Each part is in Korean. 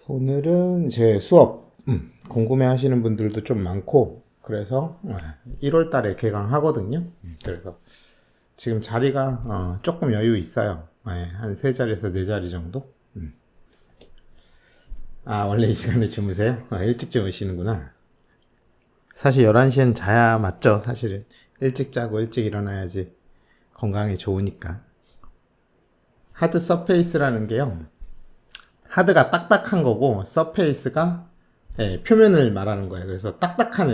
오늘은 제 수업 궁금해 하시는 분들도 좀 많고 그래서 1월 달에 개강하거든요. 그래서 지금 자리가 조금 여유 있어요. 한 3자리에서 4자리 정도. 아, 원래 이 시간에 주무세요? 일찍 주무시는구나. 사실 11시엔 자야 맞죠, 사실은. 일찍 자고 일찍 일어나야지 건강에 좋으니까. 하드 서페이스라는 게요, 하드가 딱딱한 거고 서페이스가 표면을 말하는 거예요. 그래서 딱딱한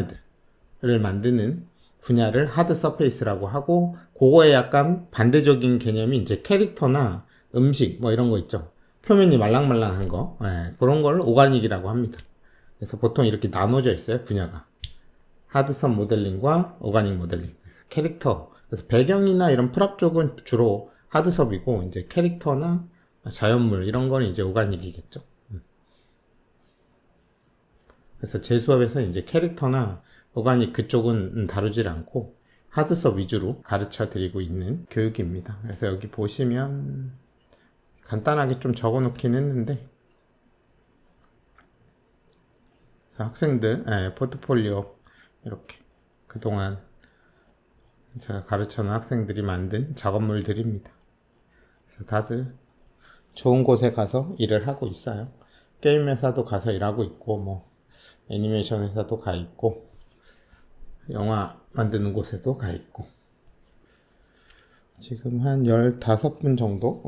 애들을 만드는 분야를 하드 서페이스라고 하고, 그거에 약간 반대적인 개념이 이제 캐릭터나 음식 뭐 이런 거 있죠. 표면이 말랑말랑한 거, 그런 걸 오가닉이라고 합니다. 그래서 보통 이렇게 나눠져 있어요, 분야가. 하드섭 모델링과 오가닉 모델링. 그래서 캐릭터, 그래서 배경이나 이런 프랍 쪽은 주로 하드섭이고, 이제 캐릭터나 자연물 이런 건 이제 오가닉이겠죠. 그래서 제 수업에서 이제 캐릭터나 오가닉 그쪽은 다루질 않고 하드섭 위주로 가르쳐 드리고 있는 교육입니다. 그래서 여기 보시면 간단하게 좀 적어 놓긴 했는데, 그래서 학생들 포트폴리오 이렇게 그동안 제가 가르쳐 놓은 학생들이 만든 작업물들입니다. 그래서 다들 좋은 곳에 가서 일을 하고 있어요. 게임 회사도 가서 일하고 있고, 뭐 애니메이션 회사도 가 있고, 영화 만드는 곳에도 가 있고. 지금 한 15분 정도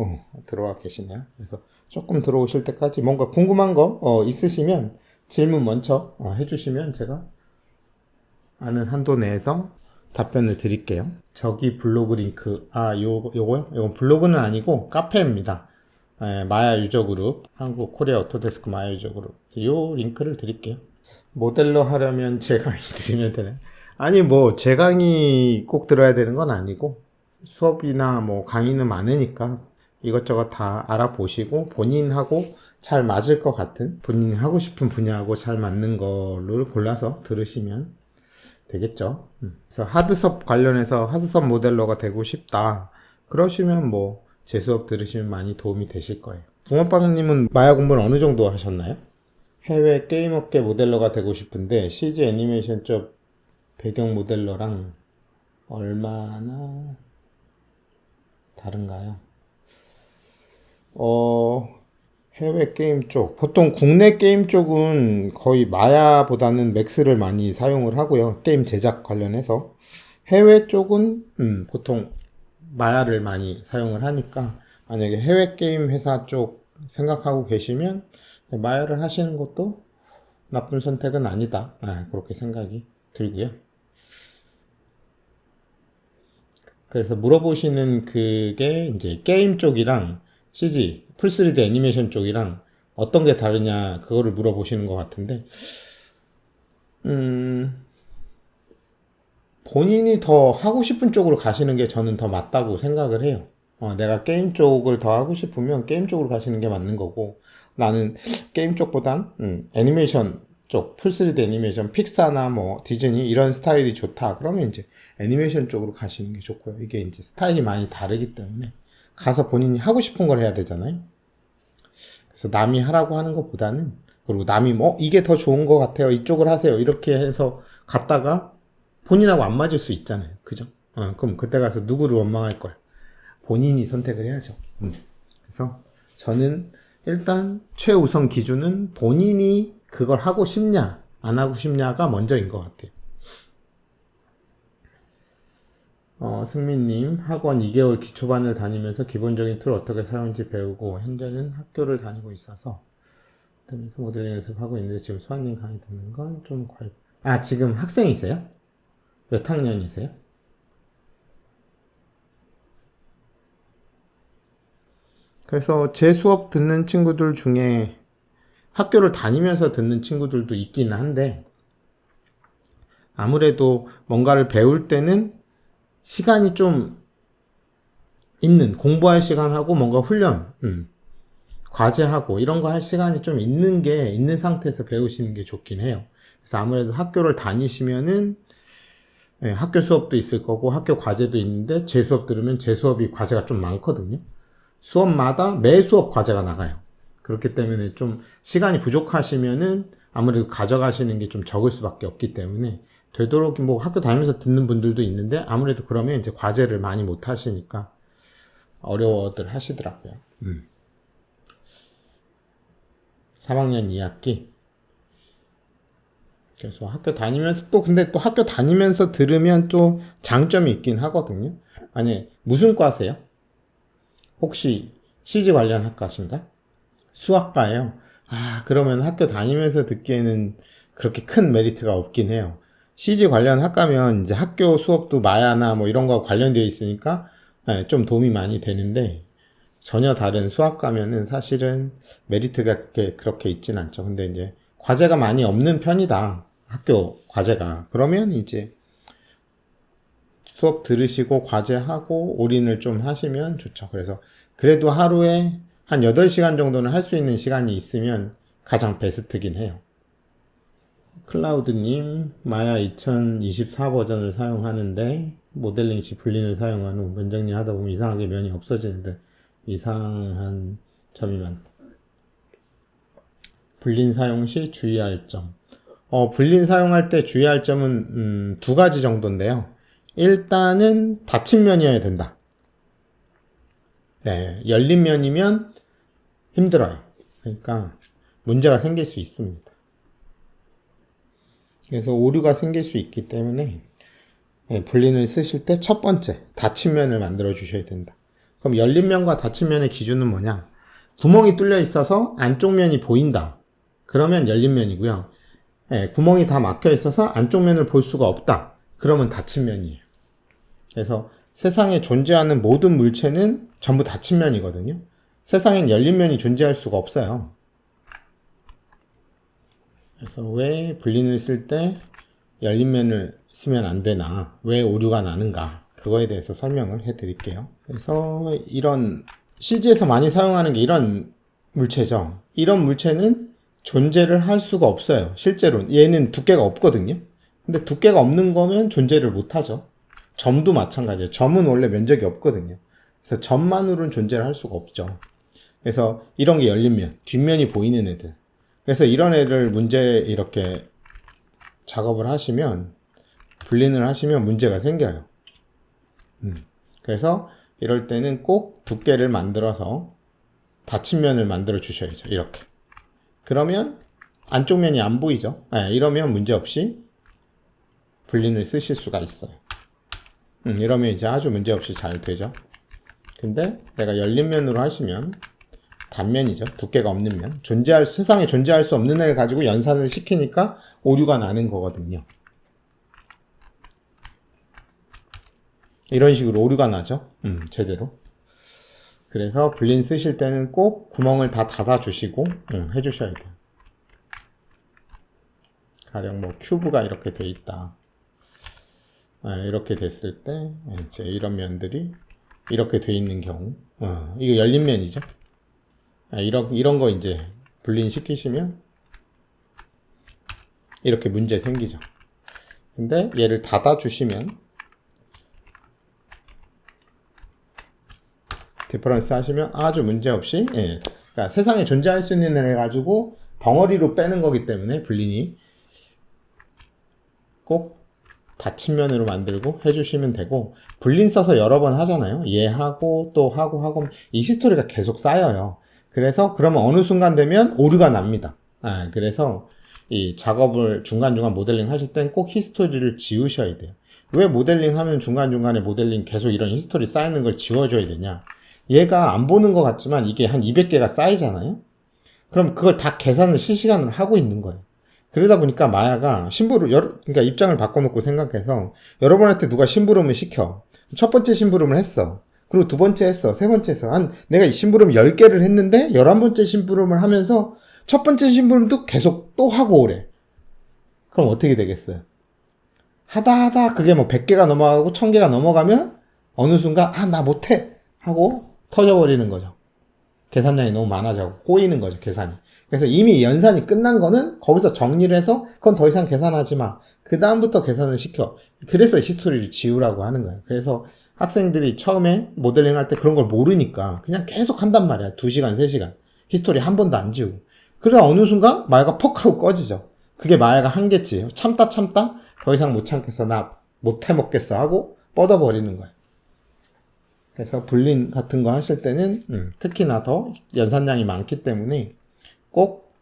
들어와 계시네요. 그래서 조금 들어오실 때까지 뭔가 궁금한 거 있으시면 질문 먼저 해주시면 제가 아는 한도 내에서 답변을 드릴게요. 저기 블로그 링크, 요거요? 이건 블로그는 아니고 카페입니다. 마야 유저 그룹, 한국 코리아 오토데스크 마야 유저 그룹. 요 링크를 드릴게요. 모델로 하려면 제 강의 들으면 되나요? 아니, 뭐 제 강의 꼭 들어야 되는 건 아니고, 수업이나 뭐 강의는 많으니까 이것저것 다 알아보시고 본인하고 잘 맞을 것 같은, 본인이 하고 싶은 분야하고 잘 맞는 거를 골라서 들으시면 되겠죠. 그래서 하드섭 관련해서 하드섭 모델러가 되고 싶다 그러시면 뭐 제 수업 들으시면 많이 도움이 되실 거예요. 붕어빵님은 마야 공부를 어느 정도 하셨나요? 해외 게임업계 모델러가 되고 싶은데 CG 애니메이션 쪽 배경 모델러랑 얼마나 다른가요? 해외 게임 쪽, 보통 국내 게임 쪽은 거의 마야보다는 맥스를 많이 사용을 하고요. 게임 제작 관련해서. 해외 쪽은 보통 마야를 많이 사용을 하니까, 만약에 해외 게임 회사 쪽 생각하고 계시면 마야를 하시는 것도 나쁜 선택은 아니다. 그렇게 생각이 들고요. 그래서 물어보시는 그게 이제 게임 쪽이랑 CG, 풀 3D 애니메이션 쪽이랑 어떤 게 다르냐, 그거를 물어보시는 것 같은데, 본인이 더 하고 싶은 쪽으로 가시는 게 저는 더 맞다고 생각을 해요. 내가 게임 쪽을 더 하고 싶으면 게임 쪽으로 가시는 게 맞는 거고, 나는 게임 쪽보단 애니메이션 쪽, 풀 3D 애니메이션, 픽사나 뭐 디즈니 이런 스타일이 좋다 그러면 이제 애니메이션 쪽으로 가시는 게 좋고요. 이게 이제 스타일이 많이 다르기 때문에 가서 본인이 하고 싶은 걸 해야 되잖아요. 그래서 남이 하라고 하는 것보다는, 그리고 남이 뭐 이게 더 좋은 것 같아요, 이쪽을 하세요, 이렇게 해서 갔다가 본인하고 안 맞을 수 있잖아요. 그죠? 그럼 그때 가서 누구를 원망할 거야? 본인이 선택을 해야죠. 그래서 저는 일단 최우선 기준은 본인이 그걸 하고 싶냐 안 하고 싶냐가 먼저인 것 같아요. 승민님, 학원 2개월 기초반을 다니면서 기본적인 툴 어떻게 사용하는지 배우고, 현재는 학교를 다니고 있어서 모델링 연습하고 있는데 지금 수아님 강의 듣는 건 좀 지금 학생이세요? 몇 학년이세요? 그래서 제 수업 듣는 친구들 중에 학교를 다니면서 듣는 친구들도 있긴 한데, 아무래도 뭔가를 배울 때는 시간이 좀 있는, 공부할 시간하고 뭔가 훈련, 과제하고 이런 거 할 시간이 좀 있는 상태에서 배우시는 게 좋긴 해요. 그래서 아무래도 학교를 다니시면은 학교 수업도 있을 거고 학교 과제도 있는데, 제 수업 들으면 제 수업이 과제가 좀 많거든요. 수업마다 매 수업 과제가 나가요. 그렇기 때문에 좀 시간이 부족하시면은 아무래도 가져가시는 게 좀 적을 수밖에 없기 때문에 되도록 뭐 학교 다니면서 듣는 분들도 있는데 아무래도 그러면 이제 과제를 많이 못 하시니까 어려워들 하시더라고요. 3학년 2학기. 그래서 학교 다니면서 또 근데 또 학교 다니면서 들으면 또 장점이 있긴 하거든요. 아니 무슨 과세요? 혹시 CG 관련 학과신가? 수학과예요. 아 그러면 학교 다니면서 듣기에는 그렇게 큰 메리트가 없긴 해요. CG 관련 학과면 이제 학교 수업도 마야나 뭐 이런 거 관련되어 있으니까 좀 도움이 많이 되는데 전혀 다른 수학과면은 사실은 메리트가 그렇게 있진 않죠. 근데 이제 과제가 많이 없는 편이다. 학교 과제가. 그러면 이제 수업 들으시고 과제하고 올인을 좀 하시면 좋죠. 그래서 그래도 하루에 한 8시간 정도는 할 수 있는 시간이 있으면 가장 베스트긴 해요. 클라우드님, 마야 2024 버전을 사용하는데 모델링 시 불린을 사용한 후 면정리 하다 보면 이상하게 면이 없어지는데 이상한 점이 많다. 불린 사용 시 주의할 점. 불린 사용할 때 주의할 점은 두 가지 정도인데요. 일단은 닫힌 면이어야 된다. 네, 열린 면이면 힘들어요. 그러니까 문제가 생길 수 있습니다. 그래서 오류가 생길 수 있기 때문에 불린을 쓰실 때 첫 번째 닫힌 면을 만들어 주셔야 된다. 그럼 열린 면과 닫힌 면의 기준은 뭐냐? 구멍이 뚫려 있어서 안쪽 면이 보인다. 그러면 열린 면이고요. 구멍이 다 막혀 있어서 안쪽 면을 볼 수가 없다. 그러면 닫힌 면이에요. 그래서 세상에 존재하는 모든 물체는 전부 닫힌 면이거든요. 세상엔 열린 면이 존재할 수가 없어요. 그래서 왜 불린을 쓸 때 열린 면을 쓰면 안 되나, 왜 오류가 나는가, 그거에 대해서 설명을 해 드릴게요. 그래서 이런 CG에서 많이 사용하는 게 이런 물체죠. 이런 물체는 존재를 할 수가 없어요. 실제로 얘는 두께가 없거든요. 근데 두께가 없는 거면 존재를 못 하죠. 점도 마찬가지예요. 점은 원래 면적이 없거든요. 그래서 점만으로는 존재를 할 수가 없죠. 그래서 이런 게 열린 면, 뒷면이 보이는 애들. 그래서 이런 애들 문제 이렇게 작업을 하시면, 불린을 하시면 문제가 생겨요. 그래서 이럴 때는 꼭 두께를 만들어서 닫힌 면을 만들어 주셔야죠. 이렇게. 그러면 안쪽 면이 안 보이죠. 이러면 문제없이 불린을 쓰실 수가 있어요. 이러면 이제 아주 문제없이 잘 되죠. 근데 내가 열린 면으로 하시면 단면이죠. 두께가 없는 면. 세상에 존재할 수 없는 애를 가지고 연산을 시키니까 오류가 나는 거거든요. 이런 식으로 오류가 나죠. 제대로. 그래서 불린 쓰실 때는 꼭 구멍을 다 닫아주시고 해주셔야 돼요. 가령 뭐 큐브가 이렇게 돼 있다. 이렇게 됐을 때 이제 이런 면들이 이렇게 돼 있는 경우, 이거 열린 면이죠. 이런 거 이제 불린 시키시면 이렇게 문제 생기죠. 근데 얘를 닫아주시면 디퍼런스 하시면 아주 문제없이 그러니까 세상에 존재할 수 있는 애를 가지고 덩어리로 빼는 거기 때문에 불린이 꼭 닫힌 면으로 만들고 해주시면 되고, 불린 써서 여러 번 하잖아요. 얘하고 또 하고 이 히스토리가 계속 쌓여요. 그래서 그러면 어느 순간 되면 오류가 납니다. 그래서 이 작업을 중간중간 모델링 하실 땐 꼭 히스토리를 지우셔야 돼요. 왜 모델링 하면 중간중간에 모델링 계속 이런 히스토리 쌓이는 걸 지워줘야 되냐? 얘가 안 보는 것 같지만 이게 한 200개가 쌓이잖아요. 그럼 그걸 다 계산을 실시간으로 하고 있는 거예요. 그러다 보니까 마야가 그러니까 입장을 바꿔놓고 생각해서 여러분한테 누가 심부름을 시켜. 첫 번째 심부름을 했어. 그리고 두 번째 했어. 세 번째 했어. 내가 이 심부름 10개를 했는데 11번째 심부름을 하면서 첫 번째 심부름도 계속 또 하고 오래. 그럼 어떻게 되겠어요? 하다 그게 뭐 100개가 넘어가고 1000개가 넘어가면 어느 순간 나 못해 하고 터져버리는 거죠. 계산량이 너무 많아져서 꼬이는 거죠, 계산이. 그래서 이미 연산이 끝난 거는 거기서 정리를 해서 그건 더 이상 계산하지 마. 그 다음부터 계산을 시켜. 그래서 히스토리를 지우라고 하는 거예요. 그래서 학생들이 처음에 모델링 할 때 그런 걸 모르니까 그냥 계속 한단 말이야. 2시간, 3시간. 히스토리 한 번도 안 지우고. 그러다 어느 순간 마야가 퍽 하고 꺼지죠. 그게 마야가 한계치. 참다 더 이상 못 참겠어. 나 못 해먹겠어 하고 뻗어버리는 거예요. 그래서 불린 같은 거 하실 때는 특히나 더 연산량이 많기 때문에 꼭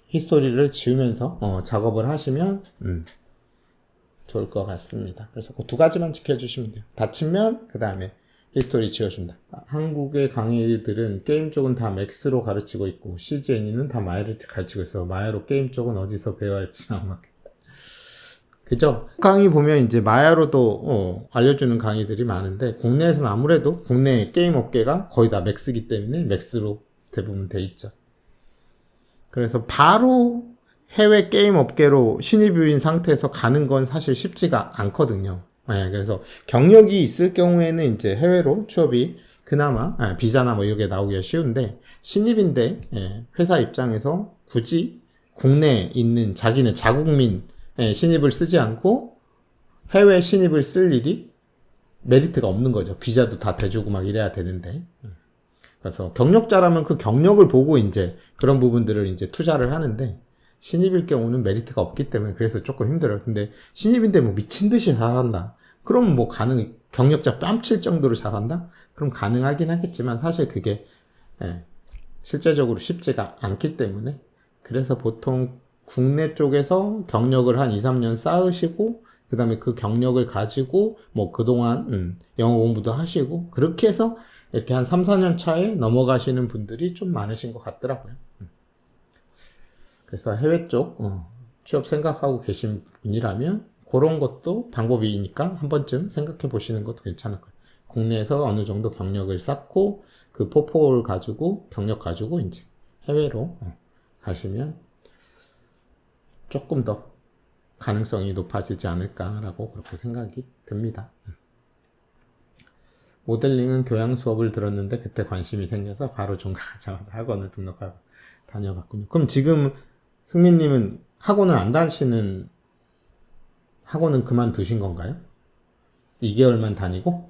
히스토리를 지우면서 작업을 하시면 좋을 것 같습니다. 그래서 그 두 가지만 지켜주시면 돼요. 다치면 그 다음에 히스토리 지워준다. 한국의 강의들은 게임 쪽은 다 맥스로 가르치고 있고 CGNE는 다 마야를 가르치고 있어. 마야로 게임 쪽은 어디서 배워야 할지 아마. 그죠? 강의 보면 이제 마야로도 알려주는 강의들이 많은데 국내에서는 아무래도 국내 게임 업계가 거의 다 맥스기 때문에 맥스로 대부분 돼 있죠. 그래서 바로 해외 게임 업계로 신입인 상태에서 가는 건 사실 쉽지가 않거든요. 그래서 경력이 있을 경우에는 이제 해외로 취업이 그나마 비자나 뭐 이렇게 나오기가 쉬운데 신입인데 회사 입장에서 굳이 국내에 있는 자기네 자국민 신입을 쓰지 않고 해외 신입을 쓸 일이 메리트가 없는 거죠. 비자도 다 대주고 막 이래야 되는데. 그래서 경력자라면 그 경력을 보고 이제 그런 부분들을 이제 투자를 하는데 신입일 경우는 메리트가 없기 때문에 그래서 조금 힘들어요. 근데 신입인데 뭐 미친 듯이 잘한다. 그럼 뭐 경력자 뺨칠 정도로 잘한다? 그럼 가능하긴 하겠지만 사실 그게 실제적으로 쉽지가 않기 때문에 그래서 보통 국내 쪽에서 경력을 한 2, 3년 쌓으시고 그 다음에 그 경력을 가지고 뭐 그동안 영어 공부도 하시고 그렇게 해서 이렇게 한 3, 4년 차에 넘어가시는 분들이 좀 많으신 것 같더라고요. 그래서 해외 쪽 취업 생각하고 계신 분이라면 그런 것도 방법이니까 한 번쯤 생각해 보시는 것도 괜찮을 거예요. 국내에서 어느 정도 경력을 쌓고 그 포포를 가지고 경력 가지고 이제 해외로 가시면 조금 더 가능성이 높아지지 않을까라고 그렇게 생각이 듭니다. 모델링은 교양 수업을 들었는데 그때 관심이 생겨서 바로 종강하자마자 학원을 등록하고 다녀봤군요. 그럼 지금 승민님은 학원을 안 다니시는 학원은 그만두신 건가요? 2개월만 다니고?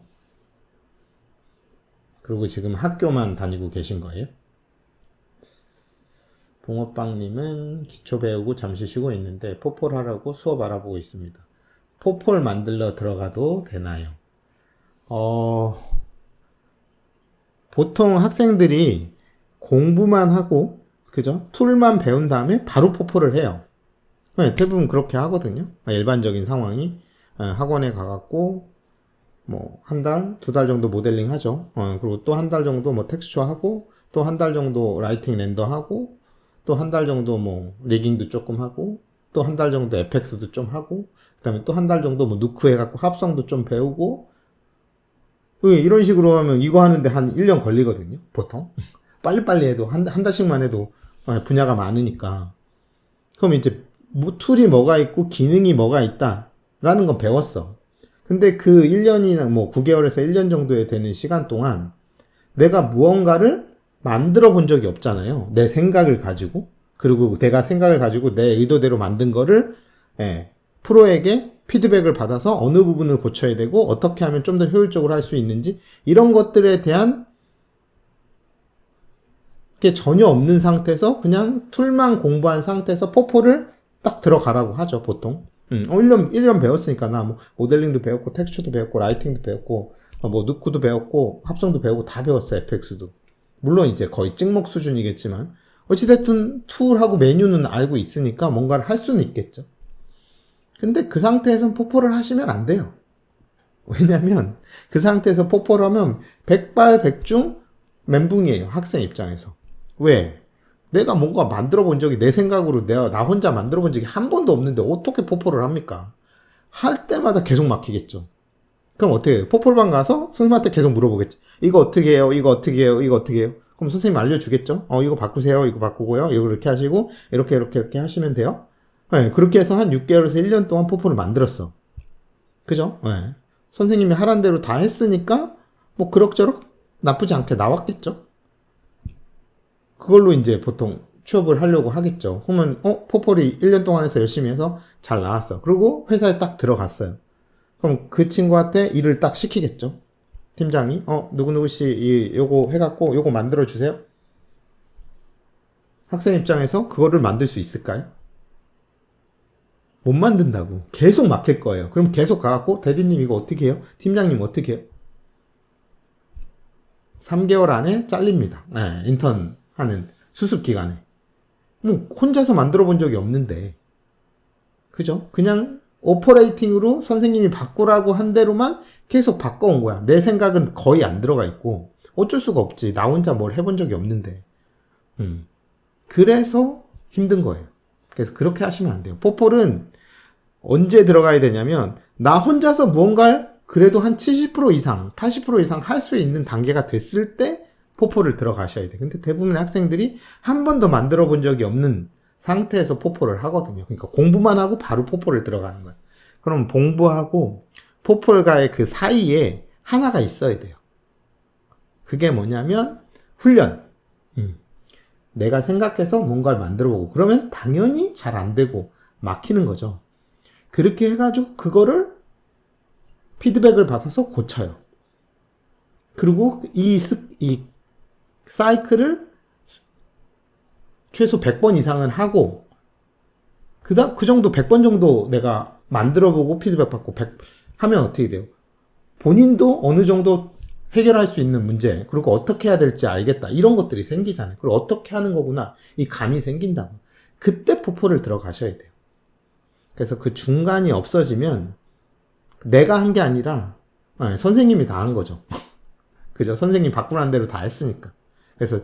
그리고 지금 학교만 다니고 계신 거예요? 붕어빵님은 기초 배우고 잠시 쉬고 있는데 포폴 하라고 수업 알아보고 있습니다. 포폴 만들러 들어가도 되나요? 보통 학생들이 공부만 하고 그죠? 툴만 배운 다음에 바로 포폴을 해요. 대부분 그렇게 하거든요. 일반적인 상황이 학원에 가갖고 뭐 한 달, 2달 정도 모델링 하죠. 그리고 또 한 달 정도 뭐 텍스처 하고 또 한 달 정도 라이팅 렌더 하고 또 한 달 정도 뭐 리깅도 조금 하고 또 한 달 정도 에펙스도 좀 하고 그 다음에 또 한 달 정도 뭐 누크 해갖고 합성도 좀 배우고 이런 식으로 하면 이거 하는데 한 1년 걸리거든요. 보통 빨리빨리 해도 한 달씩만 해도 분야가 많으니까. 그럼 이제 뭐 툴이 뭐가 있고 기능이 뭐가 있다 라는 건 배웠어. 근데 그 1년이나 뭐 9개월에서 1년 정도에 되는 시간 동안 내가 무언가를 만들어 본 적이 없잖아요. 내 생각을 가지고. 그리고 내가 생각을 가지고 내 의도대로 만든 거를 프로에게 피드백을 받아서 어느 부분을 고쳐야 되고 어떻게 하면 좀 더 효율적으로 할 수 있는지 이런 것들에 대한 게 전혀 없는 상태에서 그냥 툴만 공부한 상태에서 포포를 딱 들어가라고 하죠, 보통. 1년 배웠으니까 나 뭐 모델링도 배웠고 텍스처도 배웠고 라이팅도 배웠고 뭐 누크도 배웠고 합성도 배우고 다 배웠어, FX도. 물론 이제 거의 찍먹 수준이겠지만 어찌됐든 툴하고 메뉴는 알고 있으니까 뭔가를 할 수는 있겠죠. 근데 그 상태에서는 포포를 하시면 안 돼요. 왜냐면 그 상태에서 포포를 하면 백발백중 멘붕이에요, 학생 입장에서. 왜? 내가 뭔가 만들어 본 적이 내 생각으로 나 혼자 만들어 본 적이 한 번도 없는데 어떻게 포포를 합니까? 할 때마다 계속 막히겠죠. 그럼 어떻게 해요? 포폴방 가서 선생님한테 계속 물어보겠지. 이거 어떻게 해요? 이거 어떻게 해요? 이거 어떻게 해요? 그럼 선생님 알려주겠죠? 이거 바꾸세요. 이거 바꾸고요. 이거 이렇게 하시고, 이렇게 하시면 돼요. 네, 그렇게 해서 한 6개월에서 1년 동안 포폴을 만들었어. 그죠? 네. 선생님이 하란 대로 다 했으니까, 뭐, 그럭저럭 나쁘지 않게 나왔겠죠? 그걸로 이제 보통 취업을 하려고 하겠죠. 그러면, 포폴이 1년 동안 해서 열심히 해서 잘 나왔어. 그리고 회사에 딱 들어갔어요. 그럼 그 친구한테 일을 딱 시키겠죠. 팀장이 누구누구씨 요거 해갖고 요거 만들어주세요. 학생 입장에서 그거를 만들 수 있을까요? 못 만든다고. 계속 막힐 거예요. 그럼 계속 가갖고 대리님 이거 어떻게 해요? 팀장님 어떻게 해요? 3개월 안에 잘립니다. 네, 인턴 하는 수습 기간에. 뭐 혼자서 만들어 본 적이 없는데. 그죠? 그냥 오퍼레이팅으로 선생님이 바꾸라고 한 대로만 계속 바꿔온 거야. 내 생각은 거의 안 들어가 있고 어쩔 수가 없지. 나 혼자 뭘 해본 적이 없는데. 그래서 힘든 거예요. 그래서 그렇게 하시면 안 돼요. 포폴은 언제 들어가야 되냐면 나 혼자서 무언가를 그래도 한 70% 이상, 80% 이상 할 수 있는 단계가 됐을 때 포폴을 들어가셔야 돼요. 근데 대부분의 학생들이 한 번도 만들어 본 적이 없는 상태에서 포폴을 하거든요. 그러니까 공부만 하고 바로 포폴을 들어가는 거예요. 그럼 공부하고 포폴과의 그 사이에 하나가 있어야 돼요. 그게 뭐냐면 훈련. 내가 생각해서 뭔가를 만들어보고 그러면 당연히 잘 안 되고 막히는 거죠. 그렇게 해가지고 그거를 피드백을 받아서 고쳐요. 그리고 이 사이클을 최소 100번 이상은 하고 그 정도 100번 정도 내가 만들어보고 피드백 받고 하면 어떻게 돼요? 본인도 어느 정도 해결할 수 있는 문제, 그리고 어떻게 해야 될지 알겠다. 이런 것들이 생기잖아요. 그리고 어떻게 하는 거구나. 이 감이 생긴다고. 그때 포폴을 들어가셔야 돼요. 그래서 그 중간이 없어지면 내가 한 게 아니라 선생님이 다 한 거죠. 그죠? 선생님 바꾸라는 대로 다 했으니까. 그래서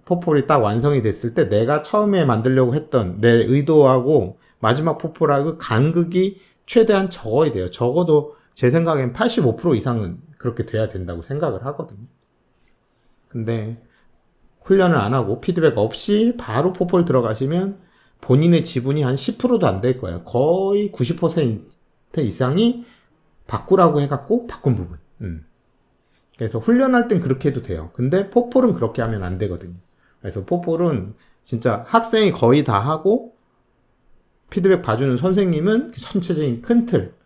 포폴이 딱 완성이 됐을 때 내가 처음에 만들려고 했던 내 의도하고 마지막 포폴하고 간극이 최대한 적어야 돼요. 적어도 제 생각엔 85% 이상은 그렇게 돼야 된다고 생각을 하거든요. 근데 훈련을 안 하고 피드백 없이 바로 포폴 들어가시면 본인의 지분이 한 10%도 안 될 거예요. 거의 90% 이상이 바꾸라고 해갖고 바꾼 부분. 그래서 훈련할 땐 그렇게 해도 돼요. 근데 포폴은 그렇게 하면 안 되거든요. 그래서 포폴은 진짜 학생이 거의 다 하고 피드백 봐주는 선생님은 전체적인 큰 틀,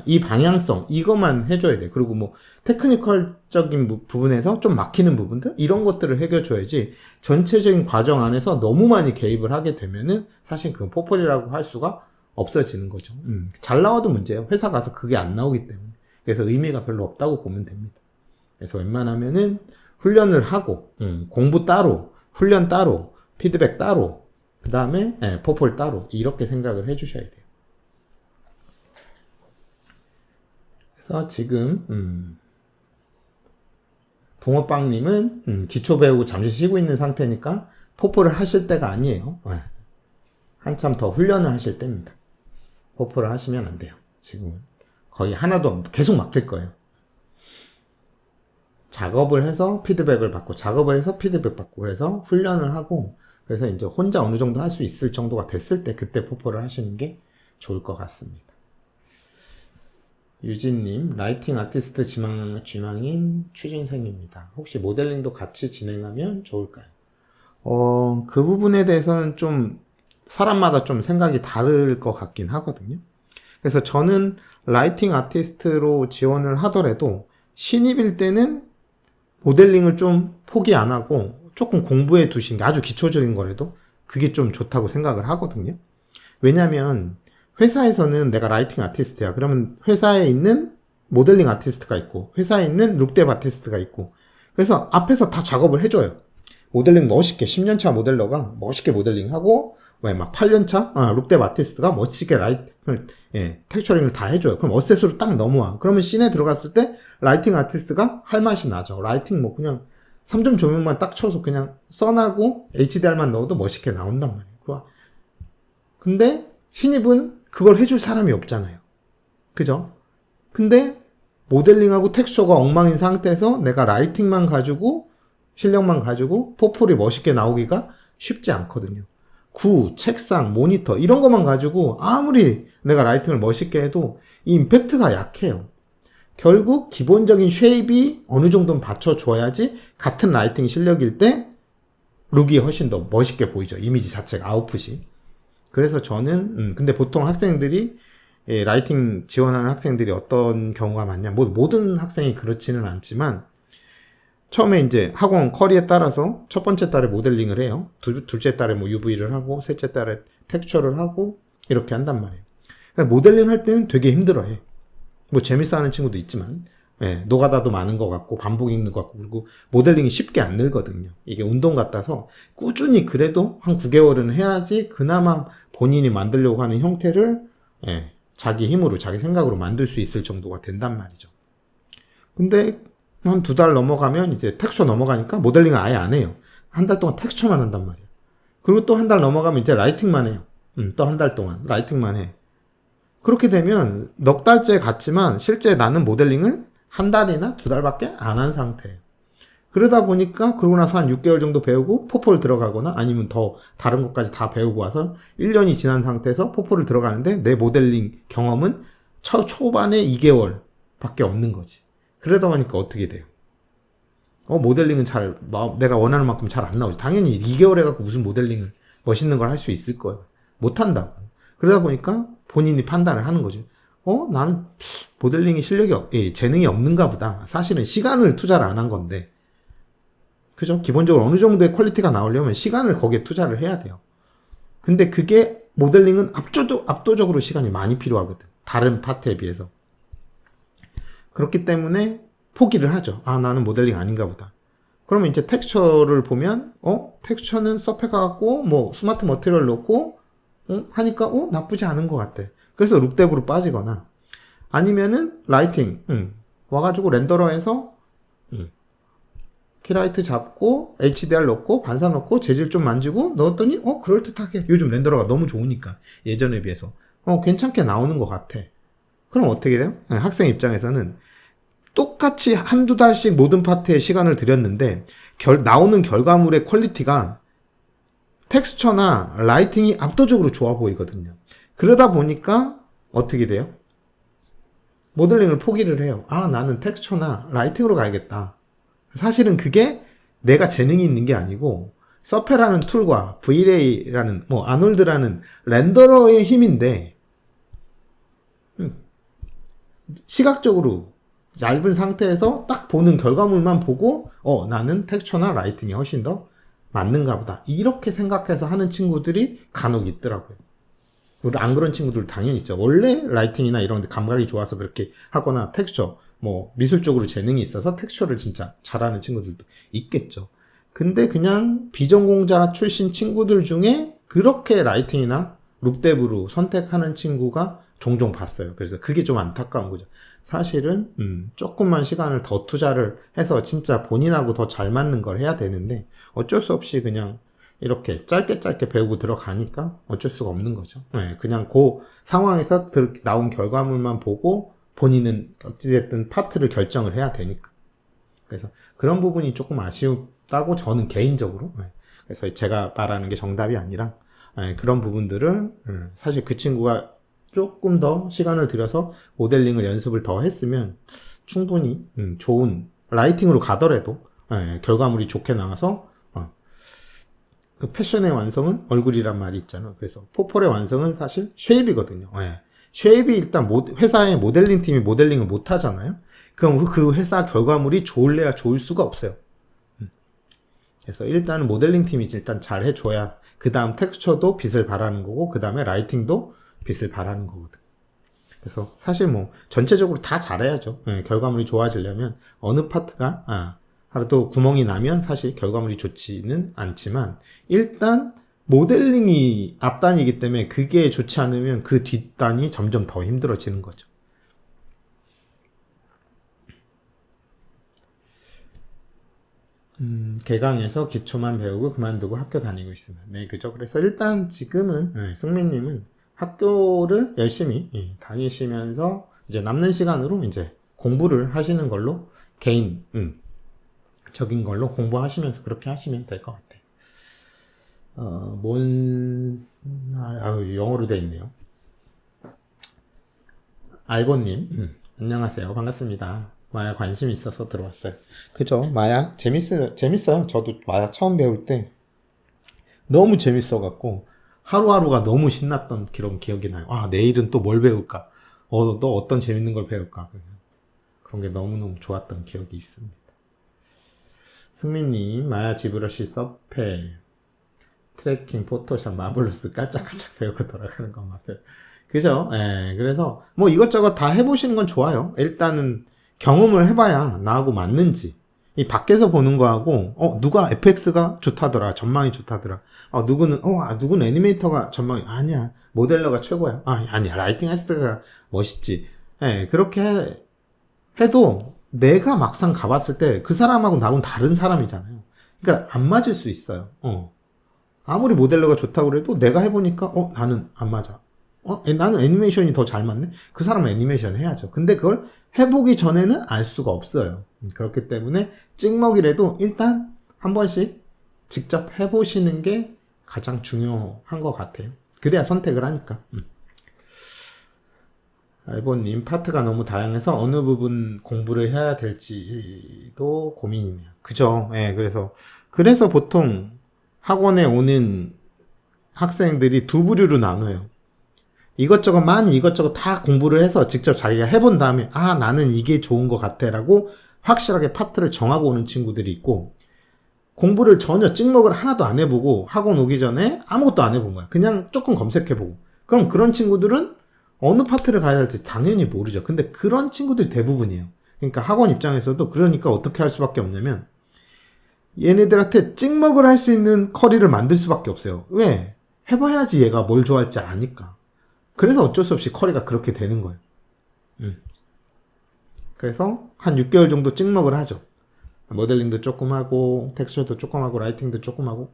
이 방향성 이것만 해줘야 돼. 그리고 뭐 테크니컬적인 부분에서 좀 막히는 부분들 이런 것들을 해결줘야지 전체적인 과정 안에서 너무 많이 개입을 하게 되면은 사실 그 포폴이라고 할 수가 없어지는 거죠. 잘 나와도 문제예요. 회사 가서 그게 안 나오기 때문에. 그래서 의미가 별로 없다고 보면 됩니다. 그래서 웬만하면은 훈련을 하고 공부 따로, 훈련 따로, 피드백 따로, 그 다음에 포폴 따로 이렇게 생각을 해주셔야 돼요. 그래서 지금 붕어빵님은 기초 배우고 잠시 쉬고 있는 상태니까 포폴을 하실 때가 아니에요. 한참 더 훈련을 하실 때입니다. 포폴을 하시면 안 돼요. 지금은 거의 하나도 계속 막힐 거예요. 작업을 해서 피드백을 받고 작업을 해서 피드백 받고 그래서 훈련을 하고 그래서 이제 혼자 어느 정도 할 수 있을 정도가 됐을 때 그때 포폴을 하시는 게 좋을 것 같습니다. 유진님, 라이팅 아티스트 지망인 취준생입니다. 혹시 모델링도 같이 진행하면 좋을까요? 그 부분에 대해서는 좀 사람마다 좀 생각이 다를 것 같긴 하거든요. 그래서 저는 라이팅 아티스트로 지원을 하더라도 신입일 때는 모델링을 좀 포기 안 하고 조금 공부해 두신 게 아주 기초적인 거라도 그게 좀 좋다고 생각을 하거든요. 왜냐면 회사에서는 내가 라이팅 아티스트야. 그러면 회사에 있는 모델링 아티스트가 있고 회사에 있는 룩뎁 아티스트가 있고 그래서 앞에서 다 작업을 해줘요. 모델링 멋있게 10년차 모델러가 멋있게 모델링하고 왜 막 8년차 룩뎁 아티스트가 멋있게 텍스처링을 다 해줘요. 그럼 어셋으로 딱 넘어와. 그러면 씬에 들어갔을 때 라이팅 아티스트가 할 맛이 나죠. 라이팅 뭐 그냥 3점 조명만 딱 쳐서 그냥 써나고 HDR만 넣어도 멋있게 나온단 말이에요. 근데 신입은 그걸 해줄 사람이 없잖아요. 그죠? 근데 모델링하고 텍스처가 엉망인 상태에서 내가 라이팅만 가지고 실력만 가지고 포폴이 멋있게 나오기가 쉽지 않거든요. 책상, 모니터 이런 것만 가지고 아무리 내가 라이팅을 멋있게 해도 이 임팩트가 약해요. 결국 기본적인 쉐입이 어느 정도는 받쳐줘야지 같은 라이팅 실력일 때 룩이 훨씬 더 멋있게 보이죠. 이미지 자체가 아웃풋이. 그래서 저는 근데 보통 학생들이 라이팅 지원하는 학생들이 어떤 경우가 많냐 모든 학생이 그렇지는 않지만 처음에 이제 학원 쿼리에 따라서 첫 번째 달에 모델링을 해요. 둘째 달에 뭐 UV를 하고, 셋째 달에 텍스처를 하고, 이렇게 한단 말이에요. 그러니까 모델링 할 때는 되게 힘들어해. 뭐 재밌어 하는 친구도 있지만, 예, 노가다도 많은 것 같고, 반복 읽는 것 같고, 그리고 모델링이 쉽게 안 늘거든요. 이게 운동 같아서 꾸준히 그래도 한 9개월은 해야지 그나마 본인이 만들려고 하는 형태를, 예, 자기 힘으로, 자기 생각으로 만들 수 있을 정도가 된단 말이죠. 근데 한 2달 넘어가면 이제 텍스처 넘어가니까 모델링을 아예 안 해요. 한 달 동안 텍스처만 한단 말이에요. 그리고 또 한 달 넘어가면 이제 라이팅만 해요. 또 한 달 동안 라이팅만 해. 그렇게 되면 넉 달째 갔지만 실제 나는 모델링을 한 달이나 2달밖에 안 한 상태예요. 그러다 보니까 그러고 나서 한 6개월 정도 배우고 포폴 들어가거나 아니면 더 다른 것까지 다 배우고 와서 1년이 지난 상태에서 포폴을 들어가는데 내 모델링 경험은 초반에 2개월 밖에 없는 거지. 그러다 보니까 어떻게 돼요? 모델링은 내가 원하는 만큼 잘 안 나오지. 당연히 2개월 해갖고 무슨 모델링을 멋있는 걸 할 수 있을 거예요. 못 한다고. 그러다 보니까 본인이 판단을 하는 거죠. 나는 모델링이 재능이 없는가 보다. 사실은 시간을 투자를 안 한 건데. 그죠? 기본적으로 어느 정도의 퀄리티가 나오려면 시간을 거기에 투자를 해야 돼요. 근데 그게 모델링은 압도적으로 시간이 많이 필요하거든. 다른 파트에 비해서. 그렇기 때문에 포기를 하죠. 나는 모델링 아닌가 보다. 그러면 이제 텍스처를 보면, 텍스처는 서페가갖고, 뭐, 스마트 머티리얼 넣고, 하니까, 나쁘지 않은 것 같아. 그래서 룩뎁으로 빠지거나, 아니면은, 라이팅, 와가지고 렌더러에서, 키라이트 잡고, HDR 넣고, 반사 넣고, 재질 좀 만지고, 넣었더니, 그럴듯하게. 요즘 렌더러가 너무 좋으니까, 예전에 비해서. 괜찮게 나오는 것 같아. 그럼 어떻게 돼요? 학생 입장에서는, 똑같이 한두 달씩 모든 파트에 시간을 들였는데 나오는 결과물의 퀄리티가 텍스처나 라이팅이 압도적으로 좋아 보이거든요. 그러다 보니까 어떻게 돼요? 모델링을 포기를 해요. 나는 텍스처나 라이팅으로 가야겠다. 사실은 그게 내가 재능이 있는 게 아니고 서페라는 툴과 V-Ray라는 아놀드라는 렌더러의 힘인데 시각적으로 얇은 상태에서 딱 보는 결과물만 보고 나는 텍스처나 라이팅이 훨씬 더 맞는가 보다 이렇게 생각해서 하는 친구들이 간혹 있더라고요. 안 그런 친구들 당연히 있죠. 원래 라이팅이나 이런 데 감각이 좋아서 그렇게 하거나 텍스처 미술적으로 재능이 있어서 텍스처를 진짜 잘하는 친구들도 있겠죠. 근데 그냥 비전공자 출신 친구들 중에 그렇게 라이팅이나 룩뎁으로 선택하는 친구가 종종 봤어요. 그래서 그게 좀 안타까운 거죠. 사실은 조금만 시간을 더 투자를 해서 진짜 본인하고 더 잘 맞는 걸 해야 되는데 어쩔 수 없이 그냥 이렇게 짧게 배우고 들어가니까 어쩔 수가 없는 거죠. 그냥 그 상황에서 나온 결과물만 보고 본인은 어찌됐든 파트를 결정을 해야 되니까. 그래서 그런 부분이 조금 아쉽다고 저는 개인적으로. 그래서 제가 말하는 게 정답이 아니라 그런 부분들을 사실 그 친구가 조금 더 시간을 들여서 모델링을 연습을 더 했으면 충분히 좋은 라이팅으로 가더라도 결과물이 좋게 나와서 그 패션의 완성은 얼굴이란 말이 있잖아. 그래서 포폴의 완성은 사실 쉐입이거든요. 쉐입이 일단 회사의 모델링 팀이 모델링을 못 하잖아요. 그럼 그 회사 결과물이 좋을래야 좋을 수가 없어요. 그래서 일단은 모델링 팀이 일단 잘 해줘야 그 다음 텍스처도 빛을 발하는 거고 그 다음에 라이팅도 빛을 발하는 거거든. 그래서 사실 전체적으로 다 잘해야죠. 결과물이 좋아지려면 어느 파트가 하루도 구멍이 나면 사실 결과물이 좋지는 않지만 일단 모델링이 앞단이기 때문에 그게 좋지 않으면 그 뒷단이 점점 더 힘들어지는 거죠. 개강에서 기초만 배우고 그만두고 학교 다니고 있습니다. 네, 그죠. 그래서 일단 지금은 승민님은 학교를 열심히 다니시면서 이제 남는 시간으로 이제 공부를 하시는 걸로 개인 적인 걸로 공부하시면서 그렇게 하시면 될 것 같아요. 영어로 돼 있네요. 알보님, 안녕하세요. 반갑습니다. 마야 관심 있어서 들어왔어요. 그죠? 마야 재밌어요. 저도 마야 처음 배울 때 너무 재밌어갖고 하루하루가 너무 신났던 그런 기억이 나요. 내일은 또 뭘 배울까? 또 어떤 재밌는 걸 배울까? 그런 게 너무너무 좋았던 기억이 있습니다. 승민님, 마야 지브러시 서페, 트래킹, 포토샵, 마블러스 깔짝깔짝 배우고 돌아가는 것만 배. 그죠? 예, 그래서 뭐 이것저것 다 해보시는 건 좋아요. 일단은 경험을 해봐야 나하고 맞는지. 이 밖에서 보는 거하고, 누가 FX가 좋다더라, 전망이 좋다더라. 누구는 애니메이터가 전망이, 아니야, 모델러가 최고야. 아니야, 라이팅 아티스트가 멋있지. 예, 그렇게 해도 내가 막상 가봤을 때 그 사람하고 나하고는 다른 사람이잖아요. 그러니까 안 맞을 수 있어요. 아무리 모델러가 좋다고 그래도 내가 해보니까, 나는 안 맞아. 나는 애니메이션이 더 잘 맞네? 그 사람은 애니메이션 해야죠. 근데 그걸 해보기 전에는 알 수가 없어요. 그렇기 때문에 찍먹이라도 일단 한 번씩 직접 해보시는 게 가장 중요한 것 같아요. 그래야 선택을 하니까. 알보님, 파트가 너무 다양해서 어느 부분 공부를 해야 될지도 고민이네요. 그죠? 예, 그래서 보통 학원에 오는 학생들이 두 부류로 나눠요. 많이 이것저것 다 공부를 해서 직접 자기가 해본 다음에, 나는 이게 좋은 것 같아 라고 확실하게 파트를 정하고 오는 친구들이 있고, 공부를 전혀 찍먹을 하나도 안 해보고 학원 오기 전에 아무것도 안 해본 거야. 그냥 조금 검색해보고. 그럼 그런 친구들은 어느 파트를 가야 할지 당연히 모르죠. 근데 그런 친구들이 대부분이에요. 그러니까 학원 입장에서도 그러니까 어떻게 할 수밖에 없냐면, 얘네들한테 찍먹을 할 수 있는 커리를 만들 수밖에 없어요. 왜? 해봐야지 얘가 뭘 좋아할지 아니까. 그래서 어쩔 수 없이 커리가 그렇게 되는 거예요. 그래서 한 6개월 정도 찍먹을 하죠. 모델링도 조금 하고, 텍스처도 조금 하고, 라이팅도 조금 하고,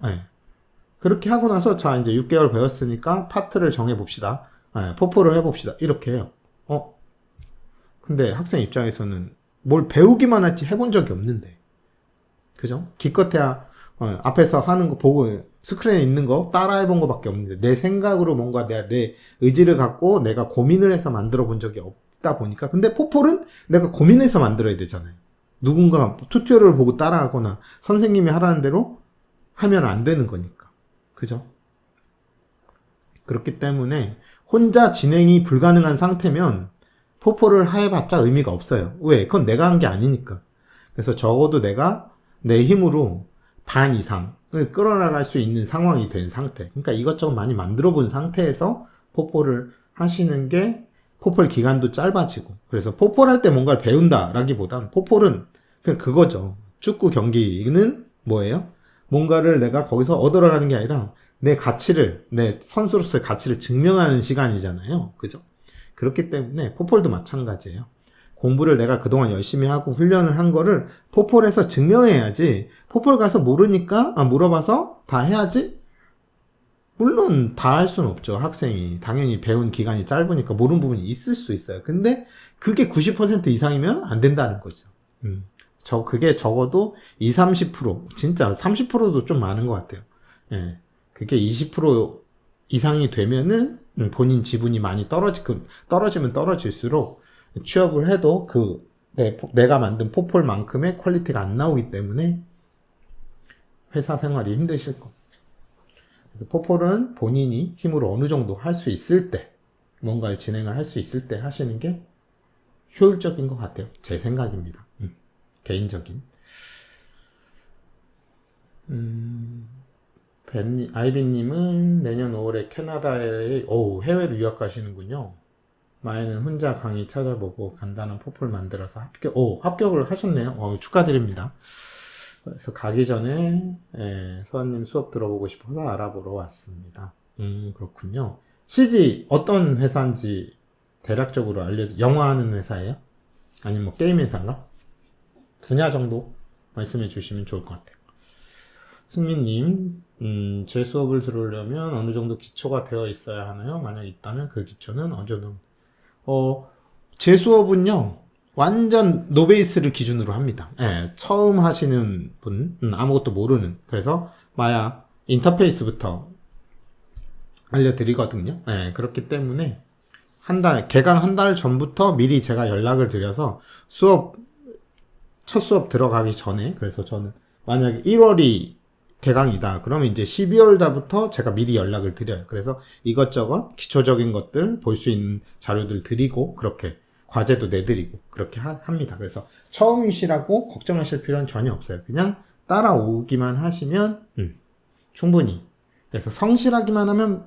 그렇게 하고 나서, 자, 이제 6개월 배웠으니까 파트를 정해봅시다. 포포를 해봅시다. 이렇게 해요. 근데 학생 입장에서는 뭘 배우기만 할지 해본 적이 없는데. 그죠? 기껏해야, 앞에서 하는 거 보고, 스크린에 있는 거 따라해본 거밖에 없는데, 내 생각으로 뭔가 내 의지를 갖고 내가 고민을 해서 만들어 본 적이 없다 보니까. 근데 포폴은 내가 고민해서 만들어야 되잖아요. 누군가 튜토리얼을 보고 따라하거나 선생님이 하라는 대로 하면 안 되는 거니까. 그죠? 그렇기 때문에 혼자 진행이 불가능한 상태면 포폴을 해봤자 의미가 없어요. 왜? 그건 내가 한 게 아니니까. 그래서 적어도 내가 내 힘으로 반 이상을 끌어나갈 수 있는 상황이 된 상태. 그러니까 이것저것 많이 만들어 본 상태에서 포폴을 하시는 게 포폴 기간도 짧아지고. 그래서 포폴 할 때 뭔가를 배운다라기보단 포폴은 그냥 그거죠. 축구 경기는 뭐예요? 뭔가를 내가 거기서 얻어가는 게 아니라 내 선수로서의 가치를 증명하는 시간이잖아요. 그죠? 그렇기 때문에 포폴도 마찬가지예요. 공부를 내가 그동안 열심히 하고 훈련을 한 거를 포폴에서 증명해야지. 포폴 가서 모르니까 물어봐서 다 해야지? 물론 다 할 수는 없죠. 학생이 당연히 배운 기간이 짧으니까 모르는 부분이 있을 수 있어요. 근데 그게 90% 이상이면 안 된다는 거죠. 그게 적어도 20-30%, 진짜 30%도 좀 많은 것 같아요. 예. 그게 20% 이상이 되면은 본인 지분이 많이 떨어지면 떨어질수록 취업을 해도 내가 만든 포폴만큼의 퀄리티가 안 나오기 때문에 회사 생활이 힘드실 거. 그래서 포폴은 본인이 힘으로 어느 정도 할 수 있을 때, 뭔가를 진행을 할 수 있을 때 하시는 게 효율적인 것 같아요. 제 생각입니다. 개인적인. 아이비님은 내년 5월에 캐나다에, 해외로 유학 가시는군요. 마에는 혼자 강의 찾아보고 간단한 포폴 만들어서 합격을 하셨네요. 축하드립니다. 그래서 가기 전에, 서한님 수업 들어보고 싶어서 알아보러 왔습니다. 그렇군요. CG 어떤 회사인지 대략적으로 영화 하는 회사예요? 아니면 게임 회사인가? 분야 정도 말씀해 주시면 좋을 것 같아요. 승민님, 제 수업을 들으려면 어느 정도 기초가 되어 있어야 하나요? 만약 있다면 그 기초는 어느 정도? 제 수업은요, 완전 노베이스를 기준으로 합니다. 처음 하시는 분, 아무것도 모르는. 그래서 마야 인터페이스부터 알려드리거든요. 그렇기 때문에 개강 한 달 전부터 미리 제가 연락을 드려서 첫 수업 들어가기 전에, 그래서 저는 만약에 1월이 개강이다. 그러면 이제 12월 달부터 제가 미리 연락을 드려요. 그래서 이것저것 기초적인 것들 볼 수 있는 자료들 드리고, 그렇게 과제도 내드리고 그렇게 합니다. 그래서 처음이시라고 걱정하실 필요는 전혀 없어요. 그냥 따라오기만 하시면 충분히. 그래서 성실하기만 하면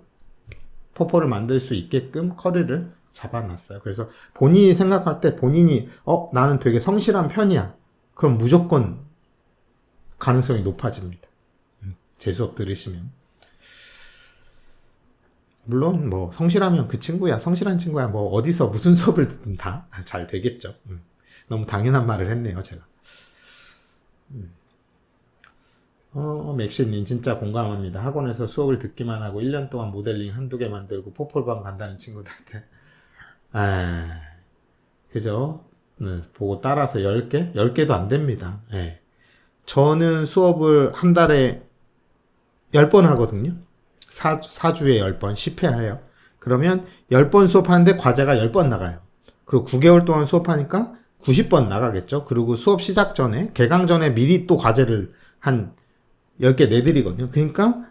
포포를 만들 수 있게끔 커리를 잡아놨어요. 그래서 본인이 생각할 때 본인이 나는 되게 성실한 편이야. 그럼 무조건 가능성이 높아집니다. 제 수업 들으시면. 물론 뭐 성실하면 그 친구야, 성실한 친구야, 뭐 어디서 무슨 수업을 듣든 다 잘 되겠죠. 너무 당연한 말을 했네요, 제가. 맥시님 진짜 공감합니다. 학원에서 수업을 듣기만 하고 1년 동안 모델링 한두 개 만들고 포폴방 간다는 친구들한테 그죠? 보고 따라서 10개? 10개도 안 됩니다. 저는 수업을 한 달에 10번 하거든요. 4주에 10번 10회 해요. 그러면 10번 수업하는데 과제가 10번 나가요. 그리고 9개월 동안 수업하니까 90번 나가겠죠. 그리고 수업 시작 전에, 개강 전에 미리 또 과제를 한 10개 내드리거든요. 그러니까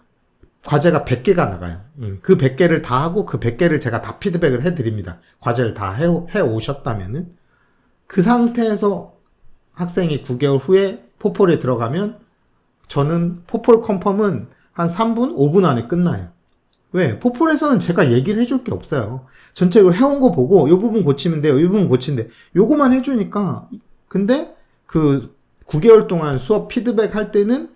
과제가 100개가 나가요. 그 100개를 다 하고 그 100개를 제가 다 피드백을 해드립니다. 과제를 다 해오셨다면은. 그 상태에서 학생이 9개월 후에 포폴에 들어가면 저는 포폴 컨펌은 한 3분, 5분 안에 끝나요. 왜? 포폴에서는 제가 얘기를 해줄 게 없어요. 전체 해온 거 보고 이 부분 고치면 돼요. 이 부분 고치면 돼. 요거만 해주니까. 근데 그 9개월 동안 수업 피드백 할 때는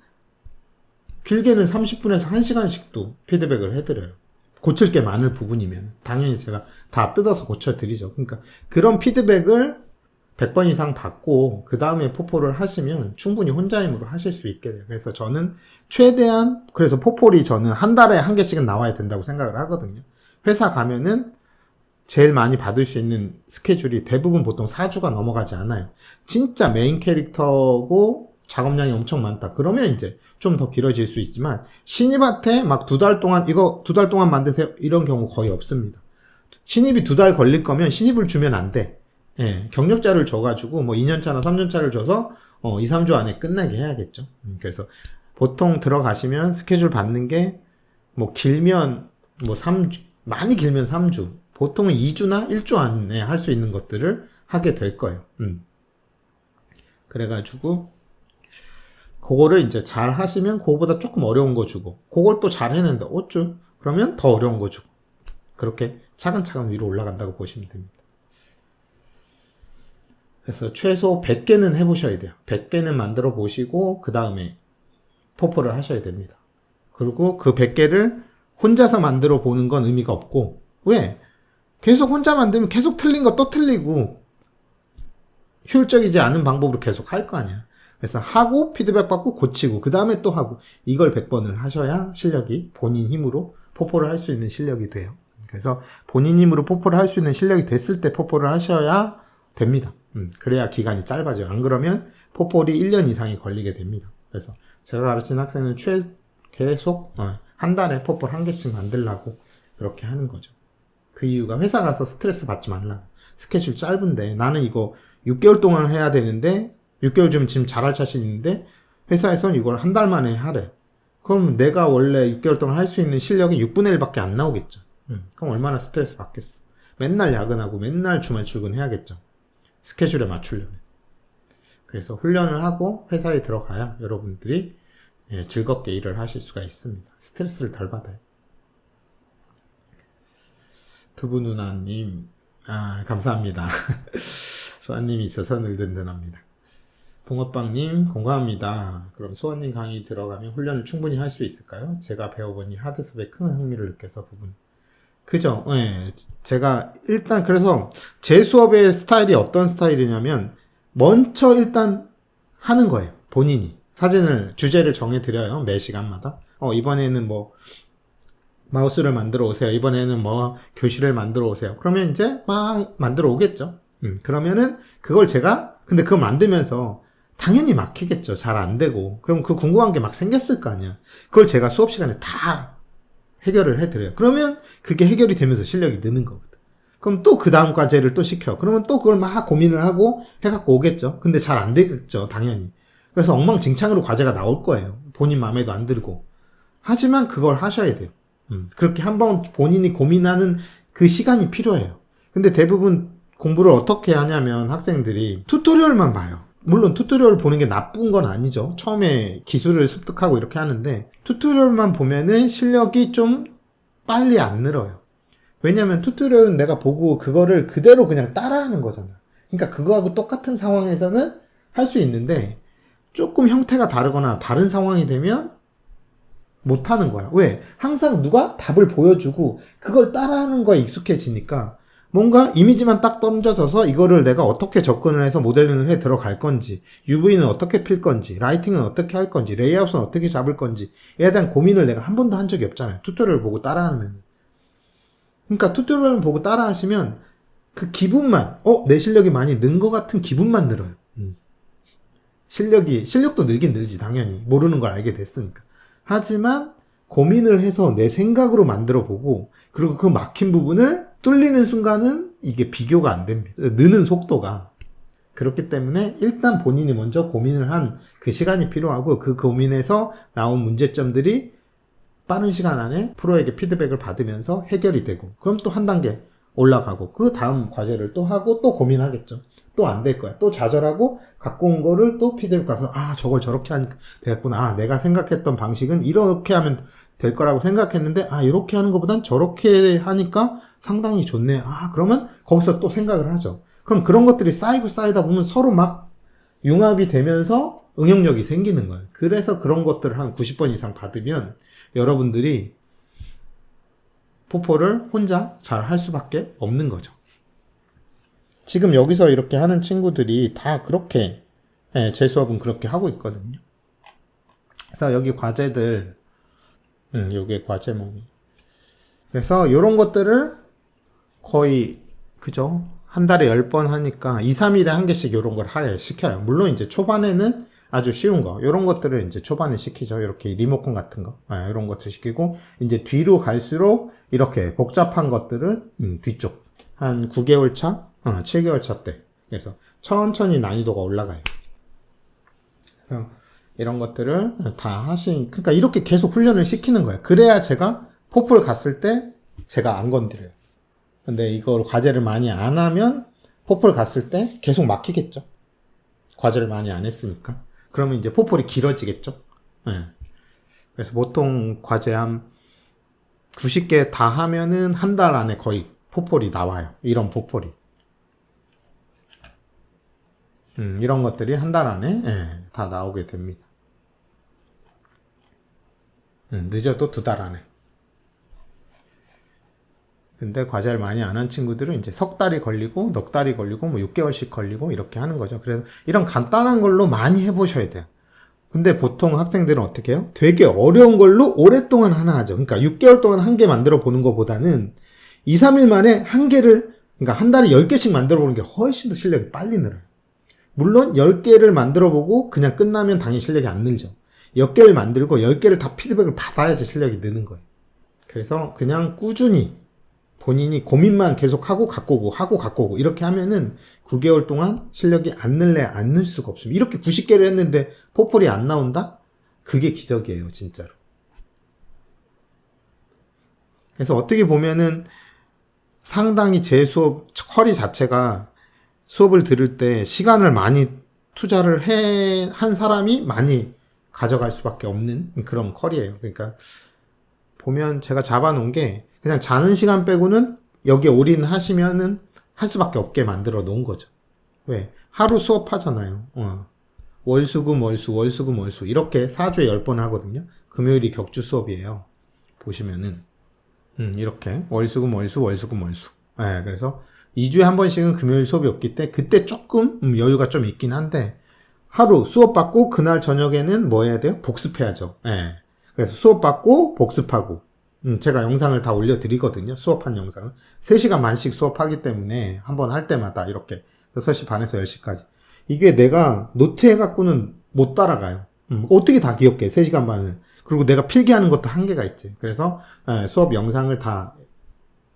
길게는 30분에서 1시간씩도 피드백을 해드려요. 고칠 게 많을 부분이면 당연히 제가 다 뜯어서 고쳐드리죠. 그러니까 그런 피드백을 100번 이상 받고 그 다음에 포폴을 하시면 충분히 혼자 힘으로 하실 수 있게 돼요. 그래서 저는 최대한, 그래서 포폴이 저는 한 달에 한 개씩은 나와야 된다고 생각을 하거든요. 회사 가면은 제일 많이 받을 수 있는 스케줄이 대부분 보통 4주가 넘어가지 않아요. 진짜 메인 캐릭터고 작업량이 엄청 많다. 그러면 이제 좀 더 길어질 수 있지만 신입한테 막 2달 동안 이거 2달 동안 만드세요. 이런 경우 거의 없습니다. 신입이 2달 걸릴 거면 신입을 주면 안 돼. 경력자를 줘가지고 뭐 2년차나 3년차를 줘서 2, 3주 안에 끝나게 해야겠죠. 그래서 보통 들어가시면 스케줄 받는 게 뭐 길면 뭐 3주, 많이 길면 3주, 보통은 2주나 1주 안에 할 수 있는 것들을 하게 될 거예요. 그래가지고 그거를 이제 잘 하시면 그거보다 조금 어려운 거 주고, 그걸 또 잘 해낸다. 어쭈? 그러면 더 어려운 거 주고. 그렇게 차근차근 위로 올라간다고 보시면 됩니다. 그래서 최소 100개는 해보셔야 돼요. 100개는 만들어 보시고 그 다음에 포폴을 하셔야 됩니다. 그리고 그 100개를 혼자서 만들어 보는 건 의미가 없고, 왜? 계속 혼자 만들면 계속 틀린 거 또 틀리고 효율적이지 않은 방법으로 계속 할 거 아니야. 그래서 하고 피드백 받고 고치고 그 다음에 또 하고, 이걸 100번을 하셔야 실력이 본인 힘으로 포폴을 할 수 있는 실력이 돼요. 그래서 본인 힘으로 포폴을 할 수 있는 실력이 됐을 때 포폴을 하셔야 됩니다. 그래야 기간이 짧아져요. 안 그러면 포폴이 1년 이상이 걸리게 됩니다. 그래서 제가 가르친 학생은 계속 한 달에 포폴 한 개씩 만들라고 그렇게 하는 거죠. 그 이유가 회사 가서 스트레스 받지 말라. 스케줄 짧은데 나는 이거 6개월 동안 해야 되는데 6개월 좀 지금 잘할 자신 있는데 회사에서는 이걸 한 달 만에 하래. 그럼 내가 원래 6개월 동안 할 수 있는 실력이 6분의 1밖에 안 나오겠죠. 그럼 얼마나 스트레스 받겠어. 맨날 야근하고 맨날 주말 출근해야겠죠. 스케줄에 맞추려면. 그래서 훈련을 하고 회사에 들어가야 여러분들이 즐겁게 일을 하실 수가 있습니다. 스트레스를 덜 받아요. 두부 누나님, 감사합니다. 소아님이 있어서 늘 든든합니다. 붕어빵님, 공감합니다. 그럼 소아님 강의 들어가면 훈련을 충분히 할 수 있을까요? 제가 배워보니 하드습에 큰 흥미를 느껴서 부분. 그죠? 제가 일단 그래서 제 수업의 스타일이 어떤 스타일이냐면 먼저 일단 하는 거예요. 본인이 사진을 주제를 정해드려요. 매 시간마다. 이번에는 뭐 마우스를 만들어 오세요. 이번에는 뭐 교실을 만들어 오세요. 그러면 이제 막 만들어 오겠죠. 그러면은 그걸 제가 근데 그걸 만들면서 당연히 막히겠죠. 잘 안 되고. 그럼 그 궁금한 게 막 생겼을 거 아니야. 그걸 제가 수업 시간에 다 해결을 해드려요. 그러면 그게 해결이 되면서 실력이 느는 거거든. 그럼 또 그 다음 과제를 또 시켜. 그러면 또 그걸 막 고민을 하고 해갖고 오겠죠. 근데 잘 안 되겠죠. 당연히. 그래서 엉망진창으로 과제가 나올 거예요. 본인 마음에도 안 들고. 하지만 그걸 하셔야 돼요. 그렇게 한번 본인이 고민하는 그 시간이 필요해요. 근데 대부분 공부를 어떻게 하냐면 학생들이 튜토리얼만 봐요. 물론 튜토리얼 보는 게 나쁜 건 아니죠. 처음에 기술을 습득하고 이렇게 하는데 튜토리얼만 보면은 실력이 좀 빨리 안 늘어요. 왜냐면 튜토리얼은 내가 보고 그거를 그대로 그냥 따라하는 거잖아. 그러니까 그거하고 똑같은 상황에서는 할 수 있는데 조금 형태가 다르거나 다른 상황이 되면 못하는 거야. 왜? 항상 누가 답을 보여주고 그걸 따라하는 거에 익숙해지니까 뭔가 이미지만 딱 던져져서 이거를 내가 어떻게 접근을 해서 모델링을 해 들어갈 건지, UV는 어떻게 필 건지, 라이팅은 어떻게 할 건지, 레이아웃은 어떻게 잡을 건지 에 대한 고민을 내가 한 번도 한 적이 없잖아요. 튜토리얼 보고 따라하면. 그러니까 튜토리얼 보고 따라하시면 그 기분만, 내 실력이 많이 는 것 같은 기분만 늘어요. 실력도 늘긴 늘지, 당연히. 모르는 걸 알게 됐으니까. 하지만 고민을 해서 내 생각으로 만들어 보고, 그리고 그 막힌 부분을 뚫리는 순간은 이게 비교가 안 됩니다. 느는 속도가. 그렇기 때문에 일단 본인이 먼저 고민을 한 그 시간이 필요하고, 그 고민에서 나온 문제점들이 빠른 시간 안에 프로에게 피드백을 받으면서 해결이 되고, 그럼 또 한 단계 올라가고, 그 다음 과제를 또 하고 또 고민하겠죠. 또 안 될 거야. 또 좌절하고 갖고 온 거를 또 피드백 가서 저걸 저렇게 하니까 되겠구나. 내가 생각했던 방식은 이렇게 하면 될 거라고 생각했는데 이렇게 하는 것보단 저렇게 하니까 상당히 좋네. 그러면 거기서 또 생각을 하죠. 그럼 그런 것들이 쌓이고 쌓이다 보면 서로 막 융합이 되면서 응용력이 생기는 거예요. 그래서 그런 것들을 한 90번 이상 받으면 여러분들이 포포를 혼자 잘 할 수밖에 없는 거죠. 지금 여기서 이렇게 하는 친구들이 다 그렇게, 제 수업은 그렇게 하고 있거든요. 그래서 여기 과제들, 요게 과제몽이. 그래서 요런 것들을 거의, 그죠? 한 달에 10번 하니까 2, 3일에 한 개씩 요런 걸 시켜요. 물론 이제 초반에는 아주 쉬운 거, 요런 것들을 이제 초반에 시키죠. 이렇게 리모컨 같은 거, 요런 것들 시키고, 이제 뒤로 갈수록 이렇게 복잡한 것들을, 뒤쪽. 한 9개월 차? 7개월 차 때. 그래서 천천히 난이도가 올라가요. 그래서 이런 것들을 다 그러니까 이렇게 계속 훈련을 시키는 거예요. 그래야 제가 포폴 갔을 때 제가 안 건드려요. 근데 이걸 과제를 많이 안 하면 포폴 갔을 때 계속 막히겠죠. 과제를 많이 안 했으니까. 그러면 이제 포폴이 길어지겠죠. 그래서 보통 과제 한 90개 다 하면은 한 달 안에 거의 포폴이 나와요. 이런 포폴이. 이런 것들이 한 달 안에 다 나오게 됩니다. 늦어도 2달 안에. 근데 과제를 많이 안 한 친구들은 이제 석 달이 걸리고 넉 달이 걸리고 6개월씩 걸리고 이렇게 하는 거죠. 그래서 이런 간단한 걸로 많이 해보셔야 돼요. 근데 보통 학생들은 어떻게 해요? 되게 어려운 걸로 오랫동안 하나 하죠. 그러니까 6개월 동안 한 개 만들어 보는 것보다는 2, 3일 만에 한 개를, 그러니까 한 달에 10개씩 만들어 보는 게 훨씬 더 실력이 빨리 늘어요. 물론 10개를 만들어 보고 그냥 끝나면 당연히 실력이 안 늘죠. 10개를 만들고 10개를 다 피드백을 받아야지 실력이 느는 거예요. 그래서 그냥 꾸준히 본인이 고민만 계속하고 갖고 오고 이렇게 하면은 9개월 동안 실력이 안 늘 수가 없습니다. 이렇게 90개를 했는데 포폴이 안 나온다? 그게 기적이에요, 진짜로. 그래서 어떻게 보면은 상당히 제 수업 커리 자체가 수업을 들을 때 시간을 많이 투자를 한 사람이 많이 가져갈 수밖에 없는 그런 커리예요. 그러니까 보면 제가 잡아놓은 게 그냥 자는 시간 빼고는 여기에 올인하시면은 할 수밖에 없게 만들어 놓은 거죠. 왜? 하루 수업하잖아요. 월수금 월수 이렇게 4주에 10번 하거든요. 금요일이 격주 수업이에요. 보시면은 이렇게 월수금 월수. 그래서 2주에 한 번씩은 금요일 수업이 없기 때문에 그때 조금 여유가 좀 있긴 한데 하루 수업 받고 그날 저녁에는 뭐 해야 돼요? 복습해야죠. 그래서 수업 받고 복습하고 제가 영상을 다 올려드리거든요. 수업한 영상을. 3시간 반씩 수업하기 때문에 한번 할 때마다 이렇게 6시 반에서 10시까지. 이게 내가 노트 해갖고는 못 따라가요. 어떻게 다 기억해, 3시간 반을. 그리고 내가 필기하는 것도 한계가 있지. 그래서 수업 영상을 다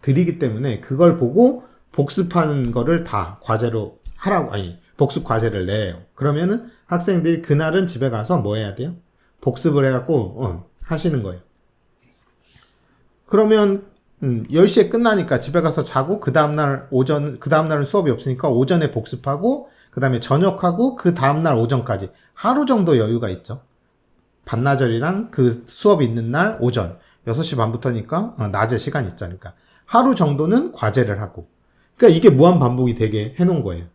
드리기 때문에 그걸 보고 복습하는 거를 다 과제로 복습 과제를 내요. 그러면은 학생들이 그날은 집에 가서 뭐 해야 돼요? 복습을 해갖고 하시는 거예요. 그러면 10시에 끝나니까 집에 가서 자고 그 다음날은 수업이 없으니까 오전에 복습하고 그 다음에 저녁하고 그 다음날 오전까지 하루 정도 여유가 있죠. 반나절이랑 그 수업이 있는 날 오전 6시 반부터니까 낮에 시간 있자니까 하루 정도는 과제를 하고, 그러니까 이게 무한 반복이 되게 해놓은 거예요.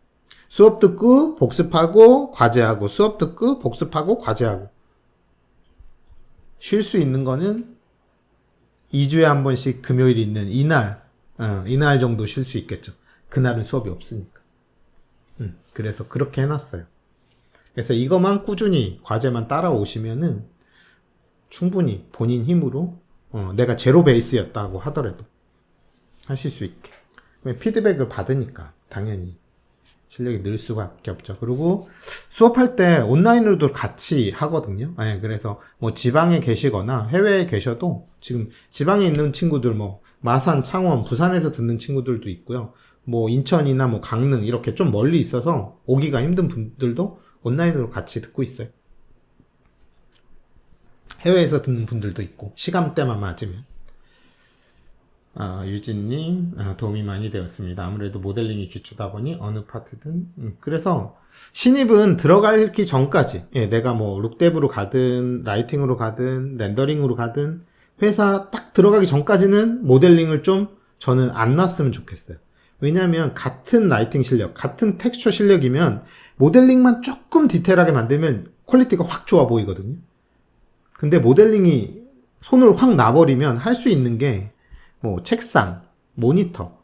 수업 듣고 복습하고 과제하고 수업 듣고 복습하고 과제하고. 쉴 수 있는 거는 2주에 한 번씩 금요일이 있는 이날 정도 쉴 수 있겠죠. 그날은 수업이 없으니까. 그래서 그렇게 해놨어요. 그래서 이것만 꾸준히 과제만 따라오시면은 충분히 본인 힘으로 내가 제로 베이스였다고 하더라도 하실 수 있게. 피드백을 받으니까 당연히 실력이 늘 수밖에 없죠. 그리고 수업할 때 온라인으로도 같이 하거든요. 네, 그래서 뭐 지방에 계시거나 해외에 계셔도 지금 지방에 있는 친구들 뭐 마산, 창원, 부산에서 듣는 친구들도 있고요. 뭐 인천이나 뭐 강릉 이렇게 좀 멀리 있어서 오기가 힘든 분들도 온라인으로 같이 듣고 있어요. 해외에서 듣는 분들도 있고 시간대만 맞으면. 유진님 도움이 많이 되었습니다. 아무래도 모델링이 기초다 보니 어느 파트든 그래서 신입은 들어가기 전까지 내가 뭐 룩뎁으로 가든 라이팅으로 가든 렌더링으로 가든 회사 딱 들어가기 전까지는 모델링을 좀 저는 안 놨으면 좋겠어요. 왜냐하면 같은 라이팅 실력, 같은 텍스처 실력이면 모델링만 조금 디테일하게 만들면 퀄리티가 확 좋아 보이거든요. 근데 모델링이 손을 확 놔버리면 할 수 있는 게 뭐 책상, 모니터,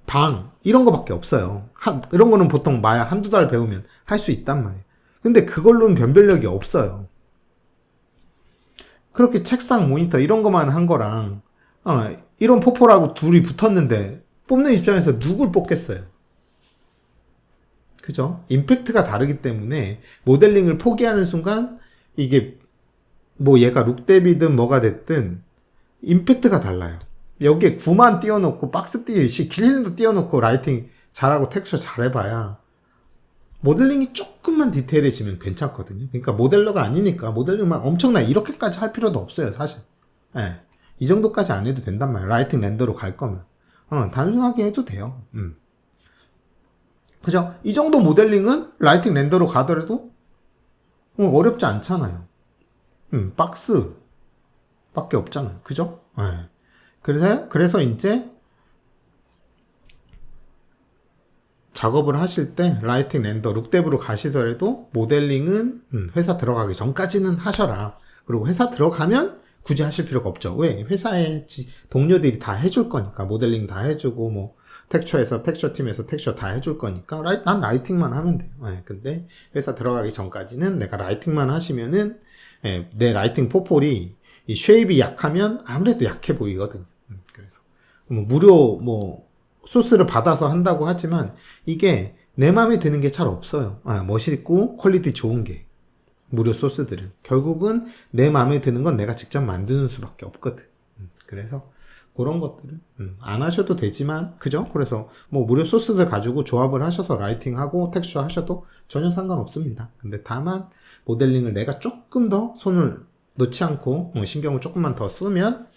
방 이런 거밖에 없어요. 이런 거는 보통 마야 한두 달 배우면 할 수 있단 말이에요. 근데 그걸로는 변별력이 없어요. 그렇게 책상, 모니터 이런 것만 한 거랑 이런 포포라고 둘이 붙었는데 뽑는 입장에서 누굴 뽑겠어요? 그죠? 임팩트가 다르기 때문에 모델링을 포기하는 순간 이게 뭐 얘가 룩뎁이든 뭐가 됐든 임팩트가 달라요. 여기에 9만 띄워놓고 박스 띄우시 길림도 띄워놓고 라이팅 잘하고 텍스처 잘해봐야 모델링이 조금만 디테일해지면 괜찮거든요. 그러니까 모델러가 아니니까 모델링만 엄청나 이렇게까지 할 필요도 없어요, 사실. 예. 이 정도까지 안 해도 된단 말이에요. 라이팅 렌더로 갈 거면. 단순하게 해도 돼요. 그죠? 이 정도 모델링은 라이팅 렌더로 가더라도 어렵지 않잖아요. 박스 밖에 없잖아요. 그죠? 네. 그래서 이제 작업을 하실 때 라이팅 렌더 룩뎁으로 가시더라도 모델링은 회사 들어가기 전까지는 하셔라. 그리고 회사 들어가면 굳이 하실 필요가 없죠. 왜? 회사의 동료들이 다 해줄 거니까. 모델링 다 해주고 뭐 텍스처에서 텍스처 팀에서 텍스처 다 해줄 거니까 난 라이팅만 하면 돼요. 네. 근데 회사 들어가기 전까지는 내가 라이팅만 하시면은 내 라이팅 포폴이 이 쉐입이 약하면 아무래도 약해 보이거든. 그래서 무료 뭐 소스를 받아서 한다고 하지만 이게 내 마음에 드는 게 잘 없어요. 멋있고 퀄리티 좋은 게 무료 소스들은 결국은 내 마음에 드는 건 내가 직접 만드는 수밖에 없거든. 그래서 그런 것들은 안 하셔도 되지만 그죠? 그래서 뭐 무료 소스들 가지고 조합을 하셔서 라이팅하고 텍스처 하셔도 전혀 상관없습니다. 근데 다만 모델링을 내가 조금 더 손을 놓지 않고 신경을 조금만 더 쓰면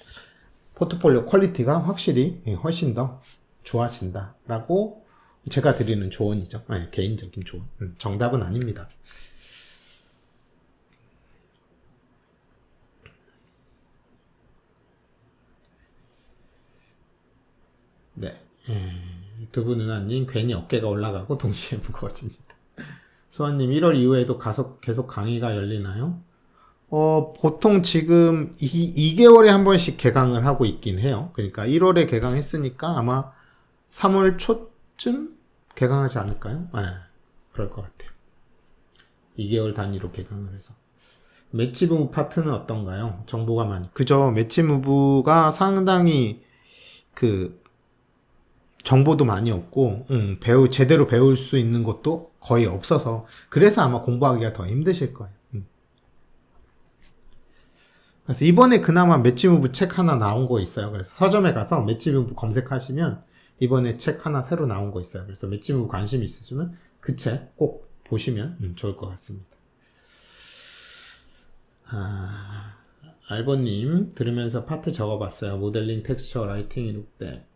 포트폴리오 퀄리티가 확실히 훨씬 더 좋아진다 라고 제가 드리는 조언이죠. 개인적인 조언. 정답은 아닙니다. 네. 두부 누나님 괜히 어깨가 올라가고 동시에 무거워집니다. 수아님 1월 이후에도 계속 강의가 열리나요? 보통 지금 2개월에 한 번씩 개강을 하고 있긴 해요. 그러니까 1월에 개강했으니까 아마 3월 초쯤 개강하지 않을까요? 네, 그럴 것 같아요. 2개월 단위로 개강을 해서. 매치무브 파트는 어떤가요? 정보가 많이. 그죠. 매치무브가 상당히 정보도 많이 없고, 제대로 배울 수 있는 것도 거의 없어서, 그래서 아마 공부하기가 더 힘드실 거예요. 그래서 이번에 그나마 매치무브 책 하나 나온 거 있어요. 그래서 서점에 가서 매치무브 검색하시면 이번에 책 하나 새로 나온 거 있어요. 그래서 매치무브 관심 있으시면 그 책 꼭 보시면 좋을 것 같습니다. 알버님 들으면서 파트 적어봤어요. 모델링, 텍스처, 라이팅 이럴 때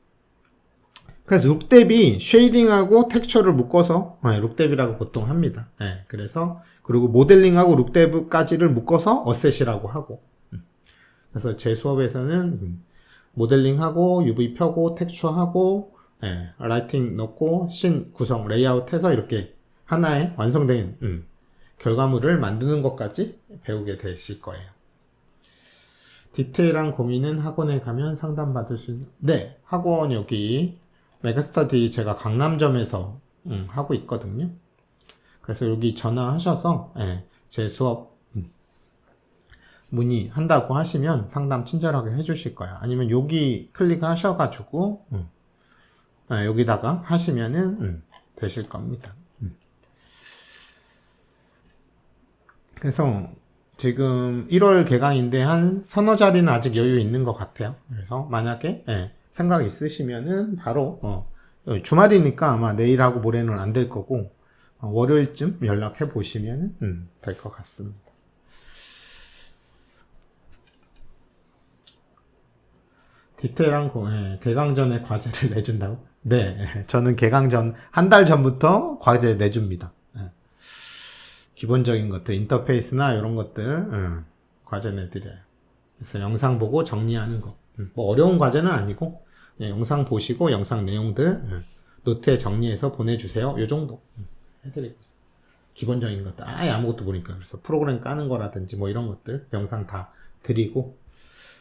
그래서 룩뎁이 쉐이딩하고 텍스처를 묶어서 룩뎁이라고 보통 합니다. 그래서 그리고 모델링하고 룩뎁까지를 묶어서 어셋이라고 하고 그래서 제 수업에서는 모델링하고 UV 펴고 텍스처하고 라이팅 넣고 씬 구성 레이아웃 해서 이렇게 하나의 완성된 결과물을 만드는 것까지 배우게 되실 거예요. 디테일한 고민은 학원에 가면 상담받을 수 있는 네, 학원 여기 메가스터디 제가 강남점에서 하고 있거든요. 그래서 여기 전화하셔서 제 수업 문의한다고 하시면 상담 친절하게 해주실 거예요. 아니면 여기 클릭하셔가지고 여기다가 하시면은 되실 겁니다. 그래서 지금 1월 개강인데 한 서너 자리는 아직 여유 있는 것 같아요. 그래서 만약에 생각 있으시면은 바로 주말이니까 아마 내일하고 모레는 안 될 거고 월요일쯤 연락해 보시면 될 것 같습니다. 디테일한 개강 전에 과제를 내준다고? 네, 저는 개강 전 한 달 전부터 과제 내줍니다. 기본적인 것들, 인터페이스나 이런 것들 과제 내드려요. 그래서 영상 보고 정리하는 거. 뭐 어려운 과제는 아니고 영상 보시고 영상 내용들 노트에 정리해서 보내주세요. 요 정도 해드리고 있어요. 기본적인 것들 아예 아무것도 모르니까 그래서 프로그램 까는 거라든지 뭐 이런 것들 영상 다 드리고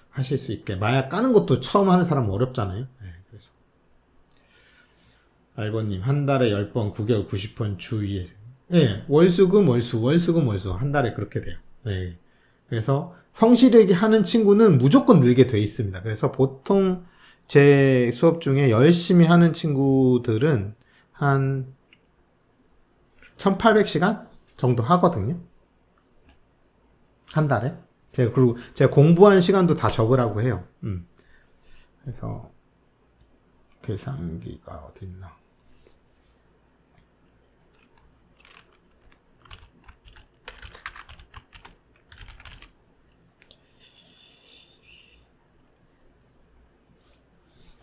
하실 수 있게. 마약 까는 것도 처음 하는 사람은 어렵잖아요. 그래서 알버님 한 달에 10번 9개월 90번 주 2회 월수금 월수 한 달에 그렇게 돼요. 그래서 성실하게 하는 친구는 무조건 늘게 돼 있습니다. 그래서 보통 제 수업 중에 열심히 하는 친구들은 한 1800시간 정도 하거든요. 한 달에. 그리고 제가 공부한 시간도 다 적으라고 해요. 그래서 계산기가 어디 있나.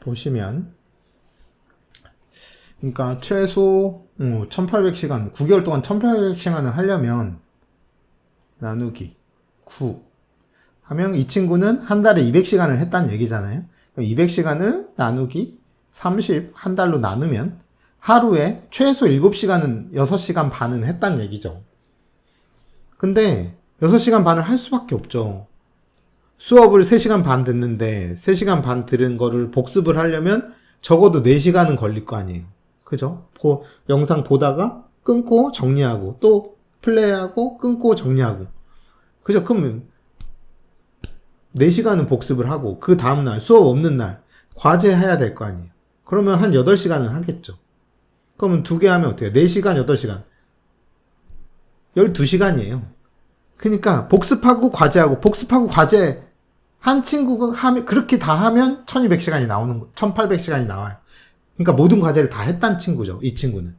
보시면 그러니까 최소 1800시간 9개월 동안 1800시간을 하려면 나누기 9 하면 이 친구는 한 달에 200시간을 했다는 얘기잖아요. 200시간을 나누기 30 한 달로 나누면 하루에 최소 7시간은 6시간 반은 했다는 얘기죠. 근데 6시간 반을 할 수밖에 없죠. 수업을 3시간 반 듣는데 3시간 반 들은 거를 복습을 하려면 적어도 4시간은 걸릴 거 아니에요. 그죠? 영상 보다가 끊고 정리하고 또 플레이하고 끊고 정리하고. 그죠? 그러면 4시간은 복습을 하고 그 다음날 수업 없는 날 과제 해야 될 거 아니에요. 그러면 한 8시간은 하겠죠. 그러면 2개 하면 어떻게 해요? 4시간, 8시간. 12시간이에요. 그러니까 복습하고 과제하고 복습하고 과제 한 친구가 그렇게 다 하면 1200시간이 나오는 거, 1800시간이 나와요. 그러니까 모든 과제를 다 했단 친구죠, 이 친구는.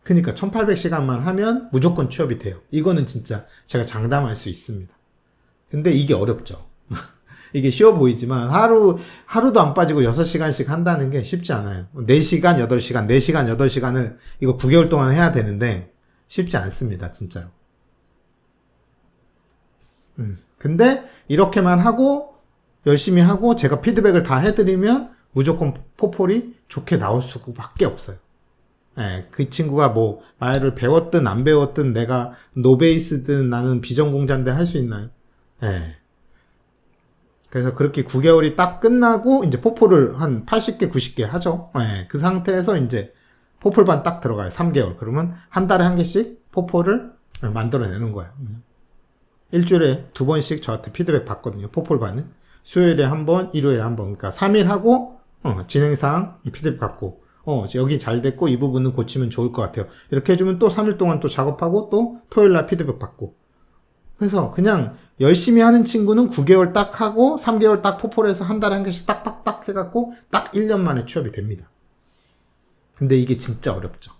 그러니까 1800시간만 하면 무조건 취업이 돼요. 이거는 진짜 제가 장담할 수 있습니다. 근데 이게 어렵죠. 이게 쉬워 보이지만 하루도 안 빠지고 6시간씩 한다는 게 쉽지 않아요. 4시간, 8시간, 4시간, 8시간을 이거 9개월 동안 해야 되는데 쉽지 않습니다, 진짜로. 근데 이렇게만 하고 열심히 하고 제가 피드백을 다 해드리면 무조건 포폴이 좋게 나올 수밖에 없어요. 그 친구가 뭐 말을 배웠든 안 배웠든 내가 노베이스든 나는 비전공자인데 할 수 있나요? 그래서 그렇게 9개월이 딱 끝나고 이제 포폴을 한 80개, 90개 하죠. 그 상태에서 이제 포폴반 딱 들어가요. 3개월. 그러면 한 달에 한 개씩 포폴을 만들어내는 거예요. 일주일에 2번씩 저한테 피드백 받거든요. 포폴반은. 수요일에 한 번, 일요일에 한 번. 그러니까 3일 하고 진행사항 피드백 받고 여기 잘 됐고 이 부분은 고치면 좋을 것 같아요. 이렇게 해주면 또 3일 동안 또 작업하고 또 토요일날 피드백 받고. 그래서 그냥 열심히 하는 친구는 9개월 딱 하고 3개월 딱 포폴해서 한 달에 한 개씩 딱딱딱 해갖고 딱 1년 만에 취업이 됩니다. 근데 이게 진짜 어렵죠.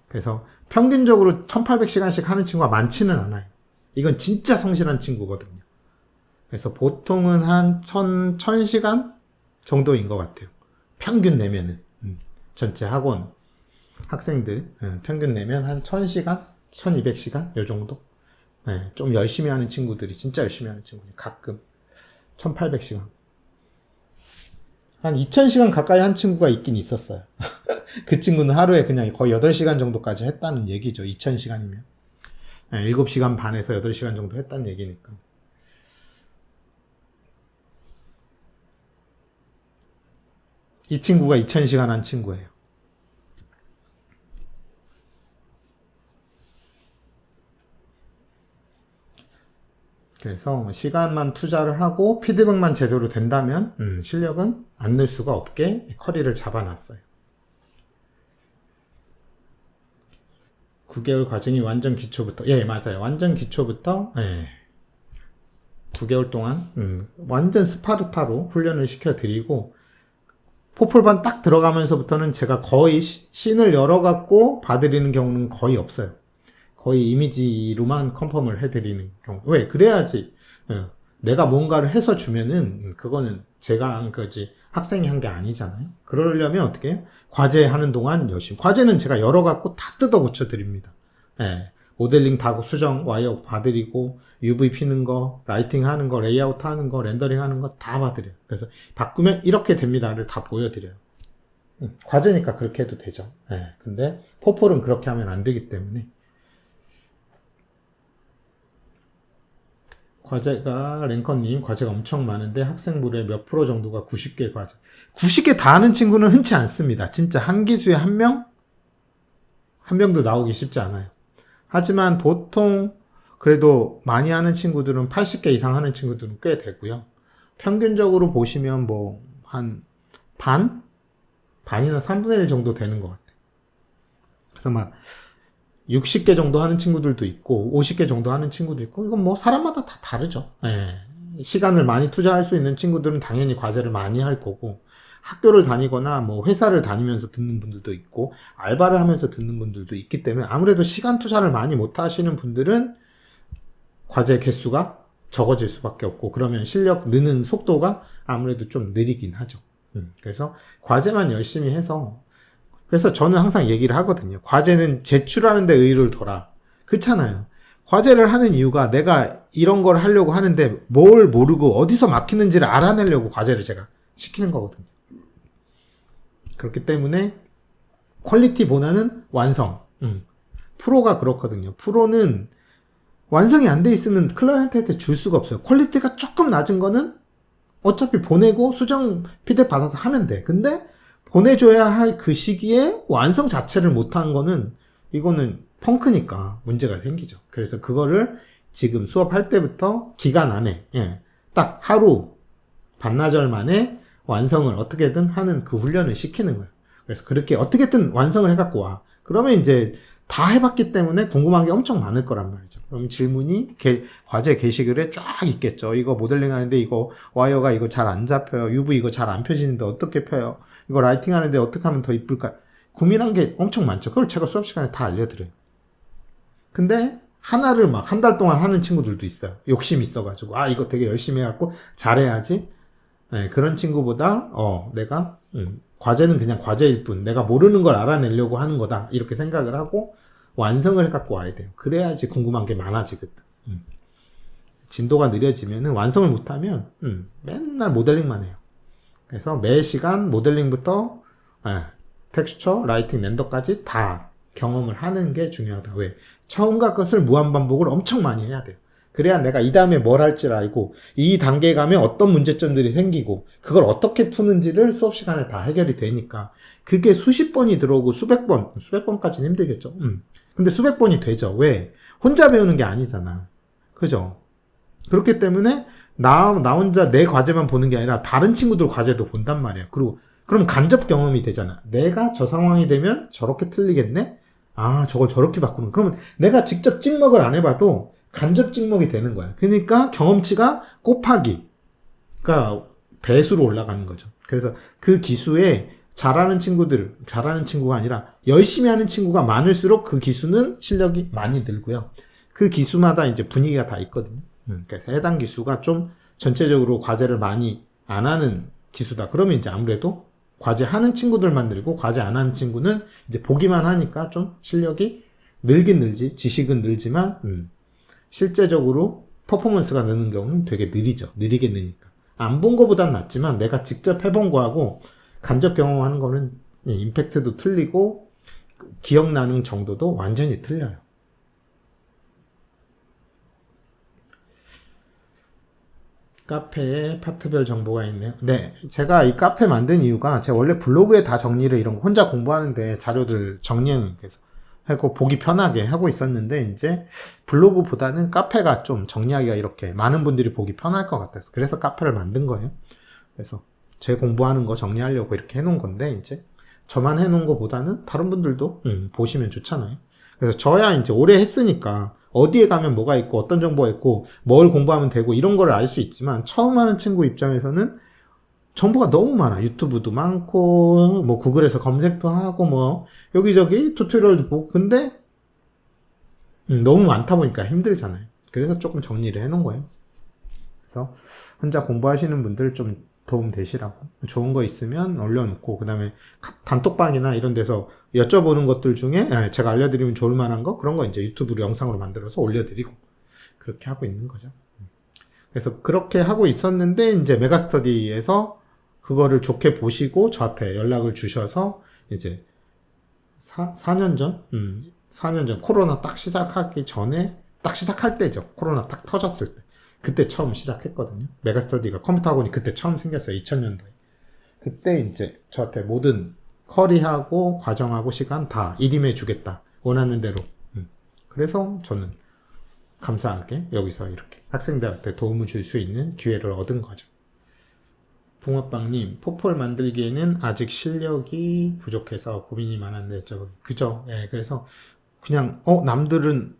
그래서 평균적으로 1800시간씩 하는 친구가 많지는 않아요. 이건 진짜 성실한 친구거든요. 그래서 보통은 한 1000시간 정도인 것 같아요. 평균 내면은 전체 학원 학생들 평균 내면 한 1000시간, 1200시간 요 정도. 네, 좀 열심히 하는 친구들이 진짜 열심히 하는 친구들이 가끔 1800시간. 한 2000시간 가까이 한 친구가 있긴 있었어요. 그 친구는 하루에 그냥 거의 8시간 정도까지 했다는 얘기죠. 2000시간이면. 7시간 반에서 8시간 정도 했다는 얘기니까. 이 친구가 2000시간 한 친구예요. 그래서 시간만 투자를 하고 피드백만 제대로 된다면 실력은 안 늘 수가 없게 커리를 잡아놨어요. 9개월 과정이 완전 기초부터, 예, 맞아요. 완전 기초부터, 예, 9개월 동안 완전 스파르타로 훈련을 시켜드리고 포폴반 딱 들어가면서부터는 제가 거의 씬을 열어갖고 봐드리는 경우는 거의 없어요. 거의 이미지로만 컨펌을 해드리는 경우. 왜? 그래야지 내가 뭔가를 해서 주면은 그거는 제가 한 거지 학생이 한 게 아니잖아요. 그러려면 어떻게 해요? 과제 하는 동안 열심히. 과제는 제가 열어갖고 다 뜯어 고쳐드립니다. 예. 모델링 다 수정, 와이어 봐드리고 UV 피는 거, 라이팅 하는 거, 레이아웃 하는 거, 렌더링 하는 거 다 봐드려요. 그래서 바꾸면 이렇게 됩니다를 다 보여드려요. 과제니까 그렇게 해도 되죠. 예. 근데 포폴은 그렇게 하면 안 되기 때문에 과제가 랭커님 과제가 엄청 많은데 학생 무려 몇 프로 정도가 90개 과제. 90개 다 하는 친구는 흔치 않습니다. 진짜 한 기수에 한 명? 한 명도 나오기 쉽지 않아요. 하지만 보통 그래도 많이 하는 친구들은 80개 이상 하는 친구들은 꽤 되고요. 평균적으로 보시면 뭐 한 반? 반이나 3분의 1 정도 되는 것 같아요. 그래서 막 60개 정도 하는 친구들도 있고 50개 정도 하는 친구도 있고 이건 뭐 사람마다 다 다르죠. 예. 시간을 많이 투자할 수 있는 친구들은 당연히 과제를 많이 할 거고 학교를 다니거나 뭐 회사를 다니면서 듣는 분들도 있고 알바를 하면서 듣는 분들도 있기 때문에 아무래도 시간 투자를 많이 못 하시는 분들은 과제 개수가 적어질 수밖에 없고 그러면 실력 느는 속도가 아무래도 좀 느리긴 하죠. 그래서 과제만 열심히 해서 그래서 저는 항상 얘기를 하거든요. 과제는 제출하는 데 의의를 둬라. 그렇잖아요. 과제를 하는 이유가 내가 이런 걸 하려고 하는데 뭘 모르고 어디서 막히는지를 알아내려고 과제를 제가 시키는 거거든요. 그렇기 때문에 퀄리티보다는 완성. 프로가 그렇거든요. 프로는 완성이 안 돼 있으면 클라이언트한테 줄 수가 없어요. 퀄리티가 조금 낮은 거는 어차피 보내고 수정 피드백 받아서 하면 돼. 근데 보내줘야 할 그 시기에 완성 자체를 못한 거는 이거는 펑크니까 문제가 생기죠. 그래서 그거를 지금 수업할 때부터 기간 안에 딱 하루 반나절 만에 완성을 어떻게든 하는 그 훈련을 시키는 거예요. 그래서 그렇게 어떻게든 완성을 해갖고 와. 그러면 이제 다 해봤기 때문에 궁금한 게 엄청 많을 거란 말이죠. 그럼 질문이 과제 게시글에 쫙 있겠죠. 이거 모델링 하는데 이거 와이어가 이거 잘 안 잡혀요. UV 이거 잘 안 펴지는데 어떻게 펴요? 이거 라이팅 하는데 어떻게 하면 더 이쁠까요? 고민한 게 엄청 많죠. 그걸 제가 수업 시간에 다 알려드려요. 근데 하나를 막 한 달 동안 하는 친구들도 있어요. 욕심 있어가지고 이거 되게 열심히 해갖고 잘해야지. 네, 그런 친구보다 내가 과제는 그냥 과제일 뿐 내가 모르는 걸 알아내려고 하는 거다 이렇게 생각을 하고 완성을 해갖고 와야 돼요. 그래야지 궁금한 게 많아지거든. 진도가 느려지면은 완성을 못하면 맨날 모델링만 해요. 그래서 매 시간 모델링부터 텍스처, 라이팅, 렌더까지 다 경험을 하는 게 중요하다. 왜? 처음과 것을 무한반복을 엄청 많이 해야 돼요. 그래야 내가 이 다음에 뭘 할지를 알고 이 단계에 가면 어떤 문제점들이 생기고 그걸 어떻게 푸는지를 수업 시간에 다 해결이 되니까 그게 수십 번이 들어오고 수백 번까지는 힘들겠죠. 근데 수백 번이 되죠. 왜? 혼자 배우는 게 아니잖아. 그죠? 그렇기 때문에 나 혼자 내 과제만 보는 게 아니라 다른 친구들 과제도 본단 말이야. 그리고 그럼 간접 경험이 되잖아. 내가 저 상황이 되면 저렇게 틀리겠네? 저걸 저렇게 바꾸는. 그러면 내가 직접 찍먹을 안 해봐도 간접 찍먹이 되는 거야. 그러니까 경험치가 곱하기, 그러니까 배수로 올라가는 거죠. 그래서 그 기수에 잘하는 친구가 아니라 열심히 하는 친구가 많을수록 그 기수는 실력이 많이 늘고요. 그 기수마다 이제 분위기가 다 있거든요. 그래서 해당 기수가 좀 전체적으로 과제를 많이 안 하는 기수다. 그러면 이제 아무래도 과제 하는 친구들만 늘고 과제 안 하는 친구는 이제 보기만 하니까 좀 실력이 늘긴 늘지, 지식은 늘지만 실제적으로 퍼포먼스가 느는 경우는 되게 느리죠. 느리게 느니까. 안 본 거보단 낫지만 내가 직접 해본 거하고 간접 경험하는 거는 임팩트도 틀리고 기억나는 정도도 완전히 틀려요. 카페에 파트별 정보가 있네요. 네, 제가 이 카페 만든 이유가 제가 원래 블로그에 다 정리를 이런 거 혼자 공부하는데 자료들 정리해서 하고 보기 편하게 하고 있었는데 이제 블로그보다는 카페가 좀 정리하기가 이렇게 많은 분들이 보기 편할 것 같아서 그래서 카페를 만든 거예요. 그래서 제 공부하는 거 정리하려고 이렇게 해놓은 건데 이제 저만 해놓은 거보다는 다른 분들도 보시면 좋잖아요. 그래서 저야 이제 오래 했으니까 어디에 가면 뭐가 있고 어떤 정보가 있고 뭘 공부하면 되고 이런 걸 알 수 있지만 처음 하는 친구 입장에서는 정보가 너무 많아. 유튜브도 많고 뭐 구글에서 검색도 하고 뭐 여기저기 튜토리얼도 보고 근데 너무 많다 보니까 힘들잖아요. 그래서 조금 정리를 해놓은 거예요. 그래서 혼자 공부하시는 분들 좀 도움 되시라고 좋은 거 있으면 올려놓고 그 다음에 단톡방이나 이런 데서 여쭤보는 것들 중에 제가 알려드리면 좋을 만한 거 그런 거 이제 유튜브로 영상으로 만들어서 올려드리고 그렇게 하고 있는 거죠. 그래서 그렇게 하고 있었는데 이제 메가스터디에서 그거를 좋게 보시고 저한테 연락을 주셔서 이제 4년 전? 4년 전 코로나 딱 시작하기 전에 딱 시작할 때죠. 코로나 딱 터졌을 때. 그때 처음 시작했거든요. 메가스터디가 컴퓨터 학원이 그때 처음 생겼어요. 2000년도에. 그때 이제 저한테 모든 커리하고 과정하고 시간 다 일임해 주겠다. 원하는 대로. 그래서 저는 감사하게 여기서 이렇게 학생들한테 도움을 줄 수 있는 기회를 얻은 거죠. 붕어빵님, 포폴 만들기에는 아직 실력이 부족해서 고민이 많았는데, 그죠? 예, 그래서 그냥, 남들은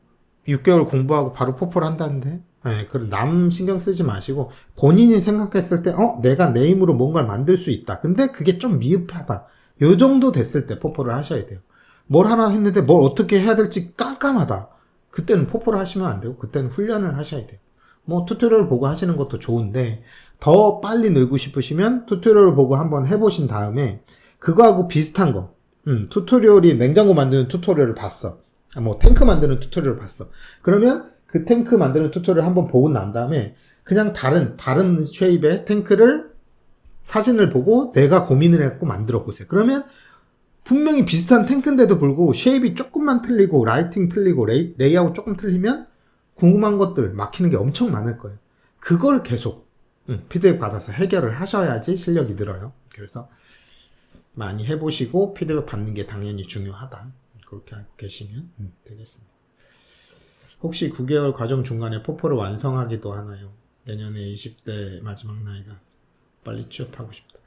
6개월 공부하고 바로 포폴 한다는데, 예, 그럼 남 신경 쓰지 마시고, 본인이 생각했을 때, 내가 내 힘으로 뭔가를 만들 수 있다. 근데 그게 좀 미흡하다. 요 정도 됐을 때 포폴을 하셔야 돼요. 뭘 하나 했는데 뭘 어떻게 해야 될지 깜깜하다. 그때는 포폴을 하시면 안 되고, 그때는 훈련을 하셔야 돼요. 뭐, 튜토리얼 보고 하시는 것도 좋은데, 더 빨리 늘고 싶으시면 튜토리얼을 보고 한번 해보신 다음에, 그거하고 비슷한 거, 튜토리얼이 냉장고 만드는 튜토리얼을 봤어. 뭐, 탱크 만드는 튜토리얼을 봤어. 그러면 그 탱크 만드는 튜토리얼을 한번 보고 난 다음에, 그냥 다른 쉐입의 탱크를 사진을 보고 내가 고민을 해갖고 만들어 보세요. 그러면 분명히 비슷한 탱크인데도 불구하고 쉐입이 조금만 틀리고 라이팅 틀리고 레이아웃 조금 틀리면 궁금한 것들 막히는 게 엄청 많을 거예요. 그걸 계속 피드백 받아서 해결을 하셔야지 실력이 늘어요. 그래서 많이 해보시고 피드백 받는 게 당연히 중요하다. 그렇게 알고 계시면 되겠습니다. 혹시 9개월 과정 중간에 포포를 완성하기도 하나요? 내년에 20대 마지막 나이가 빨리 취업하고 싶다.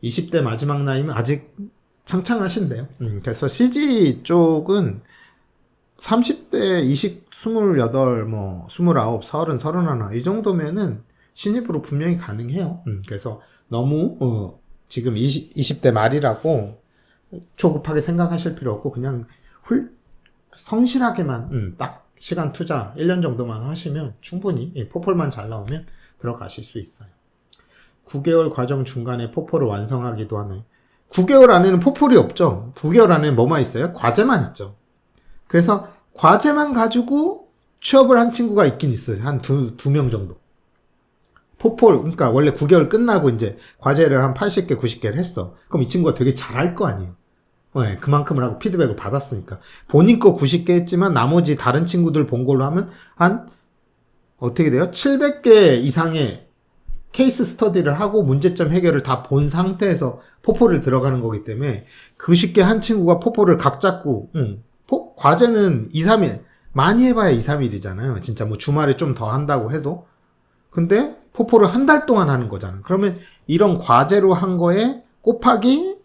20대 마지막 나이면 아직 창창하신데요. 그래서 CG 쪽은 30대 28, 뭐 29, 30, 31 이 정도면은 신입으로 분명히 가능해요. 그래서 너무 지금 20대 말이라고 조급하게 생각하실 필요 없고 그냥 성실하게만 딱 시간 투자 1년 정도만 하시면 충분히 포폴만 잘 나오면 들어가실 수 있어요. 9개월 과정 중간에 포폴을 완성하기도 하나요? 9개월 안에는 포폴이 없죠. 9개월 안에는 뭐만 있어요? 과제만 있죠. 그래서 과제만 가지고 취업을 한 친구가 있긴 있어요. 한 두 명 정도. 포폴, 그러니까 원래 9개월 끝나고 이제 과제를 한 80개, 90개를 했어. 그럼 이 친구가 되게 잘할 거 아니에요. 네, 그만큼을 하고 피드백을 받았으니까. 본인 거 90개 했지만 나머지 다른 친구들 본 걸로 하면 어떻게 돼요? 700개 이상의 케이스 스터디를 하고 문제점 해결을 다 본 상태에서 포폴을 들어가는 거기 때문에 90개 한 친구가 포폴을 각 잡고 과제는 2, 3일 많이 해봐야 2, 3일이잖아요. 진짜 뭐 주말에 좀 더 한다고 해도. 근데 포폴을 한 달 동안 하는 거잖아요. 그러면 이런 과제로 한 거에 곱하기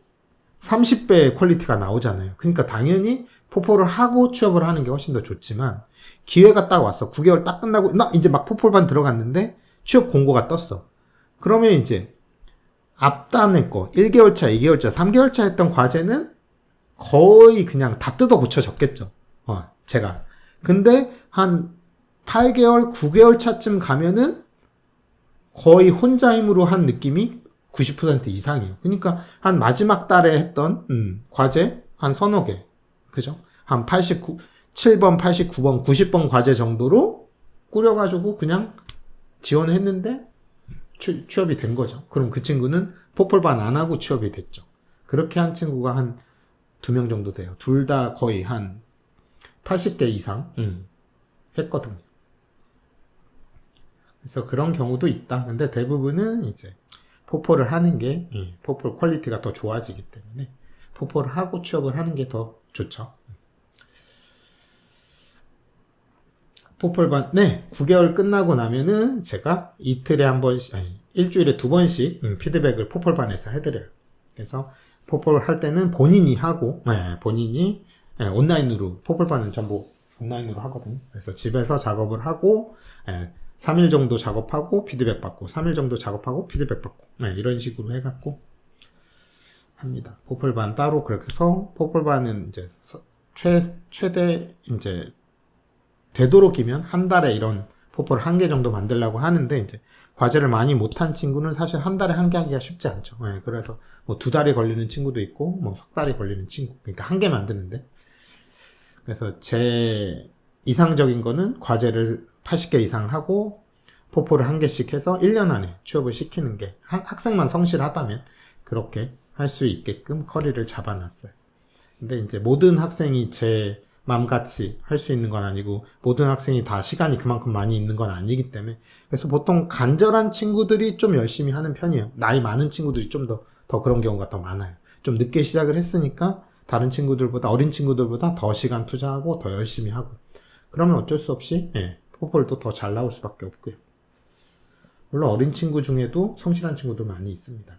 30배의 퀄리티가 나오잖아요. 그러니까 당연히 포폴을 하고 취업을 하는 게 훨씬 더 좋지만 기회가 딱 왔어. 9개월 딱 끝나고 나 이제 막 포폴반 들어갔는데 취업 공고가 떴어. 그러면 이제 앞단의 거 1개월 차, 2개월 차, 3개월 차 했던 과제는 거의 그냥 다 뜯어 고쳐 적겠죠. 제가. 근데 한 8개월, 9개월 차쯤 가면은 거의 혼자 힘으로 한 느낌이 90% 이상이에요. 그러니까 한 마지막 달에 했던 과제 한 서너 개, 그죠? 한 7번, 89번, 90번 과제 정도로 꾸려가지고 그냥 지원을 했는데 취업이 된 거죠. 그럼 그 친구는 포폴반 안 하고 취업이 됐죠. 그렇게 한 친구가 한 2명 정도 돼요. 둘 다 거의 한 80개 이상 했거든요. 그래서 그런 경우도 있다. 근데 대부분은 이제 포폴을 하는 게 포폴 퀄리티가 더 좋아지기 때문에 포폴을 하고 취업을 하는 게 더 좋죠. 포폴반, 네, 9개월 끝나고 나면은 제가 이틀에 한 번씩, 아니, 일주일에 2번씩 피드백을 포폴반에서 해드려요. 그래서 포폴 할 때는 본인이 하고, 본인이 온라인으로, 포폴반은 전부 온라인으로 하거든요. 그래서 집에서 작업을 하고, 3일 정도 작업하고 피드백 받고, 3일 정도 작업하고 피드백 받고, 이런 식으로 해갖고 합니다. 포폴반 따로 그렇게 해서, 포폴반은 이제 최대 이제 되도록이면 한 달에 이런 포폴 1개 정도 만들려고 하는데, 이제 과제를 많이 못한 친구는 사실 한 달에 1개 하기가 쉽지 않죠. 그래서 뭐 2달이 걸리는 친구도 있고, 뭐 석 달이 걸리는 친구. 그러니까 1개 만드는데. 그래서 제 이상적인 거는 과제를 80개 이상 하고, 포폴을 1개씩 해서 1년 안에 취업을 시키는 게, 학생만 성실하다면 그렇게 할 수 있게끔 커리를 잡아놨어요. 근데 이제 모든 학생이 제 맘같이 할 수 있는 건 아니고, 모든 학생이 다 시간이 그만큼 많이 있는 건 아니기 때문에, 그래서 보통 간절한 친구들이 좀 열심히 하는 편이에요. 나이 많은 친구들이 좀 더 그런 경우가 더 많아요. 좀 늦게 시작을 했으니까 다른 친구들보다, 어린 친구들보다 더 시간 투자하고 더 열심히 하고, 그러면 어쩔 수 없이 포폴도 더 잘 나올 수밖에 없고요. 물론 어린 친구 중에도 성실한 친구도 많이 있습니다.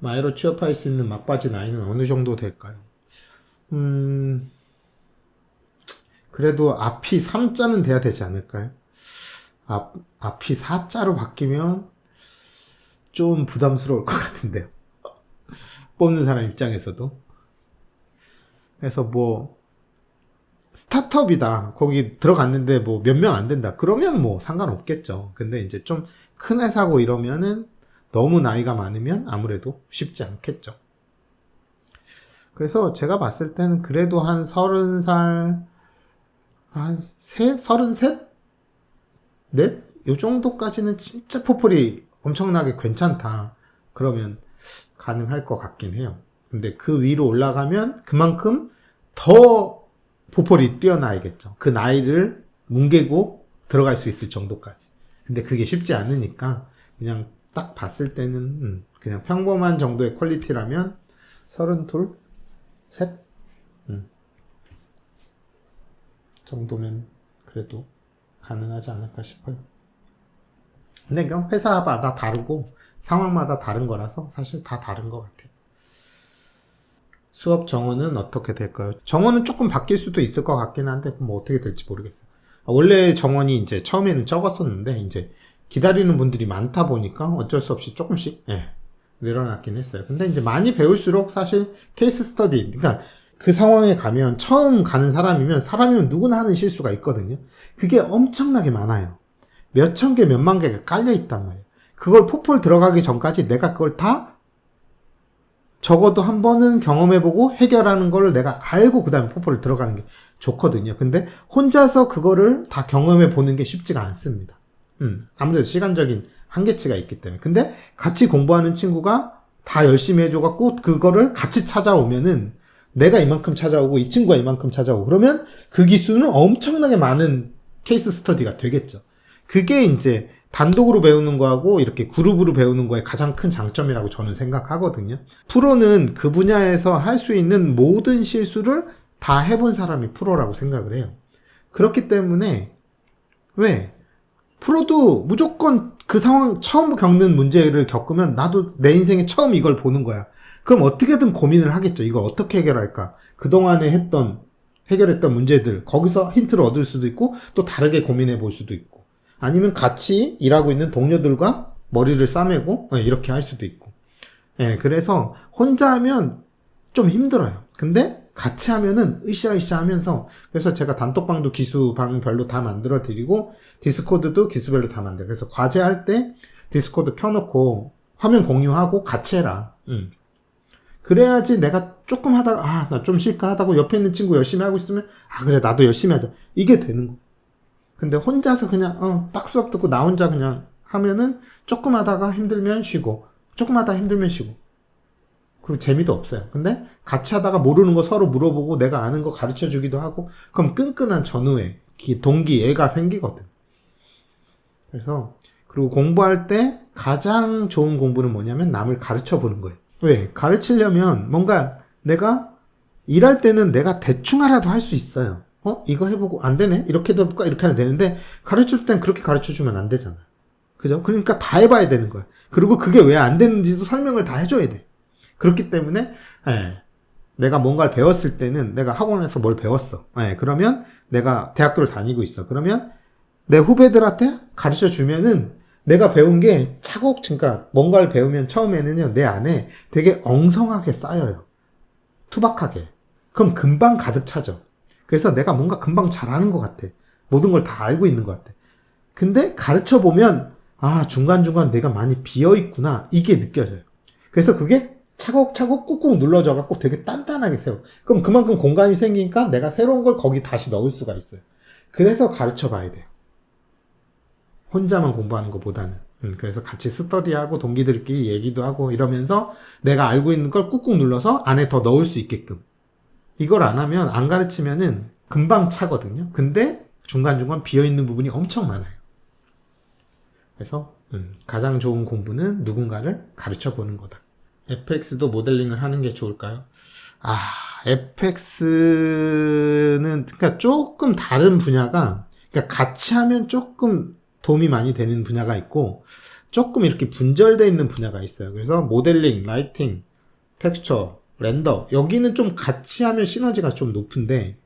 마에로 취업할 수 있는 막바지 나이는 어느 정도 될까요? 그래도 앞이 3자는 돼야 되지 않을까요? 앞이 4자로 바뀌면 좀 부담스러울 것 같은데요. 뽑는 사람 입장에서도. 그래서 뭐, 스타트업이다. 거기 들어갔는데 뭐 몇 명 안 된다. 그러면 뭐 상관없겠죠. 근데 이제 좀 큰 회사고 이러면은 너무 나이가 많으면 아무래도 쉽지 않겠죠. 그래서 제가 봤을 때는 그래도 한 30살, 한 33? 넷? 요 정도까지는 진짜 포폴이 엄청나게 괜찮다. 그러면 가능할 것 같긴 해요. 근데 그 위로 올라가면 그만큼 더 포폴이 뛰어나야겠죠. 그 나이를 뭉개고 들어갈 수 있을 정도까지. 근데 그게 쉽지 않으니까 그냥 딱 봤을 때는 그냥 평범한 정도의 퀄리티라면 32? 셋? 정도면 그래도 가능하지 않을까 싶어요. 근데 그냥 회사마다 다르고 상황마다 다른 거라서 사실 다 다른 것 같아요. 수업 정원은 어떻게 될까요? 정원은 조금 바뀔 수도 있을 것 같긴 한데 뭐 어떻게 될지 모르겠어요. 원래 정원이 이제 처음에는 적었었는데 이제 기다리는 분들이 많다 보니까 어쩔 수 없이 조금씩 늘어났긴 했어요. 근데 이제 많이 배울수록 사실 케이스 스터디, 그러니까 그 상황에 가면 처음 가는 사람이면 누구나 하는 실수가 있거든요. 그게 엄청나게 많아요. 몇천 개, 몇만 개가 깔려 있단 말이에요. 그걸 포폴 들어가기 전까지 내가 그걸 다 적어도 한 번은 경험해보고 해결하는 걸 내가 알고 그 다음에 포폴을 들어가는 게 좋거든요. 근데 혼자서 그거를 다 경험해보는 게 쉽지가 않습니다. 아무래도 시간적인 한계치가 있기 때문에. 근데 같이 공부하는 친구가 다 열심히 해줘갖고 그거를 같이 찾아오면은 내가 이만큼 찾아오고 이 친구가 이만큼 찾아오고 그러면 그 기수는 엄청나게 많은 케이스 스터디가 되겠죠. 그게 이제 단독으로 배우는 거하고 이렇게 그룹으로 배우는 거의 가장 큰 장점이라고 저는 생각하거든요. 프로는 그 분야에서 할 수 있는 모든 실수를 다 해본 사람이 프로라고 생각을 해요. 그렇기 때문에 왜? 프로도 무조건 그 상황 처음 겪는 문제를 겪으면 나도 내 인생에 처음 이걸 보는 거야. 그럼 어떻게든 고민을 하겠죠. 이걸 어떻게 해결할까? 그동안에 해결했던 문제들, 거기서 힌트를 얻을 수도 있고, 또 다르게 고민해 볼 수도 있고. 아니면 같이 일하고 있는 동료들과 머리를 싸매고, 이렇게 할 수도 있고. 그래서 혼자 하면 좀 힘들어요. 근데 같이 하면은 으쌰으쌰 하면서, 그래서 제가 단톡방도 기수방별로 다 만들어 드리고, 디스코드도 기수별로 다 만들어요. 그래서 과제할 때 디스코드 켜놓고 화면 공유하고 같이 해라. 그래야지 내가 조금 하다가 나 좀 쉴까 하다고 옆에 있는 친구 열심히 하고 있으면 그래 나도 열심히 하자. 이게 되는 거. 근데 혼자서 그냥 딱 수업 듣고 나 혼자 그냥 하면은 조금 하다가 힘들면 쉬고 조금 하다가 힘들면 쉬고 그리고 재미도 없어요. 근데 같이 하다가 모르는 거 서로 물어보고 내가 아는 거 가르쳐 주기도 하고 그럼 끈끈한 전우애 동기 애가 생기거든. 그래서 그리고 공부할 때 가장 좋은 공부는 뭐냐면 남을 가르쳐 보는 거예요. 왜? 가르치려면 뭔가 내가 일할 때는 내가 대충 하라도 할 수 있어요. 이거 해보고 안 되네? 이렇게도 해볼까? 이렇게 하면 되는데 가르칠 땐 그렇게 가르쳐 주면 안 되잖아. 그죠? 그러니까 다 해봐야 되는 거야. 그리고 그게 왜 안 되는지도 설명을 다 해줘야 돼. 그렇기 때문에 내가 뭔가를 배웠을 때는 내가 학원에서 뭘 배웠어. 그러면 내가 대학교를 다니고 있어. 그러면 내 후배들한테 가르쳐 주면은 내가 배운 게 그러니까 뭔가를 배우면 처음에는요, 내 안에 되게 엉성하게 쌓여요. 투박하게. 그럼 금방 가득 차죠. 그래서 내가 뭔가 금방 잘하는 것 같아. 모든 걸 다 알고 있는 것 같아. 근데 가르쳐 보면, 중간중간 내가 많이 비어있구나. 이게 느껴져요. 그래서 그게 차곡차곡 꾹꾹 눌러져갖고 되게 단단하게 세워. 그럼 그만큼 공간이 생기니까 내가 새로운 걸 거기 다시 넣을 수가 있어요. 그래서 가르쳐 봐야 돼요. 혼자만 공부하는 것보다는. 그래서 같이 스터디하고 동기들끼리 얘기도 하고 이러면서 내가 알고 있는 걸 꾹꾹 눌러서 안에 더 넣을 수 있게끔. 이걸 안 하면 안 가르치면은 금방 차거든요. 근데 중간중간 비어있는 부분이 엄청 많아요. 그래서 가장 좋은 공부는 누군가를 가르쳐 보는 거다. FX도 모델링을 하는 게 좋을까요? FX는 그러니까 조금 다른 분야가 그러니까 같이 하면 조금 도움이 많이 되는 분야가 있고 조금 이렇게 분절되어 있는 분야가 있어요. 그래서 모델링, 라이팅, 텍스처, 렌더 여기는 좀 같이 하면 시너지가 좀 높은데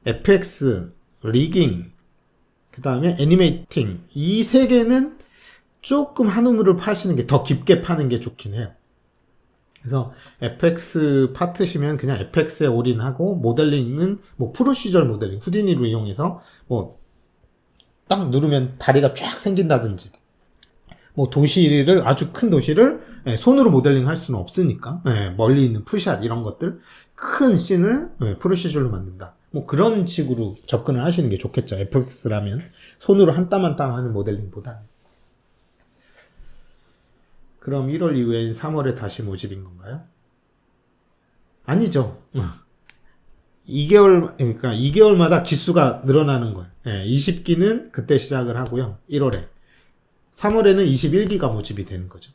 FX, 리깅, 그 다음에 애니메이팅 이 세 개는 조금 한 우물을 파시는 게 더 깊게 파는 게 좋긴 해요. 그래서 FX 파트시면 그냥 FX에 올인하고 모델링은 뭐 프로시저럴 모델링, 후디니를 이용해서 뭐 딱 누르면 다리가 쫙 생긴다든지 뭐 도시를 아주 큰 도시를 손으로 모델링 할 수는 없으니까 멀리 있는 푸샷 이런 것들 큰 씬을 프로시저럴로 만든다. 뭐 그런 식으로 접근을 하시는 게 좋겠죠. FX라면 손으로 한 땀 한 땀 하는 모델링보다. 그럼 1월 이후엔 3월에 다시 모집인 건가요? 아니죠. 2개월, 그러니까 2개월마다 기수가 늘어나는 거예요. 20기는 그때 시작을 하고요. 1월에. 3월에는 21기가 모집이 되는 거죠.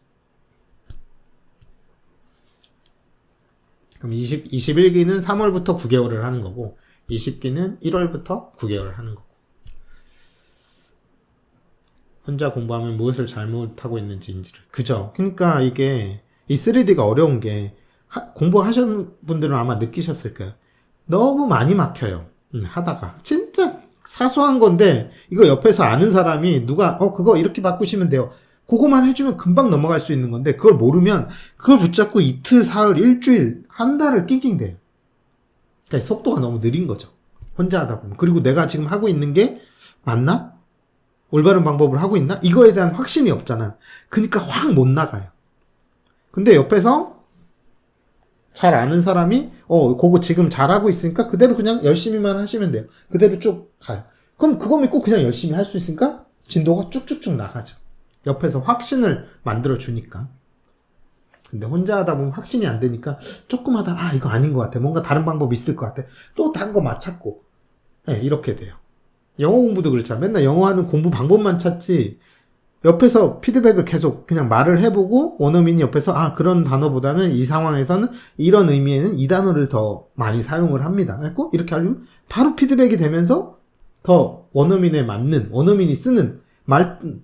그럼 21기는 3월부터 9개월을 하는 거고, 20기는 1월부터 9개월을 하는 거고. 혼자 공부하면 무엇을 잘못하고 있는지인지를. 그죠? 그러니까 이게, 이 3D가 어려운 게, 공부하신 분들은 아마 느끼셨을 거예요. 너무 많이 막혀요. 하다가. 진짜 사소한 건데, 이거 옆에서 아는 사람이 누가, 그거 이렇게 바꾸시면 돼요. 그거만 해주면 금방 넘어갈 수 있는 건데, 그걸 모르면, 그걸 붙잡고 이틀, 사흘, 일주일, 한 달을 낑낑대요. 그러니까 속도가 너무 느린 거죠. 혼자 하다 보면. 그리고 내가 지금 하고 있는 게 맞나? 올바른 방법을 하고 있나? 이거에 대한 확신이 없잖아. 그러니까 확 못 나가요. 근데 옆에서 잘 아는 사람이 그거 지금 잘하고 있으니까 그대로 그냥 열심히만 하시면 돼요. 그대로 쭉 가요. 그럼 그거 믿고 그냥 열심히 할 수 있으니까 진도가 쭉쭉쭉 나가죠. 옆에서 확신을 만들어 주니까. 근데 혼자 하다 보면 확신이 안 되니까 조금 하다 이거 아닌 것 같아. 뭔가 다른 방법이 있을 것 같아. 또 다른 거 맞찾고 이렇게 돼요. 영어 공부도 그렇잖아. 맨날 영어 하는 공부 방법만 찾지 옆에서 피드백을 계속 그냥 말을 해보고 원어민이 옆에서 그런 단어보다는 이 상황에서는 이런 의미에는 이 단어를 더 많이 사용을 합니다. 그래서 이렇게 하려면 바로 피드백이 되면서 더 원어민에 맞는 원어민이 쓰는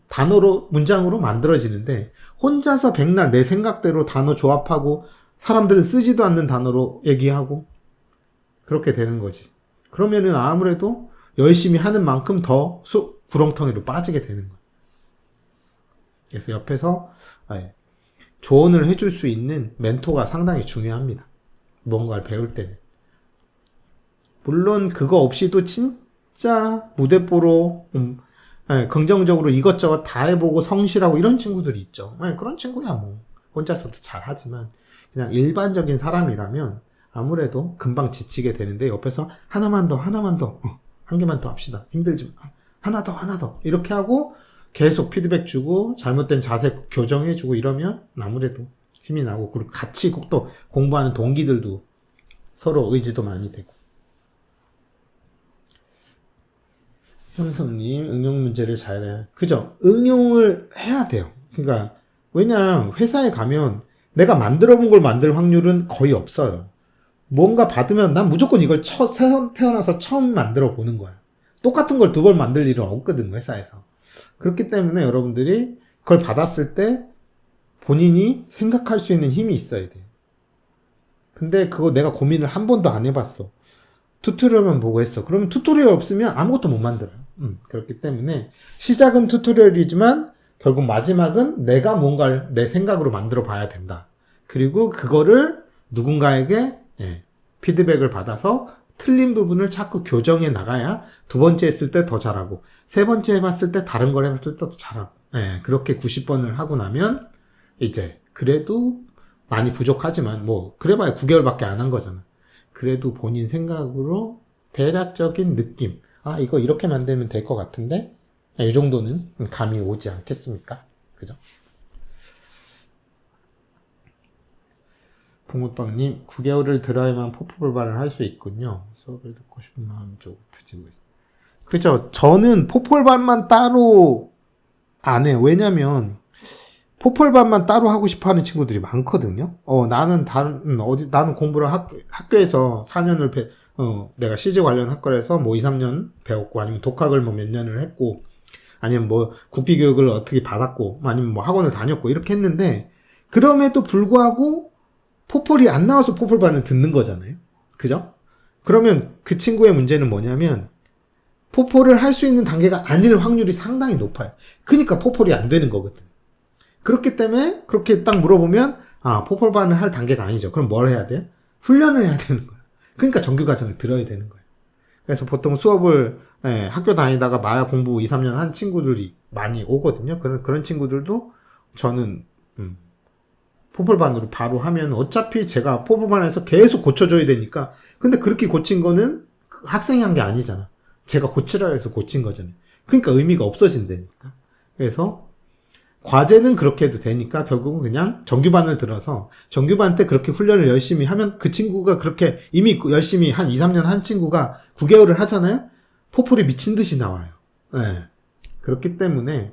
단어로 문장으로 만들어지는데 혼자서 백날 내 생각대로 단어 조합하고 사람들은 쓰지도 않는 단어로 얘기하고 그렇게 되는 거지. 그러면은 아무래도 열심히 하는 만큼 더 구렁텅이로 빠지게 되는 거야. 그래서 옆에서 조언을 해줄 수 있는 멘토가 상당히 중요합니다. 뭔가를 배울 때는. 물론 그거 없이도 진짜 무대뽀로 예, 긍정적으로 이것저것 다 해보고 성실하고 이런 친구들이 있죠. 예, 그런 친구야 뭐 혼자서도 잘하지만 그냥 일반적인 사람이라면 아무래도 금방 지치게 되는데 옆에서 하나만 더 한 개만 더 합시다. 힘들지만 하나 더 이렇게 하고 계속 피드백 주고 잘못된 자세 교정해주고 이러면 아무래도 힘이 나고 그리고 같이 또 공부하는 동기들도 서로 의지도 많이 되고. 현성님, 응용 문제를 잘해. 그죠? 응용을 해야 돼요. 그러니까, 왜냐, 회사에 가면 내가 만들어 본 걸 만들 확률은 거의 없어요. 뭔가 받으면 난 무조건 이걸 태어나서 처음 만들어 보는 거야. 똑같은 걸 두 번 만들 일은 없거든, 회사에서. 그렇기 때문에 여러분들이 그걸 받았을 때 본인이 생각할 수 있는 힘이 있어야 돼요. 근데 그거 내가 고민을 한 번도 안 해봤어. 튜토리얼만 보고 했어. 그러면 튜토리얼 없으면 아무것도 못 만들어요. 그렇기 때문에 시작은 튜토리얼이지만 결국 마지막은 내가 뭔가를 내 생각으로 만들어 봐야 된다. 그리고 그거를 누군가에게 피드백을 받아서 틀린 부분을 자꾸 교정해 나가야 두 번째 했을 때 더 잘하고 세 번째 해봤을 때 다른 걸 해봤을 때 더 잘하고 그렇게 90번을 하고 나면 이제 그래도 많이 부족하지만 뭐 그래봐야 9개월밖에 안 한 거잖아. 그래도 본인 생각으로 대략적인 느낌 이거 이렇게 만들면 될 것 같은데 이 정도는 감이 오지 않겠습니까? 그죠? 붕어빵님 9개월을 들어야만 포프볼반을 할 수 있군요. 수업을 듣고 싶은 마음이 조급해지고 있어요. 그죠? 저는 포폴반만 따로 안 해요. 왜냐면 포폴반만 따로 하고 싶어 하는 친구들이 많거든요. 나는 나는 공부를 학교에서 4년을 내가 CG 관련 학과에서 뭐 2, 3년 배웠고, 아니면 독학을 뭐 몇 년을 했고, 아니면 뭐 국비교육을 어떻게 받았고, 아니면 뭐 학원을 다녔고, 이렇게 했는데, 그럼에도 불구하고 포폴이 안 나와서 포폴반을 듣는 거잖아요. 그죠? 그러면 그 친구의 문제는 뭐냐면, 포폴을 할 수 있는 단계가 아닐 확률이 상당히 높아요. 그러니까 포폴이 안 되는 거거든. 그렇기 때문에 그렇게 딱 물어보면 포폴반을 할 단계가 아니죠. 그럼 뭘 해야 돼? 훈련을 해야 되는 거야. 그러니까 정규과정을 들어야 되는 거예요. 그래서 보통 수업을 학교 다니다가 마야 공부 2, 3년 한 친구들이 많이 오거든요. 그런 친구들도 저는 포폴반으로 바로 하면 어차피 제가 포폴반에서 계속 고쳐줘야 되니까 근데 그렇게 고친 거는 학생이 한 게 아니잖아. 제가 고치라 해서 고친 거잖아요. 그러니까 의미가 없어진다니까. 그래서 과제는 그렇게 해도 되니까 결국은 그냥 정규반을 들어서 정규반 때 그렇게 훈련을 열심히 하면 그 친구가 그렇게 이미 열심히 한 2, 3년 한 친구가 9개월을 하잖아요. 포폴이 미친 듯이 나와요. 그렇기 때문에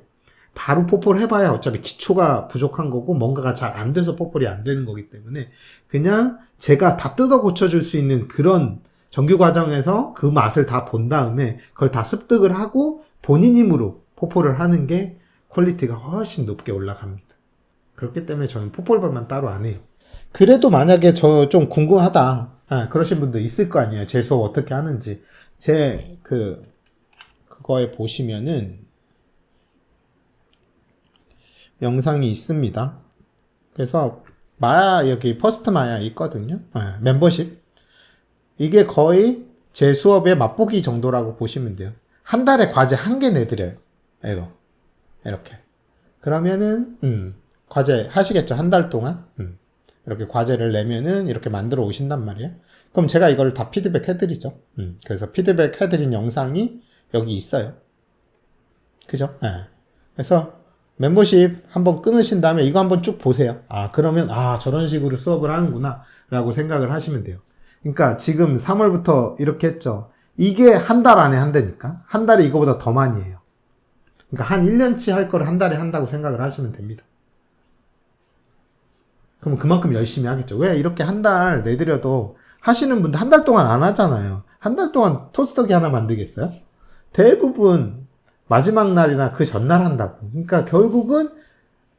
바로 포폴 해봐야 어차피 기초가 부족한 거고 뭔가가 잘 안 돼서 포폴이 안 되는 거기 때문에 그냥 제가 다 뜯어 고쳐줄 수 있는 그런 정규 과정에서 그 맛을 다 본 다음에 그걸 다 습득을 하고 본인 힘으로 포폴을 하는 게 퀄리티가 훨씬 높게 올라갑니다. 그렇기 때문에 저는 포폴반만 따로 안 해요. 그래도 만약에 저 좀 궁금하다. 그러신 분도 있을 거 아니에요. 제 수업 어떻게 하는지. 그거에 보시면은 영상이 있습니다. 그래서 마야 여기 퍼스트 마야 있거든요. 멤버십. 이게 거의 제 수업의 맛보기 정도라고 보시면 돼요. 한 달에 과제 1개 내드려요. 이렇게. 그러면은, 과제 하시겠죠? 한 달 동안? 이렇게 과제를 내면은 이렇게 만들어 오신단 말이에요. 그럼 제가 이걸 다 피드백 해드리죠. 그래서 피드백 해드린 영상이 여기 있어요. 그죠? 그래서 멤버십 한번 끊으신 다음에 이거 한번 쭉 보세요. 그러면, 저런 식으로 수업을 하는구나. 라고 생각을 하시면 돼요. 그러니까 지금 3월부터 이렇게 했죠. 이게 한 달 안에 한다니까? 한 달에 이거보다 더 많이 해요. 그러니까 한 1년치 할 거를 한 달에 한다고 생각을 하시면 됩니다. 그럼 그만큼 열심히 하겠죠. 왜 이렇게 한 달 내드려도 하시는 분들 한 달 동안 안 하잖아요. 한 달 동안 토스터기 하나 만들겠어요? 대부분 마지막 날이나 그 전날 한다고. 그러니까 결국은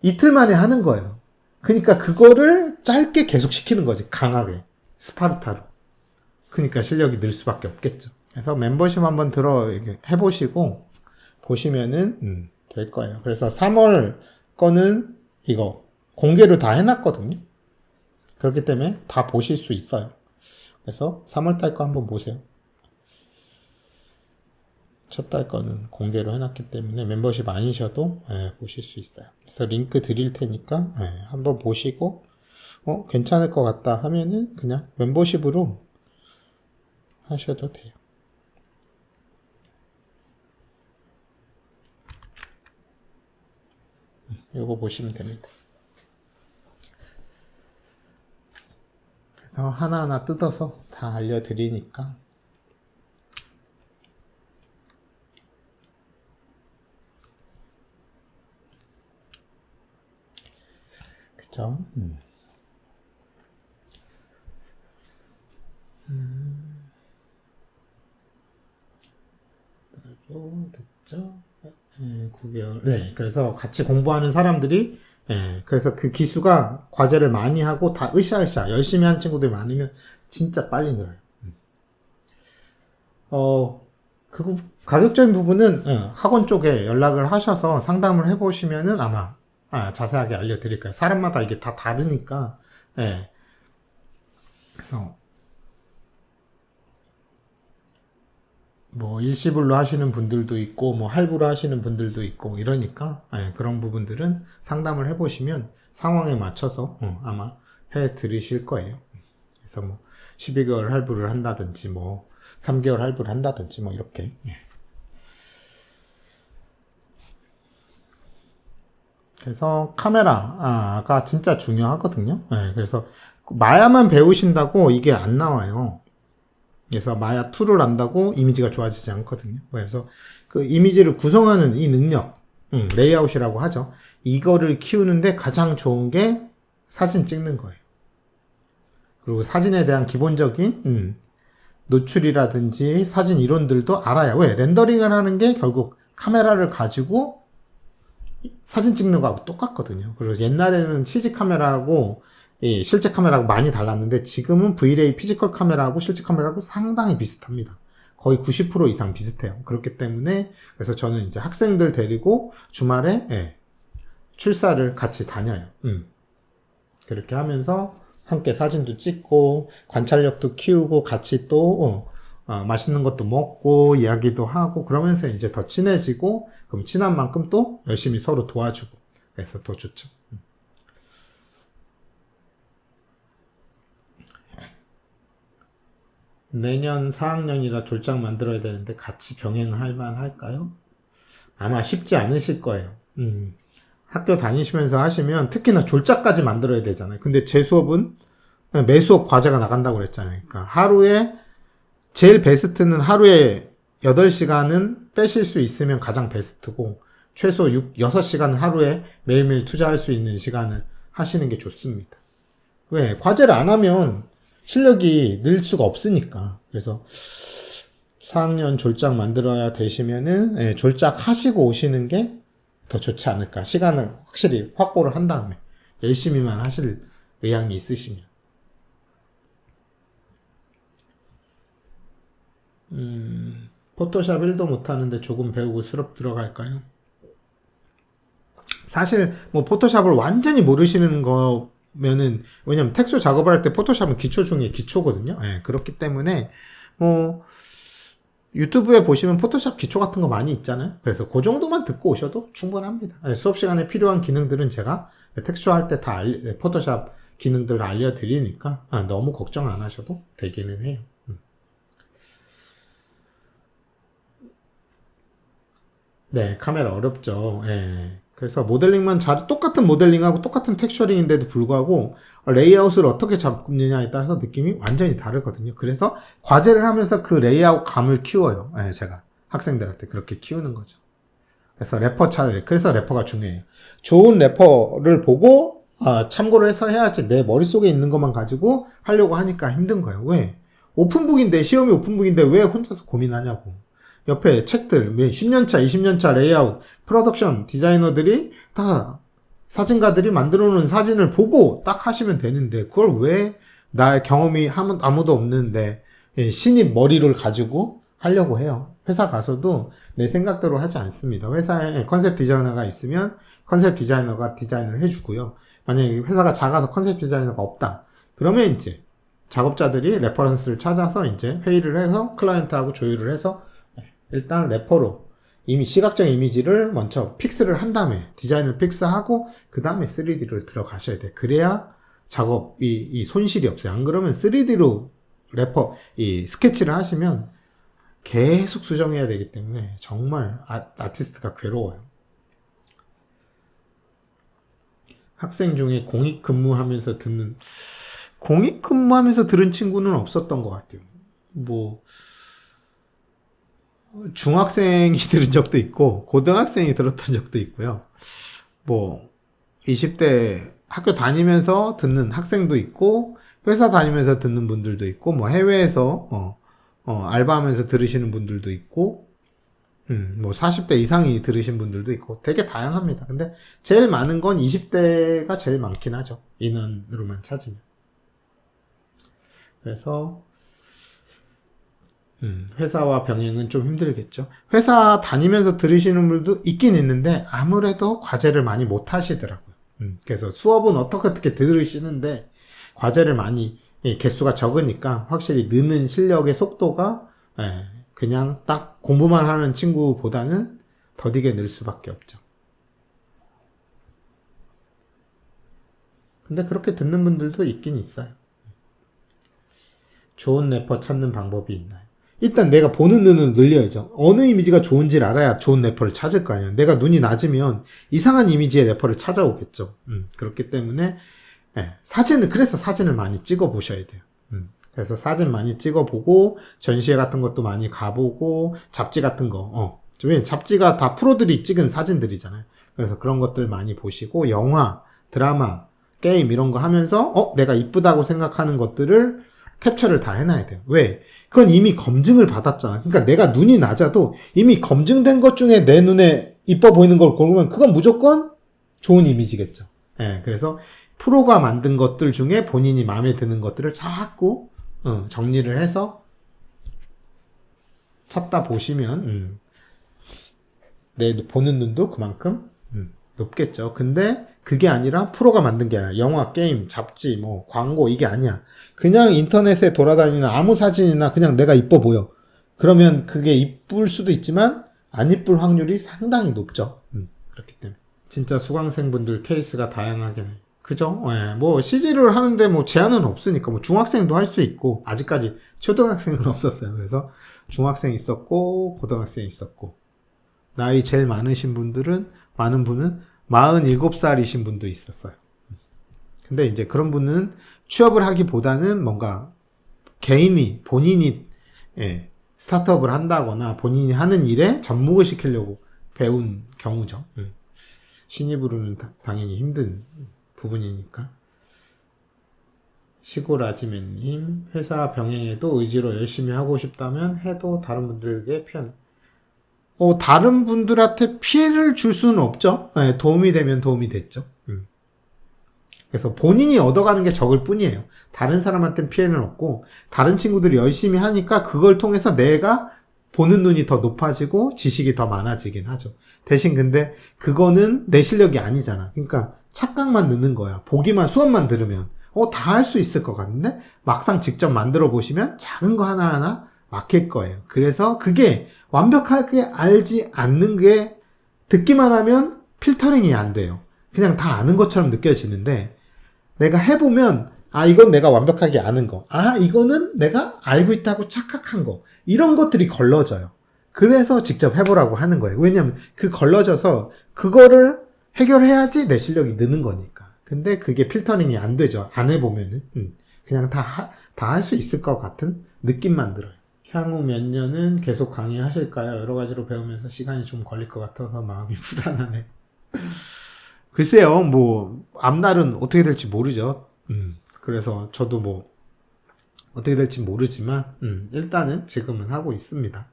이틀 만에 하는 거예요. 그러니까 그거를 짧게 계속 시키는 거지. 강하게. 스파르타로. 그러니까 실력이 늘 수밖에 없겠죠. 그래서 멤버십 한번 해보시고 보시면은 될 거예요. 그래서 3월 거는 이거 공개로 다 해놨거든요. 그렇기 때문에 다 보실 수 있어요. 그래서 3월 달 거 한번 보세요. 첫 달 거는 공개로 해놨기 때문에 멤버십 아니셔도 보실 수 있어요. 그래서 링크 드릴 테니까 한번 보시고 괜찮을 것 같다 하면은 그냥 멤버십으로 하셔도 돼요. 이거 보시면 됩니다. 그래서 하나하나 뜯어서 다 알려드리니까 그쵸? 됐죠? 9개월. 네, 그래서 같이 공부하는 사람들이, 그래서 그 기수가 과제를 많이 하고 다 으쌰으쌰 열심히 하는 친구들이 많으면 진짜 빨리 늘어요. 그 가격적인 부분은 학원 쪽에 연락을 하셔서 상담을 해보시면은 아마 자세하게 알려드릴 거예요. 사람마다 이게 다 다르니까. 그래서 뭐 일시불로 하시는 분들도 있고 뭐 할부로 하시는 분들도 있고 이러니까 그런 부분들은 상담을 해보시면 상황에 맞춰서 아마 해 드리실 거예요. 그래서 뭐 12개월 할부를 한다든지 뭐 3개월 할부를 한다든지 뭐 이렇게. 그래서 카메라가 진짜 중요하거든요. 그래서 마야만 배우신다고 이게 안 나와요. 그래서 마야 2를 안다고 이미지가 좋아지지 않거든요. 그래서 그 이미지를 구성하는 이 능력, 레이아웃이라고 하죠. 이거를 키우는데 가장 좋은 게 사진 찍는 거예요. 그리고 사진에 대한 기본적인 노출이라든지 사진 이론들도 알아야. 왜? 렌더링을 하는 게 결국 카메라를 가지고 사진 찍는 거하고 똑같거든요. 그리고 옛날에는 CG 카메라하고 실제 카메라하고 많이 달랐는데 지금은 V-Ray 피지컬 카메라하고 실제 카메라하고 상당히 비슷합니다. 거의 90% 이상 비슷해요. 그렇기 때문에 그래서 저는 이제 학생들 데리고 주말에 출사를 같이 다녀요. 그렇게 하면서 함께 사진도 찍고 관찰력도 키우고 같이 또 맛있는 것도 먹고 이야기도 하고 그러면서 이제 더 친해지고 그럼 친한 만큼 또 열심히 서로 도와주고 그래서 더 좋죠. 내년 4학년이라 졸작 만들어야 되는데 같이 병행할 만할까요? 아마 쉽지 않으실 거예요. 학교 다니시면서 하시면 특히나 졸작까지 만들어야 되잖아요. 근데 제 수업은 매 수업 과제가 나간다고 그랬잖아요. 그러니까 하루에 제일 베스트는 하루에 8시간은 빼실 수 있으면 가장 베스트고 최소 6시간 하루에 매일매일 투자할 수 있는 시간을 하시는 게 좋습니다. 왜? 과제를 안 하면 실력이 늘 수가 없으니까. 그래서 4학년 졸작 만들어야 되시면은 졸작 하시고 오시는 게 더 좋지 않을까. 시간을 확실히 확보를 한 다음에 열심히만 하실 의향이 있으시면. 포토샵 1도 못하는데 조금 배우고 수업 들어갈까요? 사실 뭐 포토샵을 완전히 모르시는 거면은 왜냐면 텍스처 작업을 할 때 포토샵은 기초 중에 기초거든요. 그렇기 때문에 뭐 유튜브에 보시면 포토샵 기초 같은 거 많이 있잖아요. 그래서 그 정도만 듣고 오셔도 충분합니다. 수업 시간에 필요한 기능들은 제가 텍스처 할 때 다 포토샵 기능들을 알려드리니까 너무 걱정 안 하셔도 되기는 해요. 네, 카메라 어렵죠. 그래서 모델링만 똑같은 모델링하고 똑같은 텍스처링인데도 불구하고 레이아웃을 어떻게 잡느냐에 따라서 느낌이 완전히 다르거든요. 그래서 과제를 하면서 그 레이아웃 감을 키워요. 제가 학생들한테 그렇게 키우는 거죠. 그래서 그래서 래퍼가 중요해요. 좋은 래퍼를 보고 참고를 해서 해야지 내 머릿속에 있는 것만 가지고 하려고 하니까 힘든 거예요. 왜? 오픈북인데 시험이 오픈북인데 왜 혼자서 고민하냐고. 옆에 책들, 10년차, 20년차 레이아웃, 프로덕션 디자이너들이 다 사진가들이 만들어 놓은 사진을 보고 딱 하시면 되는데 그걸 왜 나의 경험이 아무도 없는데 신입 머리를 가지고 하려고 해요. 회사 가서도 내 생각대로 하지 않습니다. 회사에 컨셉 디자이너가 있으면 컨셉 디자이너가 디자인을 해주고요. 만약에 회사가 작아서 컨셉 디자이너가 없다. 그러면 이제 작업자들이 레퍼런스를 찾아서 이제 회의를 해서 클라이언트하고 조율을 해서 일단 래퍼로 이미 시각적 이미지를 먼저 픽스를 한 다음에 디자인을 픽스하고 그 다음에 3D로 들어가셔야 돼. 그래야 작업이 이 손실이 없어요. 안 그러면 3D로 래퍼 이 스케치를 하시면 계속 수정해야 되기 때문에 정말 아티스트가 괴로워요. 학생 중에 공익근무하면서 들은 친구는 없었던 것 같아요. 뭐 중학생이 들은 적도 있고 고등학생이 들었던 적도 있고요. 뭐 20대 학교 다니면서 듣는 학생도 있고 회사 다니면서 듣는 분들도 있고 뭐 해외에서 알바하면서 들으시는 분들도 있고 뭐 40대 이상이 들으신 분들도 있고 되게 다양합니다. 근데 제일 많은 건 20대가 제일 많긴 하죠. 인원으로만 찾으면. 그래서 회사와 병행은 좀 힘들겠죠. 회사 다니면서 들으시는 분들도 있긴 있는데 아무래도 과제를 많이 못 하시더라고요. 그래서 수업은 어떻게 들으시는데 과제를 많이 개수가 적으니까 확실히 느는 실력의 속도가 그냥 딱 공부만 하는 친구보다는 더디게 늘 수밖에 없죠. 근데 그렇게 듣는 분들도 있긴 있어요. 좋은 래퍼 찾는 방법이 있나요? 일단 내가 보는 눈을 늘려야죠. 어느 이미지가 좋은지를 알아야 좋은 래퍼를 찾을 거 아니에요. 내가 눈이 낮으면 이상한 이미지의 래퍼를 찾아오겠죠. 그렇기 때문에 그래서 사진을 많이 찍어 보셔야 돼요. 그래서 사진 많이 찍어보고 전시회 같은 것도 많이 가보고 잡지 같은 거 왜 잡지가 다 프로들이 찍은 사진들이잖아요. 그래서 그런 것들 많이 보시고 영화, 드라마, 게임 이런 거 하면서 내가 이쁘다고 생각하는 것들을 캡처를 다 해놔야 돼요. 왜? 그건 이미 검증을 받았잖아. 그러니까 내가 눈이 낮아도 이미 검증된 것 중에 내 눈에 이뻐 보이는 걸 고르면 그건 무조건 좋은 이미지겠죠. 그래서 프로가 만든 것들 중에 본인이 마음에 드는 것들을 자꾸 정리를 해서 찾다 보시면 내 보는 눈도 그만큼 높겠죠. 근데 그게 아니라 프로가 만든 게 아니라 영화, 게임, 잡지, 뭐 광고 이게 아니야. 그냥 인터넷에 돌아다니는 아무 사진이나 그냥 내가 이뻐 보여. 그러면 그게 이쁠 수도 있지만 안 이쁠 확률이 상당히 높죠. 그렇기 때문에 진짜 수강생분들 케이스가 다양하긴 해요. 그죠? 뭐 CG를 하는데 뭐 제한은 없으니까 뭐 중학생도 할 수 있고 아직까지 초등학생은 없었어요. 그래서 중학생 있었고 고등학생 있었고 나이 제일 많은 분은 47살이신 분도 있었어요. 근데 이제 그런 분은 취업을 하기보다는 뭔가 본인이 스타트업을 한다거나 본인이 하는 일에 접목을 시키려고 배운 경우죠. 신입으로는 당연히 힘든 부분이니까. 시골아지매님, 회사 병행에도 의지로 열심히 하고 싶다면 해도 다른 분들에게 다른 분들한테 피해를 줄 수는 없죠. 도움이 되면 도움이 됐죠. 그래서 본인이 얻어가는 게 적을 뿐이에요. 다른 사람한테는 피해는 없고 다른 친구들이 열심히 하니까 그걸 통해서 내가 보는 눈이 더 높아지고 지식이 더 많아지긴 하죠. 대신 근데 그거는 내 실력이 아니잖아. 그러니까 착각만 넣는 거야. 수업만 들으면 다 할 수 있을 것 같은데 막상 직접 만들어 보시면 작은 거 하나하나 막힐 거예요. 그래서 그게 완벽하게 알지 않는 게 듣기만 하면 필터링이 안 돼요. 그냥 다 아는 것처럼 느껴지는데 내가 해보면 이건 내가 완벽하게 아는 거. 이거는 내가 알고 있다고 착각한 거. 이런 것들이 걸러져요. 그래서 직접 해보라고 하는 거예요. 왜냐면 그 걸러져서 그거를 해결해야지 내 실력이 느는 거니까. 근데 그게 필터링이 안 되죠. 안 해보면은. 그냥 다 할 수 있을 것 같은 느낌만 들어요. 향후 몇 년은 계속 강의하실까요? 여러 가지로 배우면서 시간이 좀 걸릴 것 같아서 마음이 불안하네. 글쎄요, 뭐 앞날은 어떻게 될지 모르죠. 그래서 저도 뭐 어떻게 될지 모르지만 일단은 지금은 하고 있습니다.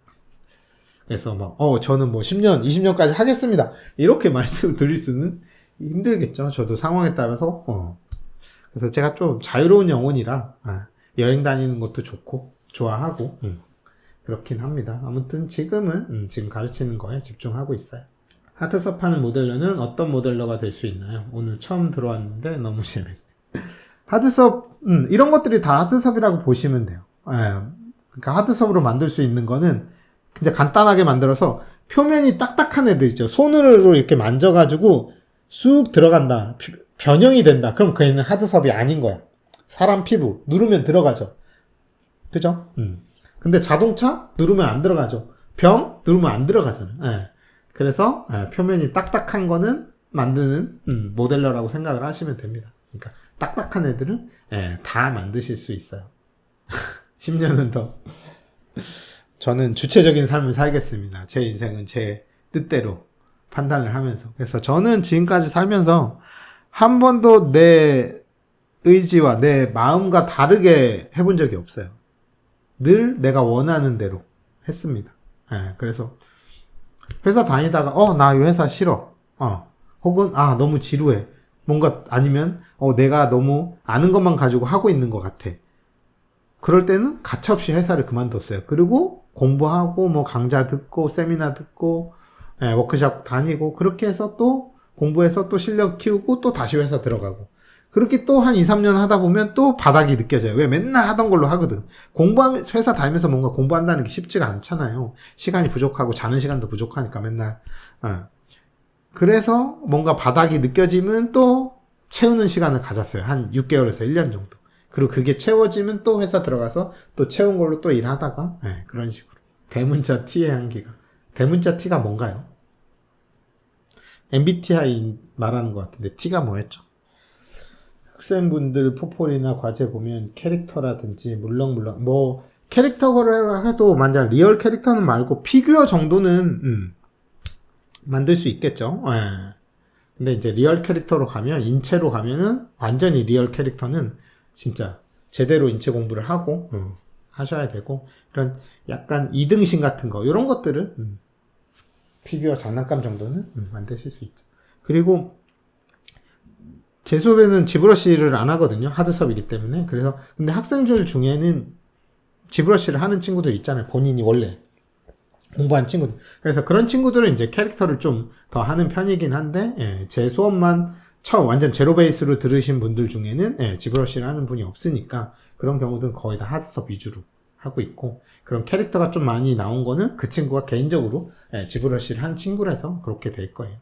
그래서 저는 뭐 10년, 20년까지 하겠습니다. 이렇게 말씀을 드릴 수는 힘들겠죠. 저도 상황에 따라서. 그래서 제가 좀 자유로운 영혼이라 여행 다니는 것도 좋고 좋아하고 그렇긴 합니다. 아무튼 지금은 지금 가르치는 거에 집중하고 있어요. 하드섭 하는 모델러는 어떤 모델러가 될 수 있나요? 오늘 처음 들어왔는데 너무 재밌네. 하드섭 이런 것들이 다 하드섭이라고 보시면 돼요. 그러니까 하드섭으로 만들 수 있는 거는 이제 간단하게 만들어서 표면이 딱딱한 애들 있죠. 손으로 이렇게 만져가지고 쑥 들어간다. 변형이 된다. 그럼 그 애는 하드섭이 아닌 거야. 사람 피부 누르면 들어가죠. 그죠? 근데 자동차 누르면 안 들어가죠. 병 누르면 안 들어가잖아. 예. 그래서 표면이 딱딱한 거는 만드는 모델러라고 생각을 하시면 됩니다. 그러니까 딱딱한 애들은 다 만드실 수 있어요. 10년은 더 저는 주체적인 삶을 살겠습니다. 제 인생은 제 뜻대로 판단을 하면서. 그래서 저는 지금까지 살면서 한 번도 내 의지와 내 마음과 다르게 해본 적이 없어요. 늘 내가 원하는 대로 했습니다. 그래서 회사 다니다가 나 이 회사 싫어. 혹은 너무 지루해. 뭔가 아니면 내가 너무 아는 것만 가지고 하고 있는 것 같아. 그럴 때는 가차없이 회사를 그만뒀어요. 그리고 공부하고 뭐 강좌 듣고 세미나 듣고 워크숍 다니고 그렇게 해서 또 공부해서 또 실력 키우고 또 다시 회사 들어가고 그렇게 또 한 2, 3년 하다 보면 또 바닥이 느껴져요. 왜? 맨날 하던 걸로 하거든. 공부하면서 회사 다니면서 뭔가 공부한다는 게 쉽지가 않잖아요. 시간이 부족하고 자는 시간도 부족하니까 맨날. 그래서 뭔가 바닥이 느껴지면 또 채우는 시간을 가졌어요. 한 6개월에서 1년 정도. 그리고 그게 채워지면 또 회사 들어가서 또 채운 걸로 또 일하다가 그런 식으로. 대문자 T의 향기가. 대문자 T가 뭔가요? MBTI 말하는 것 같은데 T가 뭐였죠? 학생분들 포폴이나 과제 보면 캐릭터라든지 물렁물렁 뭐 캐릭터를 해도 만약 리얼 캐릭터는 말고 피규어 정도는 만들 수 있겠죠. 근데 이제 리얼 캐릭터로 가면 인체로 가면은 완전히 리얼 캐릭터는 진짜 제대로 인체 공부를 하고 하셔야 되고 그런 약간 이등신 같은 거 이런 것들은 피규어 장난감 정도는 만드실 수 있죠. 그리고 제 수업에는 지브러시를 안 하거든요. 하드 수업이기 때문에. 그래서 근데 학생들 중에는 지브러시를 하는 친구들 있잖아요. 본인이 원래 공부한 친구들. 그래서 그런 친구들은 이제 캐릭터를 좀 더 하는 편이긴 한데 제 수업만 처음 완전 제로 베이스로 들으신 분들 중에는 지브러시를 하는 분이 없으니까 그런 경우들은 거의 다 하드 수업 위주로 하고 있고 그런 캐릭터가 좀 많이 나온 거는 그 친구가 개인적으로 지브러시를 한 친구라서 그렇게 될 거예요.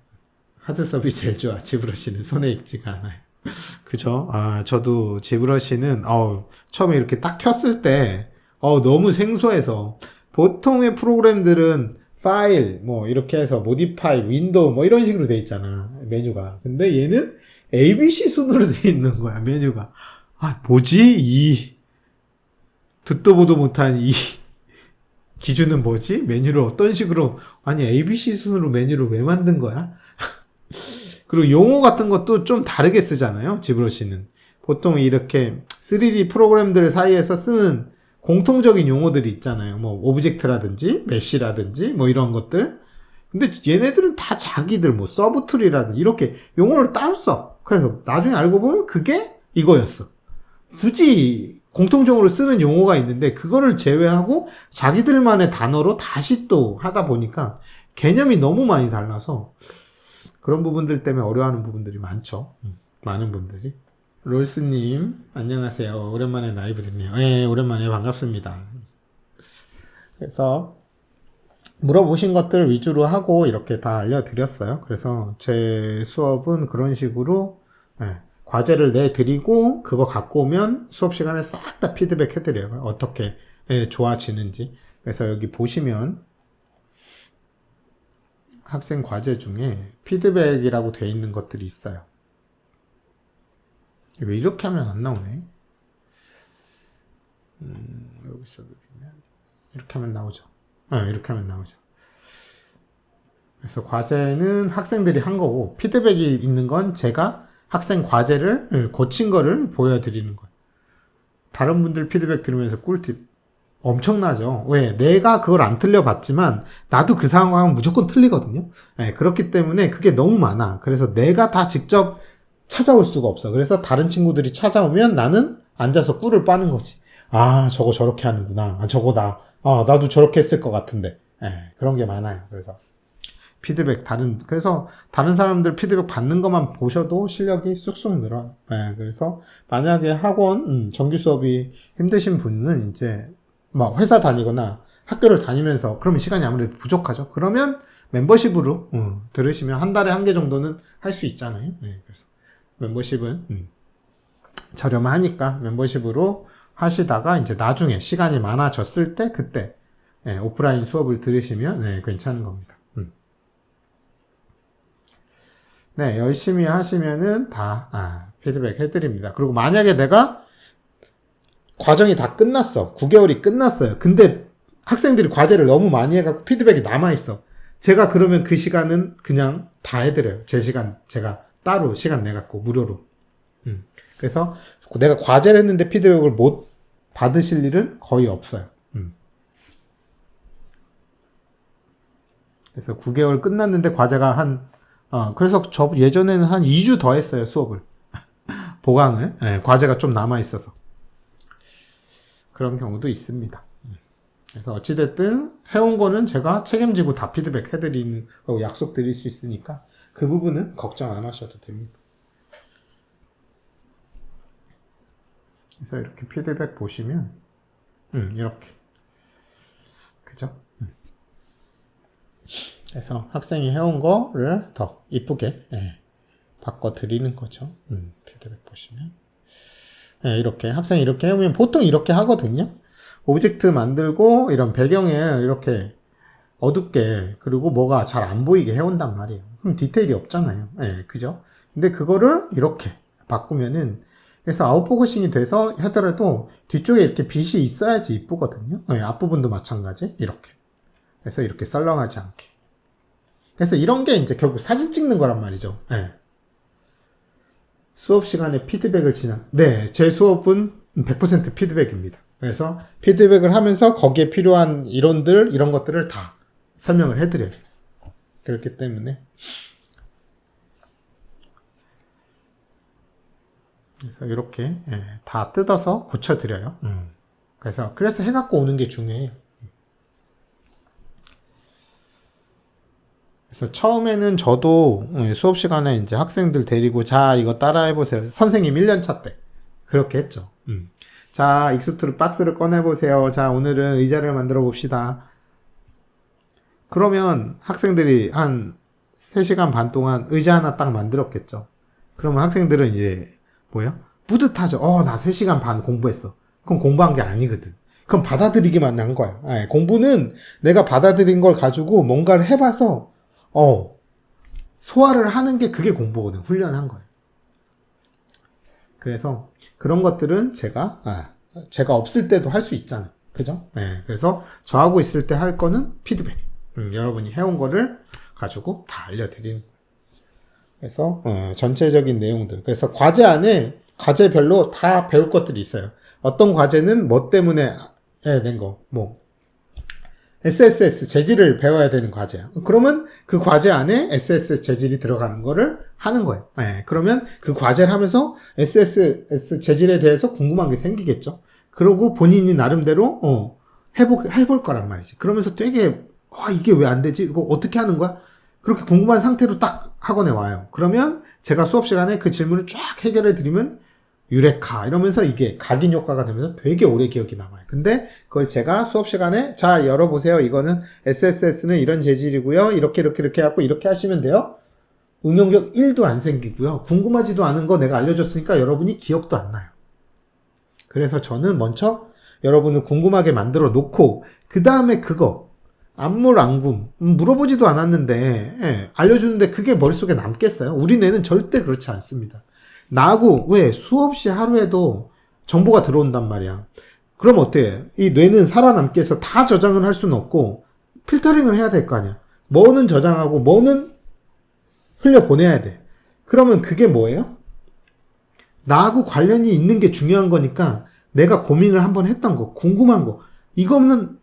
하드 수업이 제일 좋아. 지브러시는 손에 익지가 않아요. 그죠? 저도 지브러시는 처음에 이렇게 딱 켰을 때 너무 생소해서 보통의 프로그램들은 파일 뭐 이렇게 해서 모디파이 윈도우 뭐 이런 식으로 돼 있잖아. 메뉴가. 근데 얘는 ABC 순으로 돼 있는 거야. 메뉴가. 뭐지? 이 듣도 보도 못한 이 기준은 뭐지? 메뉴를 어떤 식으로 ABC 순으로 메뉴를 왜 만든 거야? 그리고 용어 같은 것도 좀 다르게 쓰잖아요. 지브러시는. 보통 이렇게 3D 프로그램들 사이에서 쓰는 공통적인 용어들이 있잖아요. 뭐 오브젝트라든지 메시라든지 뭐 이런 것들. 근데 얘네들은 다 자기들 뭐 서브툴이라든지 이렇게 용어를 따로 써. 그래서 나중에 알고 보면 그게 이거였어. 굳이 공통적으로 쓰는 용어가 있는데 그거를 제외하고 자기들만의 단어로 다시 또 하다 보니까 개념이 너무 많이 달라서 그런 부분들 때문에 어려워하는 부분들이 많죠. 많은 분들이. 롤스님, 안녕하세요. 오랜만에 라이브 듣네요. 오랜만에 반갑습니다. 그래서 물어보신 것들 위주로 하고 이렇게 다 알려드렸어요. 그래서 제 수업은 그런 식으로 과제를 내드리고 그거 갖고 오면 수업 시간에 싹 다 피드백 해드려요. 어떻게 좋아지는지. 그래서 여기 보시면 학생 과제 중에 피드백이라고 되어 있는 것들이 있어요. 왜 이렇게 하면 안 나오네? 여기서 누르면 이렇게 하면 나오죠. 이렇게 하면 나오죠. 그래서 과제는 학생들이 한 거고 피드백이 있는 건 제가 학생 과제를 고친 거를 보여드리는 거예요. 다른 분들 피드백 들으면서 꿀팁 엄청나죠. 왜? 내가 그걸 안 틀려봤지만 나도 그 상황은 무조건 틀리거든요. 그렇기 때문에 그게 너무 많아. 그래서 내가 다 직접 찾아올 수가 없어. 그래서 다른 친구들이 찾아오면 나는 앉아서 꿀을 빠는 거지. 저거 저렇게 하는구나. 저거다. 나도 저렇게 했을 것 같은데. 그런 게 많아요. 그래서 피드백 그래서 다른 사람들 피드백 받는 것만 보셔도 실력이 쑥쑥 늘어요. 그래서 만약에 학원 정규 수업이 힘드신 분은 이제 막 회사 다니거나 학교를 다니면서 그러면 시간이 아무래도 부족하죠. 그러면 멤버십으로 들으시면 한 달에 한 개 정도는 할 수 있잖아요. 네, 그래서 멤버십은 저렴하니까 멤버십으로 하시다가 이제 나중에 시간이 많아졌을 때 그때 오프라인 수업을 들으시면 괜찮은 겁니다. 네, 열심히 하시면은 다 피드백 해드립니다. 그리고 만약에 내가 과정이 다 끝났어. 9개월이 끝났어요. 근데 학생들이 과제를 너무 많이 해갖고 피드백이 남아있어. 제가 그러면 그 시간은 그냥 다 해드려요. 제 시간, 제가 따로 시간 내갖고, 무료로. 그래서 내가 과제를 했는데 피드백을 못 받으실 일은 거의 없어요. 그래서 9개월 끝났는데 과제가 그래서 저 예전에는 한 2주 더 했어요, 수업을. 보강을. 과제가 좀 남아있어서. 그런 경우도 있습니다. 그래서 어찌됐든 해온 거는 제가 책임지고 다 피드백 해드리는 거고 약속 드릴 수 있으니까 그 부분은 걱정 안 하셔도 됩니다. 그래서 이렇게 피드백 보시면 이렇게 그죠? 그래서 학생이 해온 거를 더 이쁘게 바꿔드리는 거죠. 피드백 보시면 이렇게 학생이 이렇게 해오면 보통 이렇게 하거든요. 오브젝트 만들고 이런 배경에 이렇게 어둡게 그리고 뭐가 잘 안 보이게 해온단 말이에요. 그럼 디테일이 없잖아요. 그죠? 근데 그거를 이렇게 바꾸면은 그래서 아웃포커싱이 돼서 하더라도 뒤쪽에 이렇게 빛이 있어야지 이쁘거든요. 앞부분도 마찬가지 이렇게. 그래서 이렇게 썰렁하지 않게. 그래서 이런 게 이제 결국 사진 찍는 거란 말이죠. 수업 시간에 피드백을 네, 제 수업은 100% 피드백입니다. 그래서 피드백을 하면서 거기에 필요한 이론들, 이런 것들을 다 설명을 해드려요. 그렇기 때문에. 그래서 이렇게 다 뜯어서 고쳐드려요. 그래서 해갖고 오는 게 중요해요. 그래서 처음에는 저도 수업 시간에 이제 학생들 데리고 자 이거 따라해보세요. 선생님 1년차 때 그렇게 했죠. 자 익스트루드 박스를 꺼내보세요. 자 오늘은 의자를 만들어 봅시다. 그러면 학생들이 한 3시간 반 동안 의자 하나 딱 만들었겠죠. 그러면 학생들은 이제 뭐예요? 뿌듯하죠. 나 3시간 반 공부했어. 그럼 공부한 게 아니거든. 그럼 받아들이기만 한 거야. 공부는 내가 받아들인 걸 가지고 뭔가를 해봐서 소화를 하는 게 그게 공부거든. 훈련한 거예요. 그래서 그런 것들은 제가 없을 때도 할 수 있잖아요. 그죠? 그래서 저하고 있을 때 할 거는 피드백. 여러분이 해온 거를 가지고 다 알려드리는 거예요. 그래서 전체적인 내용들. 그래서 과제 안에 과제별로 다 배울 것들이 있어요. 어떤 과제는 뭐 때문에 낸 거, SSS 재질을 배워야 되는 과제야. 그러면 그 과제 안에 SSS 재질이 들어가는 거를 하는 거예요. 그러면 그 과제를 하면서 SSS 재질에 대해서 궁금한 게 생기겠죠. 그러고 본인이 나름대로 해볼 거란 말이지. 그러면서 되게 이게 왜 안 되지? 이거 어떻게 하는 거야? 그렇게 궁금한 상태로 딱 학원에 와요. 그러면 제가 수업 시간에 그 질문을 쫙 해결해 드리면 유레카 이러면서 이게 각인 효과가 되면서 되게 오래 기억이 남아요. 근데 그걸 제가 수업 시간에 자 열어보세요. 이거는 SSS는 이런 재질이고요. 이렇게 해갖고 이렇게 하시면 돼요. 응용력 1도 안 생기고요. 궁금하지도 않은 거 내가 알려줬으니까 여러분이 기억도 안 나요. 그래서 저는 먼저 여러분을 궁금하게 만들어 놓고 그 다음에 그거 안물안금 물어보지도 않았는데 알려주는데 그게 머릿속에 남겠어요? 우리 뇌는 절대 그렇지 않습니다. 나하고 왜 수없이 하루에도 정보가 들어온단 말이야. 그럼 어때? 이 뇌는 살아남기 위해서 다 저장을 할 수는 없고 필터링을 해야 될 거 아니야. 뭐는 저장하고 뭐는 흘려보내야 돼. 그러면 그게 뭐예요? 나하고 관련이 있는 게 중요한 거니까 내가 고민을 한번 했던 거, 궁금한 거 이거는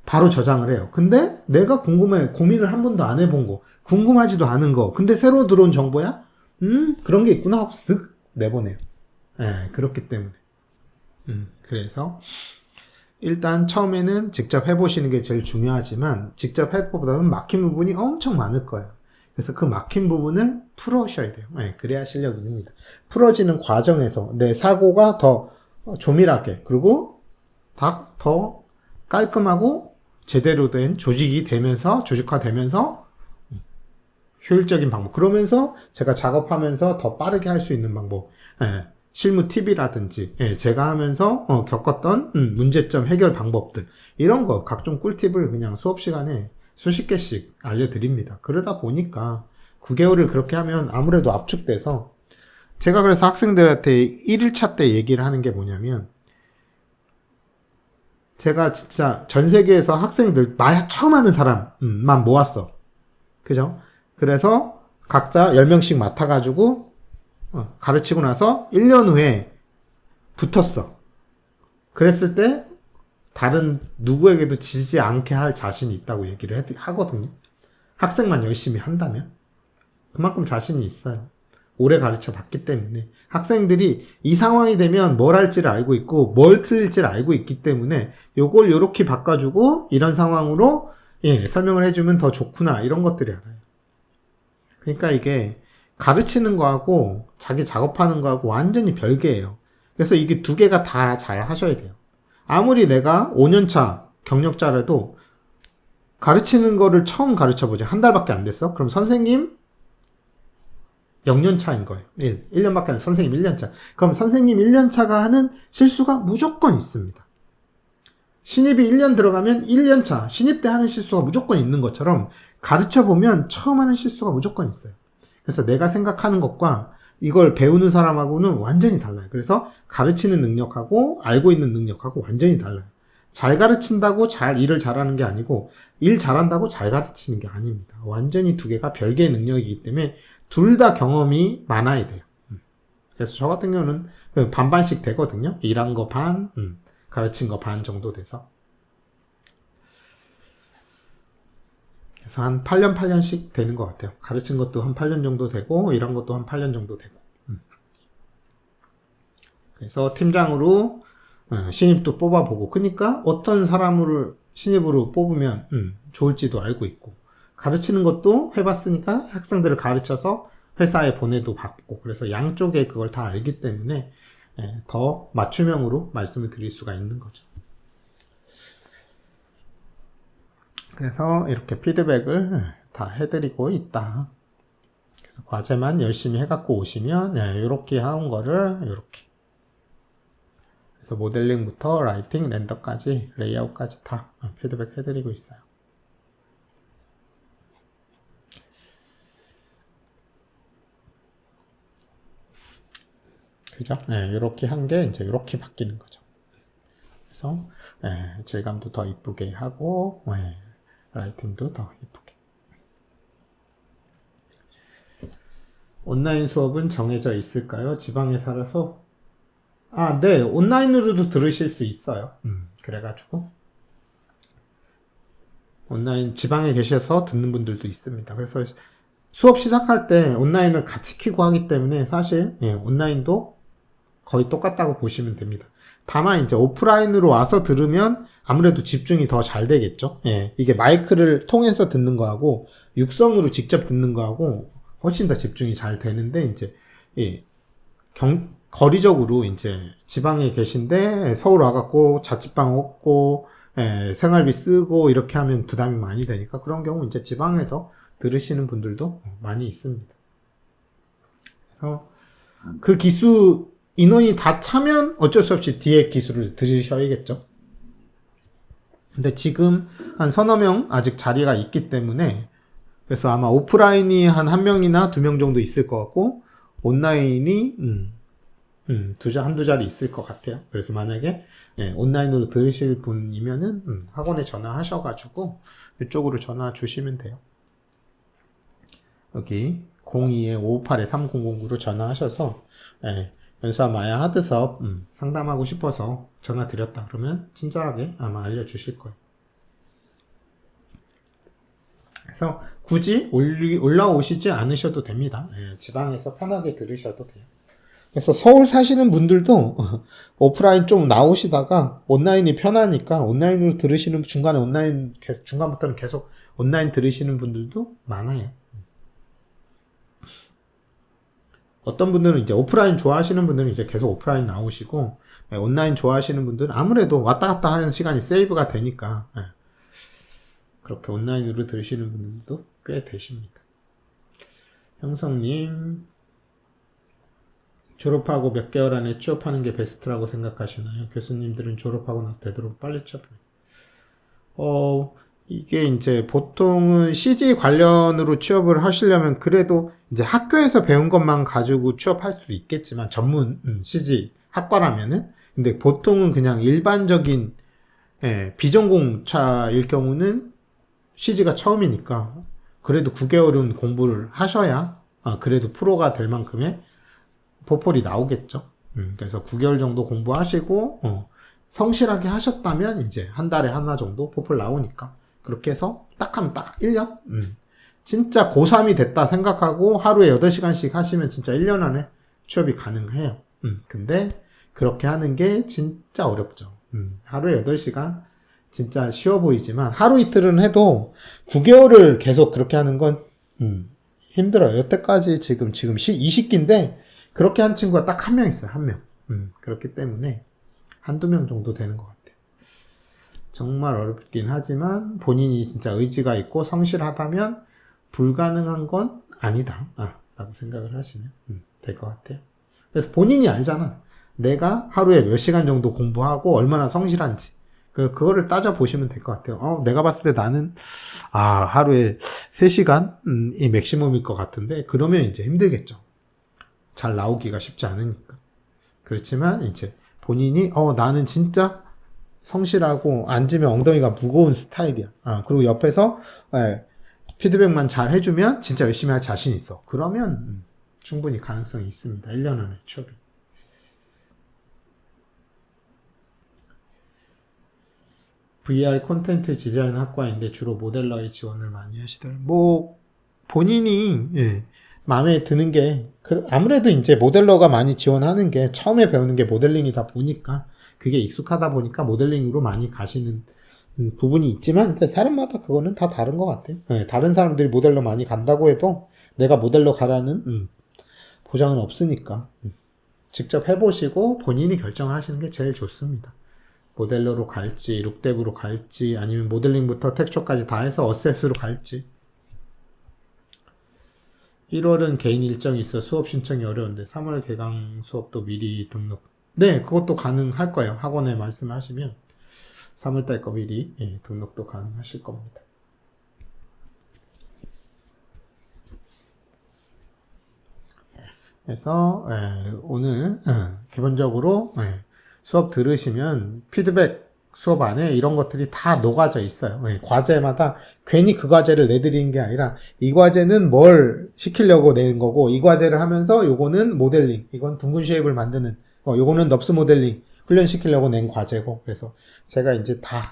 바로 저장을 해요. 근데 내가 궁금해, 고민을 한 번도 안 해본 거, 궁금하지도 않은 거, 근데 새로 들어온 정보야? 그런 게 있구나 하고 쓱 내보내요. 그렇기 때문에. 그래서 일단 처음에는 직접 해보시는 게 제일 중요하지만 직접 해보다는 막힌 부분이 엄청 많을 거예요. 그래서 그 막힌 부분을 풀어오셔야 돼요. 그래야 실력이 늡니다. 풀어지는 과정에서 내 사고가 더 조밀하게 그리고 더 깔끔하고 제대로 된 조직이 되면서, 조직화되면서 효율적인 방법. 그러면서 제가 작업하면서 더 빠르게 할 수 있는 방법. 예, 실무 팁이라든지, 예, 제가 하면서 겪었던 문제점 해결 방법들. 이런 거, 각종 꿀팁을 그냥 수업 시간에 수십 개씩 알려드립니다. 그러다 보니까 9개월을 그렇게 하면 아무래도 압축돼서 제가 그래서 학생들한테 1일차 때 얘기를 하는 게 뭐냐면 제가 진짜 전 세계에서 학생들 처음 하는 사람만 모았어. 그죠? 그래서 각자 10명씩 맡아가지고 가르치고 나서 1년 후에 붙었어. 그랬을 때 다른 누구에게도 지지 않게 할 자신이 있다고 얘기를 하거든요. 학생만 열심히 한다면 그만큼 자신이 있어요. 오래 가르쳐 봤기 때문에 학생들이 이 상황이 되면 뭘 할지를 알고 있고 뭘 틀릴지를 알고 있기 때문에 요걸 요렇게 바꿔주고 이런 상황으로 설명을 해주면 더 좋구나 이런 것들이 알아요. 그러니까 이게 가르치는 거하고 자기 작업하는 거하고 완전히 별개예요. 그래서 이게 두 개가 다 잘 하셔야 돼요. 아무리 내가 5년차 경력자라도 가르치는 거를 처음 가르쳐보자. 한 달밖에 안 됐어? 그럼 선생님 0년차인 거예요. 1년밖에 안 돼. 선생님 1년차. 그럼 선생님 1년차가 하는 실수가 무조건 있습니다. 신입이 1년 들어가면 1년차, 신입 때 하는 실수가 무조건 있는 것처럼 가르쳐보면 처음 하는 실수가 무조건 있어요. 그래서 내가 생각하는 것과 이걸 배우는 사람하고는 완전히 달라요. 그래서 가르치는 능력하고 알고 있는 능력하고 완전히 달라요. 잘 가르친다고 일을 잘하는 게 아니고 일 잘한다고 잘 가르치는 게 아닙니다. 완전히 두 개가 별개의 능력이기 때문에 둘 다 경험이 많아야 돼요. 그래서 저 같은 경우는 반반씩 되거든요. 일한 거 반, 가르친 거 반 정도 돼서. 그래서 한 8년, 8년씩 되는 것 같아요. 가르친 것도 한 8년 정도 되고, 일한 것도 한 8년 정도 되고. 그래서 팀장으로 신입도 뽑아보고, 그러니까 어떤 사람을 신입으로 뽑으면 좋을지도 알고 있고, 가르치는 것도 해봤으니까 학생들을 가르쳐서 회사에 보내도 받고, 그래서 양쪽에 그걸 다 알기 때문에 더 맞춤형으로 말씀을 드릴 수가 있는 거죠. 그래서 이렇게 피드백을 다 해드리고 있다. 그래서 과제만 열심히 해갖고 오시면 이렇게 해온 거를 이렇게. 그래서 모델링부터 라이팅, 렌더까지, 레이아웃까지 다 피드백 해드리고 있어요. 그죠? 이렇게 한 게 이제 이렇게 바뀌는 거죠. 그래서 질감도 더 이쁘게 하고 라이팅도 더 이쁘게. 온라인 수업은 정해져 있을까요? 지방에 살아서? 네. 온라인으로도 들으실 수 있어요. 그래가지고 온라인 지방에 계셔서 듣는 분들도 있습니다. 그래서 수업 시작할 때 온라인을 같이 켜고 하기 때문에 사실 온라인도 거의 똑같다고 보시면 됩니다. 다만 이제 오프라인으로 와서 들으면 아무래도 집중이 더 잘 되겠죠. 이게 마이크를 통해서 듣는 거하고 육성으로 직접 듣는 거하고 훨씬 더 집중이 잘 되는데 이제 거리적으로 이제 지방에 계신데 서울 와갖고 자취방 없고 생활비 쓰고 이렇게 하면 부담이 많이 되니까 그런 경우 이제 지방에서 들으시는 분들도 많이 있습니다. 그래서 그 기수 인원이 다 차면 어쩔 수 없이 뒤에 기수를 들으셔야겠죠. 근데 지금 한 서너 명 아직 자리가 있기 때문에 그래서 아마 오프라인이 한 명이나 2명 정도 있을 것 같고 온라인이 한두 자리 있을 것 같아요. 그래서 만약에 온라인으로 들으실 분이면은 학원에 전화하셔가지고 이쪽으로 전화 주시면 돼요. 여기 02-558-3009로 전화하셔서 연수와 마야 하드 사업 상담하고 싶어서 전화 드렸다 그러면 친절하게 아마 알려주실 거예요. 그래서 굳이 올라오시지 않으셔도 됩니다. 지방에서 편하게 들으셔도 돼요. 그래서 서울 사시는 분들도 오프라인 좀 나오시다가 온라인이 편하니까 온라인으로 들으시는 중간부터는 계속 온라인 들으시는 분들도 많아요. 어떤 분들은 이제 오프라인 좋아하시는 분들은 이제 계속 오프라인 나오시고, 온라인 좋아하시는 분들은 아무래도 왔다 갔다 하는 시간이 세이브가 되니까, 그렇게 온라인으로 들으시는 분들도 꽤 되십니다. 형성님, 졸업하고 몇 개월 안에 취업하는 게 베스트라고 생각하시나요? 교수님들은 졸업하고 되도록 빨리 취업해요. 이게 이제 보통은 CG 관련으로 취업을 하시려면 그래도 이제 학교에서 배운 것만 가지고 취업할 수도 있겠지만 전문 CG 학과라면은 근데 보통은 그냥 일반적인 비전공차일 경우는 CG가 처음이니까 그래도 9개월은 공부를 하셔야 그래도 프로가 될 만큼의 포폴이 나오겠죠. 그래서 9개월 정도 공부하시고 성실하게 하셨다면 이제 한 달에 하나 정도 포폴 나오니까 그렇게 해서 딱 하면 딱 1년? 진짜 고3이 됐다 생각하고 하루에 8시간씩 하시면 진짜 1년 안에 취업이 가능해요. 근데 그렇게 하는 게 진짜 어렵죠. 하루에 8시간 진짜 쉬워 보이지만 하루 이틀은 해도 9개월을 계속 그렇게 하는 건 힘들어요. 여태까지 지금 20기인데 그렇게 한 친구가 딱 한 명 있어요. 한 명. 그렇기 때문에 한두 명 정도 되는 것 같아요. 정말 어렵긴 하지만 본인이 진짜 의지가 있고 성실하다면 불가능한 건 아니다 라고 생각을 하시면 될 것 같아요. 그래서 본인이 알잖아. 내가 하루에 몇 시간 정도 공부하고 얼마나 성실한지 그거를 따져보시면 될 것 같아요. 내가 봤을 때 나는 하루에 3시간이 맥시멈일 것 같은데 그러면 이제 힘들겠죠. 잘 나오기가 쉽지 않으니까. 그렇지만 이제 본인이 나는 진짜 성실하고 앉으면 엉덩이가 무거운 스타일이야. 그리고 옆에서 피드백만 잘 해주면 진짜 열심히 할 자신 있어. 그러면 충분히 가능성이 있습니다. 1년 안에 취업이. VR 콘텐츠 디자인 학과인데 주로 모델러의 지원을 많이 하시더라고요. 본인이 마음에 드는 게 아무래도 이제 모델러가 많이 지원하는 게 처음에 배우는 게 모델링이다 보니까 그게 익숙하다 보니까 모델링으로 많이 가시는 부분이 있지만 사람마다 그거는 다 다른 것 같아요. 다른 사람들이 모델러 많이 간다고 해도 내가 모델러 가라는 보장은 없으니까 직접 해보시고 본인이 결정을 하시는 게 제일 좋습니다. 모델러로 갈지 룩뎁으로 갈지 아니면 모델링부터 텍스처까지 다 해서 어셋으로 갈지. 1월은 개인 일정이 있어 수업 신청이 어려운데 3월 개강 수업도 미리 등록. 네, 그것도 가능할 거예요. 학원에 말씀하시면 3월달 거 미리 등록도 가능하실 겁니다. 그래서 오늘 기본적으로 수업 들으시면 피드백 수업 안에 이런 것들이 다 녹아져 있어요. 과제마다 괜히 그 과제를 내드리는 게 아니라 이 과제는 뭘 시키려고 낸 거고 이 과제를 하면서 요거는 모델링, 이건 둥근 쉐입을 만드는 요거는 넙스 모델링 훈련시키려고 낸 과제고 그래서 제가 이제 다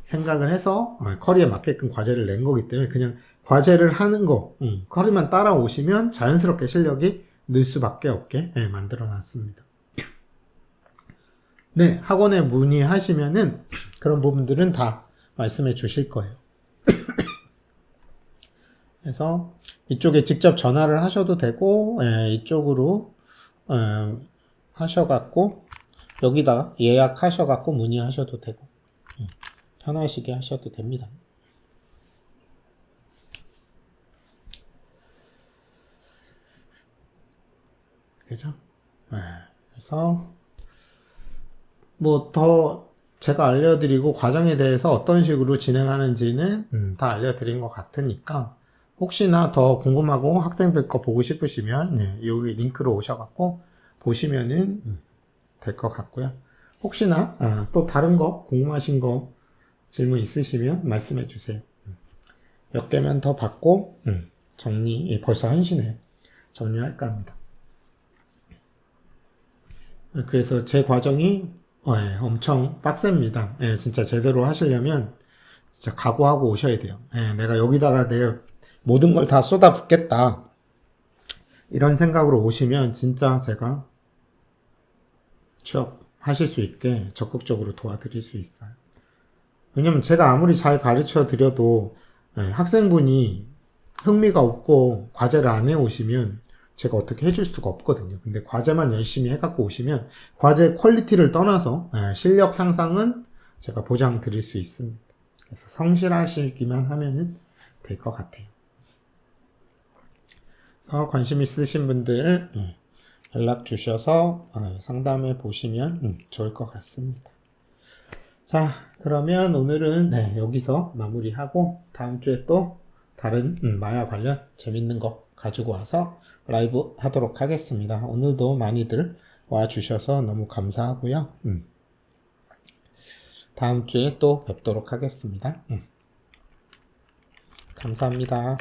생각을 해서 커리에 맞게끔 과제를 낸 거기 때문에 그냥 과제를 하는 거 커리만 따라오시면 자연스럽게 실력이 늘 수밖에 없게 만들어 놨습니다. 네, 학원에 문의하시면은 그런 부분들은 다 말씀해 주실 거예요. 그래서 이쪽에 직접 전화를 하셔도 되고 이쪽으로 하셔갖고 여기다가 예약하셔갖고 문의하셔도 되고 편하시게 하셔도 됩니다. 그죠? 그래서 뭐 더 제가 알려드리고 과정에 대해서 어떤 식으로 진행하는지는 다 알려드린 것 같으니까 혹시나 더 궁금하고 학생들 거 보고 싶으시면 여기 링크로 오셔갖고 보시면은 될 것 같고요. 혹시나 또 다른 거 궁금하신 거 질문 있으시면 말씀해 주세요. 몇 개만 더 받고 정리 벌써 1시네 정리할까 합니다. 그래서 제 과정이 엄청 빡셉니다. 진짜 제대로 하시려면 진짜 각오하고 오셔야 돼요. 내가 여기다가 내 모든 걸 다 쏟아붓겠다 이런 생각으로 오시면 진짜 제가 취업하실 수 있게 적극적으로 도와드릴 수 있어요. 왜냐면 제가 아무리 잘 가르쳐 드려도 학생분이 흥미가 없고 과제를 안 해오시면 제가 어떻게 해줄 수가 없거든요. 근데 과제만 열심히 해갖고 오시면 과제 퀄리티를 떠나서 실력 향상은 제가 보장 드릴 수 있습니다. 그래서 성실하시기만 하면은 될 것 같아요. 그래서 관심 있으신 분들 연락 주셔서 상담해 보시면 좋을 것 같습니다. 자, 그러면 오늘은 여기서 마무리하고 다음 주에 또 다른 마야 관련 재밌는 거 가지고 와서 라이브 하도록 하겠습니다. 오늘도 많이들 와주셔서 너무 감사하고요. 다음 주에 또 뵙도록 하겠습니다. 감사합니다.